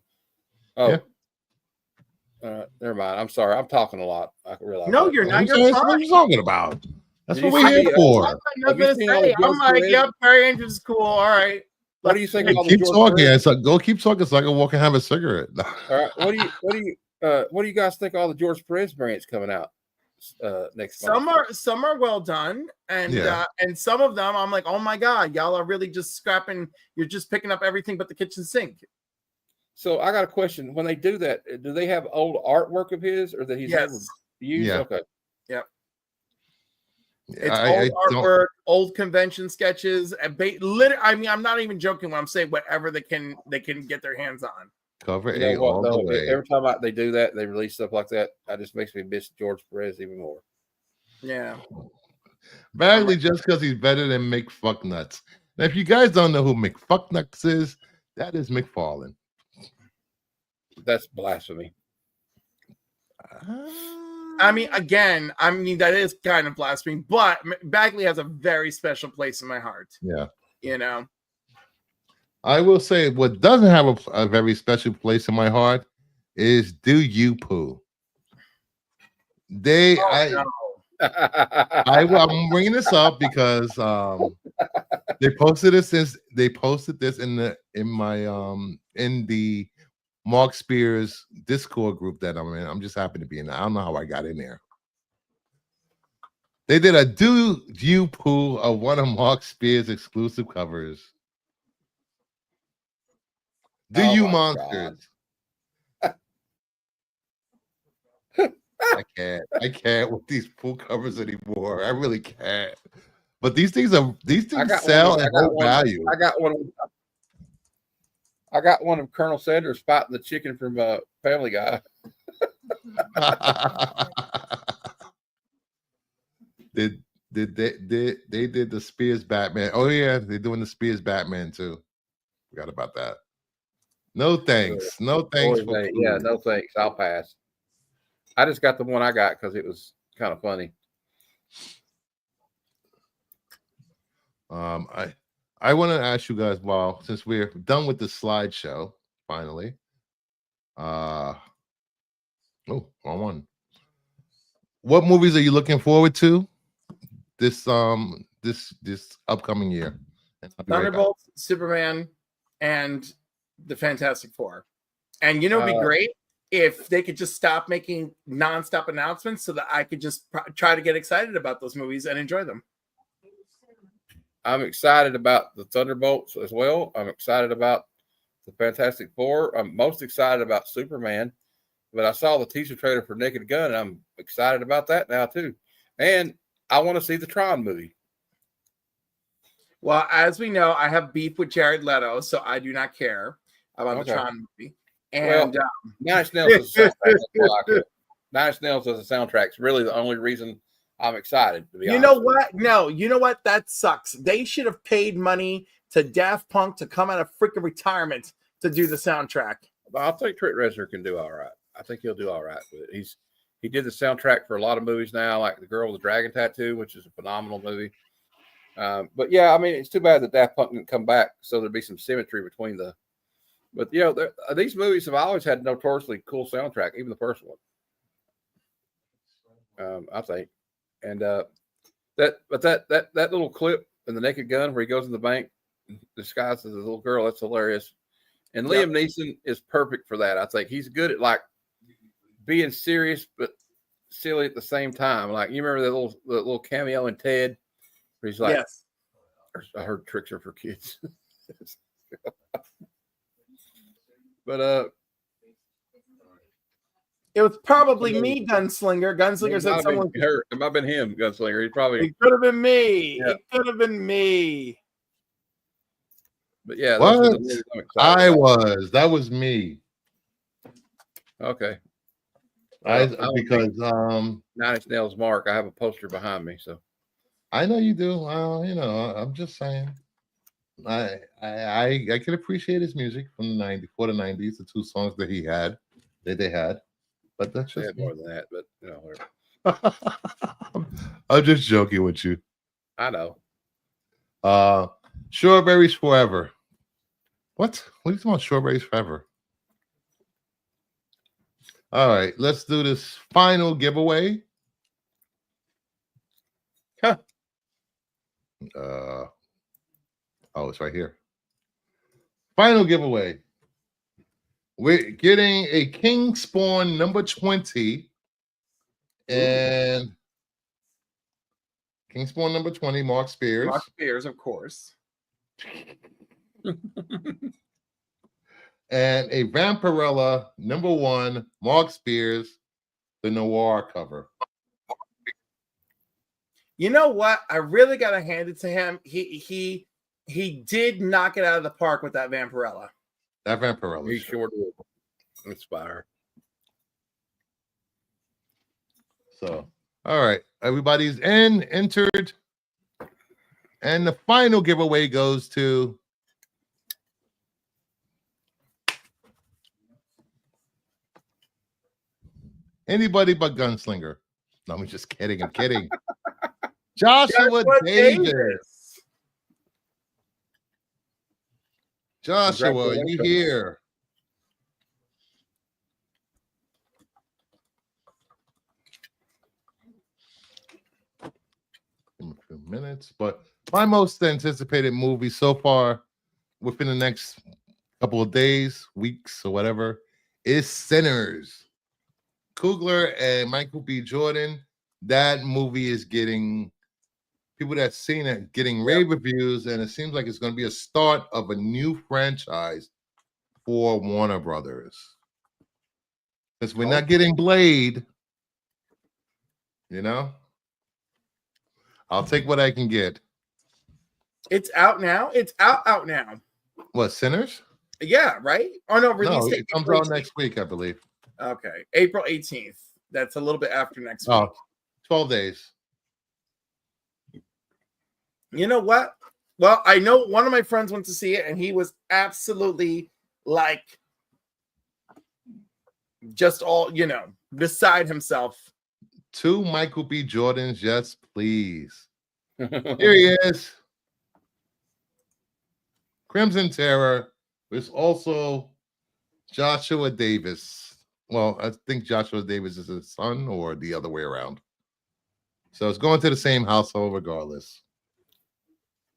Never mind. I'm sorry. I'm talking a lot. I can realize. No, that. you're not. You're That's fine. what you're talking about. That's Did what you we're see here the, for. I'm nothing to say. I'm like, yep, Barry Andrews is cool. All right. What do you think? Hey, of all the keep George talking. Perez? Go keep talking so I can walk and have a cigarette. All right. What do you guys think of all the George Perez variants coming out next month? Some are well done, and and some of them I'm like, oh my god, y'all are really just scrapping. You're just picking up everything but the kitchen sink. So I got a question. When they do that, do they have old artwork of his, or that he's never used? Yeah. Okay. Yep. I It's old artwork, old convention sketches, and I mean, I'm not even joking when I'm saying whatever they can get their hands on. Cover A all the way. Every time they do that, they release stuff like that. That just makes me miss George Perez even more. Yeah. Bagley just because he's better than McFucknuts. Now, if you guys don't know who McFucknuts is, that is McFarlane. That's blasphemy. I mean, again, that is kind of blasphemy, but Bagley has a very special place in my heart. Yeah. I will say what doesn't have a very special place in my heart is Do You Poo. I'm bringing this up because they posted this in the Mark Spears Discord group that I'm in. I'm just happy to be in there. I don't know how I got in there. They did a Do You Poo of one of Mark Spears' exclusive covers. Do You Monsters? I can't with these pool covers anymore. I really can't. But these things sell and hold value. I got one of Colonel Sanders spotting the chicken from Family Guy. They did the Spears Batman. Oh yeah, they're doing the Spears Batman too. Forgot about that. No thanks. No thanks. No thanks. I'll pass. I just got the one I got because it was kind of funny. I want to ask you guys, since we're done with the slideshow, finally. Wrong one. What movies are you looking forward to this upcoming year? Thunderbolts, Superman, and the Fantastic Four. And it'd be great if they could just stop making nonstop announcements so that I could just try to get excited about those movies and enjoy them. I'm excited about the Thunderbolts as well. I'm excited about the Fantastic Four. I'm most excited about Superman, but I saw the teaser trailer for Naked Gun, and I'm excited about that now too. And I want to see the Tron movie. Well, as we know, I have beef with Jared Leto, so I do not care about the Tron movie. And Nine Inch Nails is a soundtrack. Nine Inch Nails as a soundtrack is really the only reason I'm excited, to be honest. You know what? No, you know what? That sucks. They should have paid money to Daft Punk to come out of freaking retirement to do the soundtrack. I think Trent Reznor can do all right. I think he'll do all right with it. He did the soundtrack for a lot of movies now, like The Girl with the Dragon Tattoo, which is a phenomenal movie. But yeah, I mean, it's too bad that Daft Punk didn't come back, so there'd be some symmetry between the. But these movies have always had notoriously cool soundtrack, even the first one. I think, and that little clip in the Naked Gun where he goes in the bank disguised as a little girl, that's hilarious. And Liam Neeson is perfect for that. I think he's good at like being serious but silly at the same time. Like you remember the little cameo in Ted, where he's like, yes. I heard tricks are for kids. But it was probably me, Gunslinger. Gunslinger said someone hurt. It might have been him, Gunslinger. He probably. It could have been me. Yeah. It could have been me. But yeah, what? That was me. Okay. Because Nine Inch Nails Mark, I have a poster behind me, so I know you do. Well, I'm just saying. I can appreciate his music from the 90s, for the 90s, the two songs that they had. But that's just more than that, but whatever. I'm just joking with you. I know. Strawberries Forever. What are you talking about? Strawberries Forever? All right, let's do this final giveaway. Huh. Oh, it's right here. Final giveaway. We're getting a King Spawn number 20 and King Spawn number 20, Mark Spears. Mark Spears, of course. And a Vampirella number 1, Mark Spears, the Noir cover. You know what? I really gotta hand it to him. He did knock it out of the park with that Vampirella. That Vampirella. He sure did. Inspire. So, all right, everybody's entered, and the final giveaway goes to anybody but Gunslinger. No, I'm just kidding. I'm kidding. Joshua Davis. Joshua, you here? In a few minutes, but my most anticipated movie so far within the next couple of days, weeks, or whatever is Sinners. Coogler and Michael B. Jordan. That movie is getting people that seen it getting rave reviews, and it seems like it's going to be a start of a new franchise for Warner Brothers. Since we're not getting Blade, I'll take what I can get. It's out now. It's out now. What, Sinners? Yeah, right? Oh no, release date. It comes out next week, I believe. Okay, April 18th. That's a little bit after next week. 12 days. You know what? Well, I know one of my friends went to see it, and he was absolutely like just all, beside himself. 2 Michael B. Jordans, yes, please. Here he is. Crimson Terror. There's also Joshua Davis. Well, I think Joshua Davis is his son or the other way around. So it's going to the same household regardless.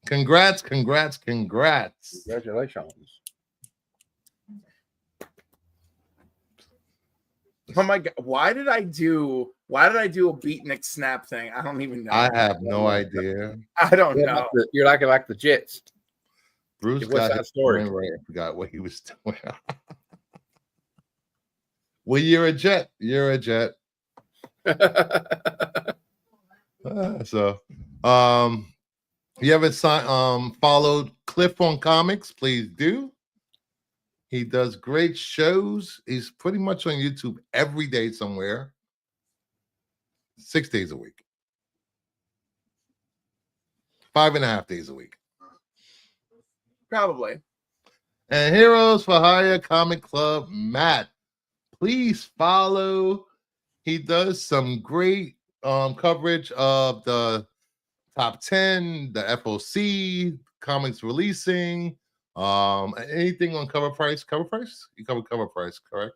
Congrats. Congratulations. Oh my God. Why did I do a beatnik snap thing? I don't even know. I have no idea. I don't know. You're like the Jets. Bruce got his story right. I forgot what he was doing. Well, you're a Jet. You're a Jet. So, you haven't followed Cliff on Comics, please do. He does great shows. He's pretty much on YouTube every day somewhere, 6 days a week, 5.5 days a week. Probably. And Heroes for Hire Comic Club, Matt. Please follow. He does some great coverage of the top 10, the FOC, comics releasing, anything on Cover Price. Cover Price? You cover Cover Price, correct?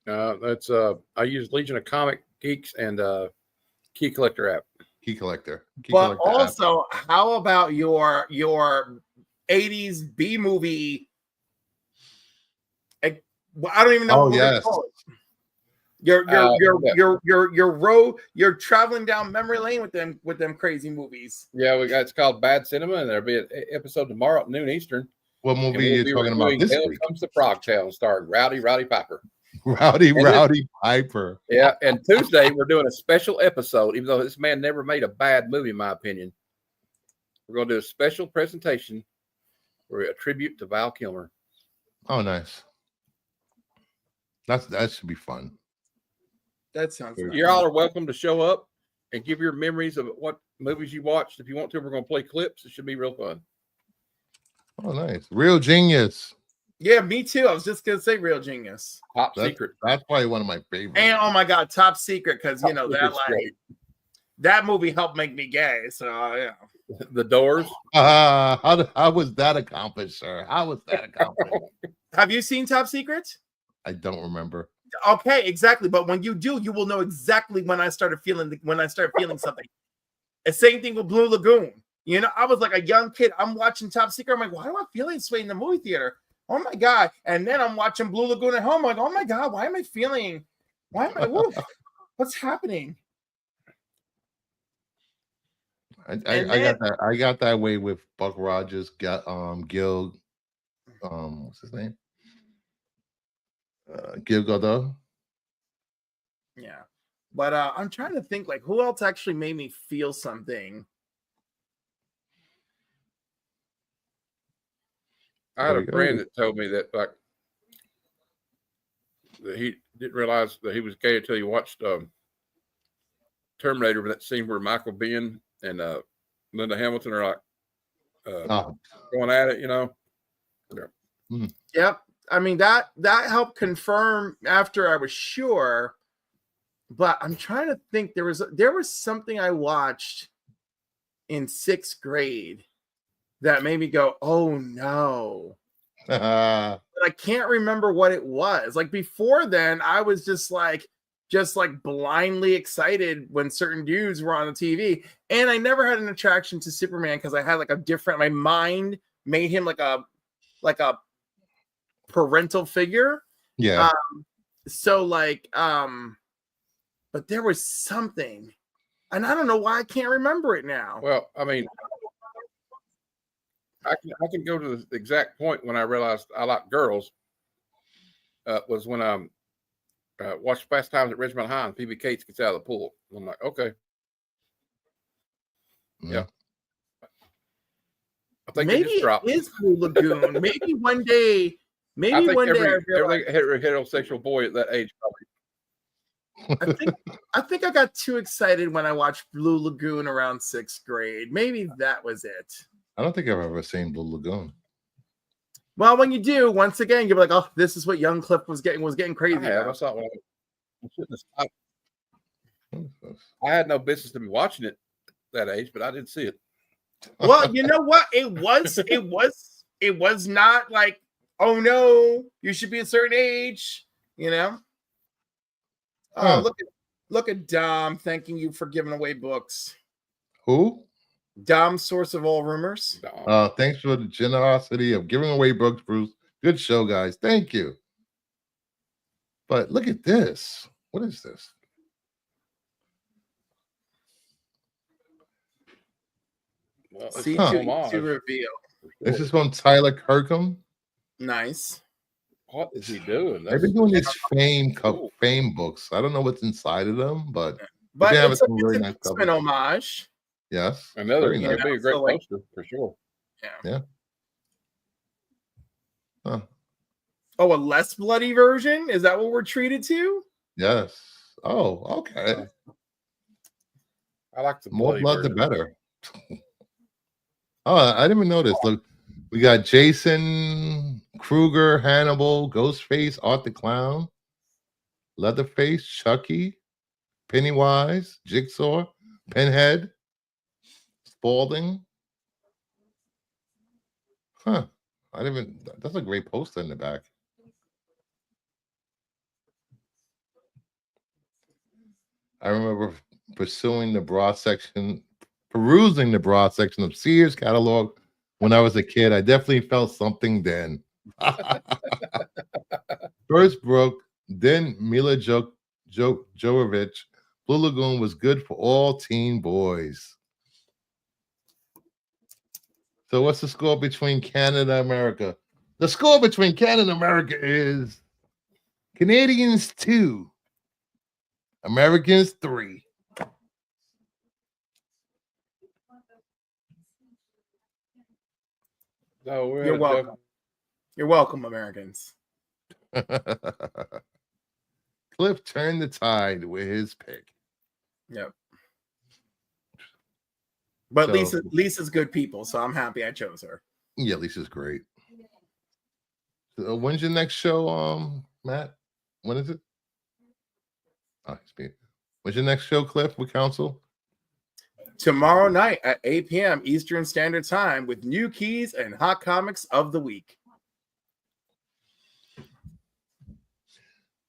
That's I use Legion of Comic Geeks and Key Collector app. Key Collector. But also, how about your 80s B movie Well, I don't even know Oh what we're gonna yes. call it. You're traveling down memory lane with them crazy movies. Yeah, it's called Bad Cinema, and there'll be an episode tomorrow at noon Eastern. What And movie are you talking about this Hell week? Comes to Frogtown, starring Rowdy Piper. Rowdy Piper. Yeah, and Tuesday we're doing a special episode, even though this man never made a bad movie, in my opinion. We're going to do a special presentation for a tribute to Val Kilmer. Oh, nice. That should be fun. That sounds You nice. all are welcome to show up and give your memories of what movies you watched. If you want to, we're going to play clips. It should be real fun. Oh, nice. Real genius. Yeah, me too. I was just gonna say Real Genius. Top Secret. That's probably one of my favorites. And oh my god, Top Secret, because you know that great. that movie helped make me gay. So yeah. The Doors. How was that accomplished, sir? How was that accomplished? Have you seen Top Secret? I don't remember. Okay, exactly. But when you do, you will know exactly when I started feeling something. The same thing with Blue Lagoon. You know, I was like a young kid. I'm watching Top Secret. I'm like, why do I feel this way in the movie theater? Oh my god! And then I'm watching Blue Lagoon at home. I'm like, oh my god, why am I feeling? Why am I? What's happening? I got that way with Buck Rogers. Gil. What's his name? Gil Godot. Yeah, but I'm trying to think like who else actually made me feel something. I had a friend that told me that that he didn't realize that he was gay until he watched Terminator, with that scene where Michael Biehn and Linda Hamilton are like going at it, you know. Yeah. Mm-hmm. Yep. I mean that helped confirm after I was sure, but I'm trying to think. There was something I watched in 6th grade that made me go, oh no. But I can't remember what it was. Like before then, I was just like blindly excited when certain dudes were on the TV. And I never had an attraction to Superman because I had like my mind made him like a parental figure. Yeah. But there was something, and I don't know why I can't remember it now. Well, I mean, I can go to the exact point when I realized I like girls. Was when I watched Fast Times at Ridgemont High and Phoebe Cates gets out of the pool. I'm like, okay, yeah. I think maybe it is Blue Lagoon. Maybe one day. I think every heterosexual boy at that age probably. I think I got too excited when I watched Blue Lagoon around 6th grade. Maybe that was it. I don't think I've ever seen Blue Lagoon. Well, when you do, once again, you're like, oh, this is what young Cliff was getting crazy. I saw it. I had no business to be watching it that age, but I did see it. Well, you know what? It was not like, oh no, you should be a certain age, you know. Oh, look at Dom thanking you for giving away books. Who? Dom, source of all rumors. Thanks for the generosity of giving away books, Bruce. Good show, guys. Thank you. But look at this. What is this? Well, to reveal. This is from Tyler Kirkham. Nice. What is he doing? They've been doing these fame books. I don't know what's inside of them, but it's an X-Men homage. Yes. Another, it'd be a great poster for sure. Yeah. Huh. Oh, a less bloody version? Is that what we're treated to? Yes. Oh, okay. I like the more blood, the better. Oh, I didn't even notice. Look, we got Jason, Kruger, Hannibal, Ghostface, Art the Clown, Leatherface, Chucky, Pennywise, Jigsaw, Pinhead, Spaulding. Huh. That's a great poster in the back. I remember perusing the broad section of Sears catalog when I was a kid. I definitely felt something then. First Brooke, then Mila Jovovich. Blue Lagoon was good for all teen boys. So what's the score between Canada and America? The score between Canada and America is Canadians 2, Americans 3. No, You're welcome. You're welcome, Americans. Cliff turned the tide with his pick. Yep. But So- Lisa's good people, so I'm happy I chose her. Yeah, Lisa's great. So when's your next show, Matt? When is it? Oh, when's your next show, Cliff, with Council? Tomorrow night at 8 p.m. Eastern Standard Time with new keys and hot comics of the week.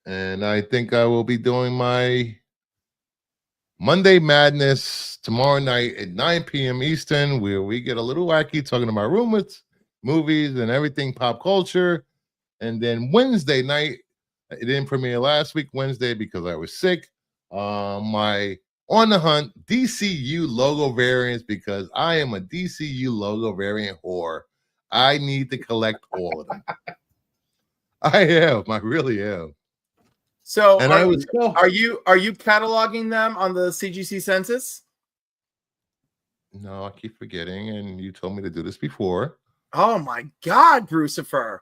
And I think I will be doing my Monday Madness tomorrow night at 9 p.m. Eastern, where we get a little wacky talking about rumors, movies, and everything pop culture. And then Wednesday night, it didn't premiere last week, Wednesday, because I was sick. My On the Hunt DCU logo variants, because I am a DCU logo variant whore. I need to collect all of them. I really am. So And are you cataloging them on the CGC census? No, I keep forgetting, and you told me to do this before. Oh my God, Brucifer.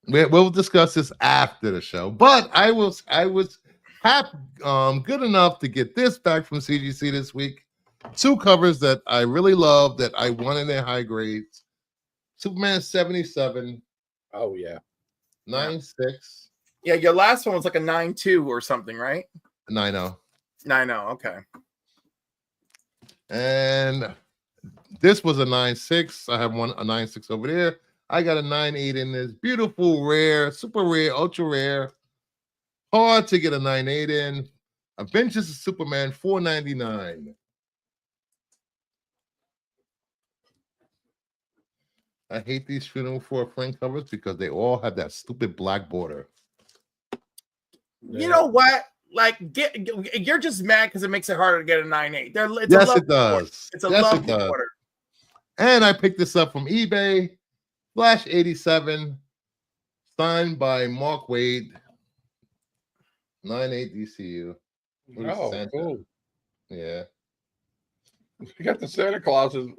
We'll discuss this after the show, but I was good enough to get this back from CGC this week. 2 covers that I really love that I won in their high grades. Superman 77. Oh yeah. 9.6. Yeah, your last one was like a 9.2 or something, right? 9.0. 9.0, okay. And this was a 9.6. I have a 9.6 over there. I got a 9.8 in this beautiful, rare, super rare, ultra rare. Hard to get a 9.8 in. Adventures of Superman 4.99. I hate these Funeral for a Friend covers because they all have that stupid black border. You know what? Like, you're just mad because it makes it harder to get a 9.8. Yes, it does. It's a lovely order. And I picked this up from eBay. Flash 87, signed by Mark Waid. 9.8 DCU. Oh, cool. Yeah. You got the Santa Clauses.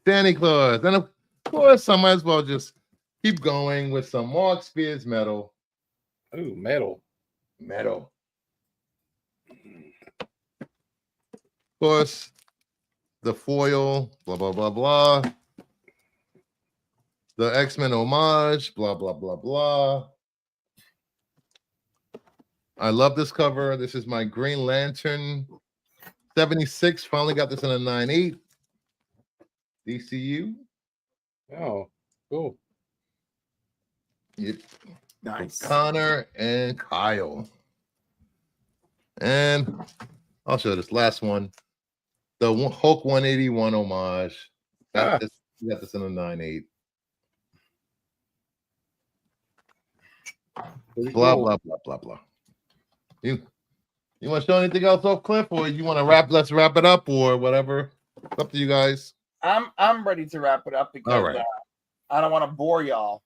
Santa Claus. And of course, I might as well just keep going with some Mark Spears metal. Ooh, metal. Metal. Of course, the foil, blah, blah, blah, blah. The X-Men homage, blah, blah, blah, blah. I love this cover. This is my Green Lantern 76. Finally got this in a 9.8. DCU. Oh, cool. Yep. Nice. Connor and Kyle. And I'll show this last one. The Hulk 181 homage. Got this in a 9.8. Blah, blah, blah, blah, blah. You want to show anything else off, Cliff, or you want to let's wrap it up, or whatever? It's up to you guys. I'm ready to wrap it up because all right. I don't want to bore y'all.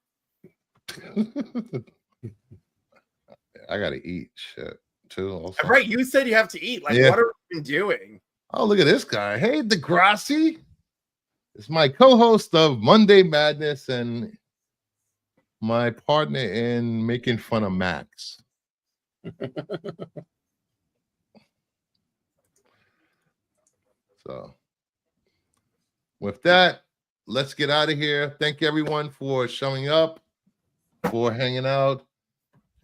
I gotta eat shit too. Also. Right, you said you have to eat. Like, Yeah. what are we doing? Oh, look at this guy. Hey, Degrassi. It's my co-host of Monday Madness and my partner in making fun of Max. So with that, let's get out of here. Thank you everyone for showing up, for hanging out,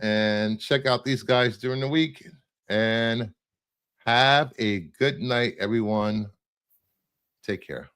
and check out these guys during the week. And have a good night, everyone. Take care.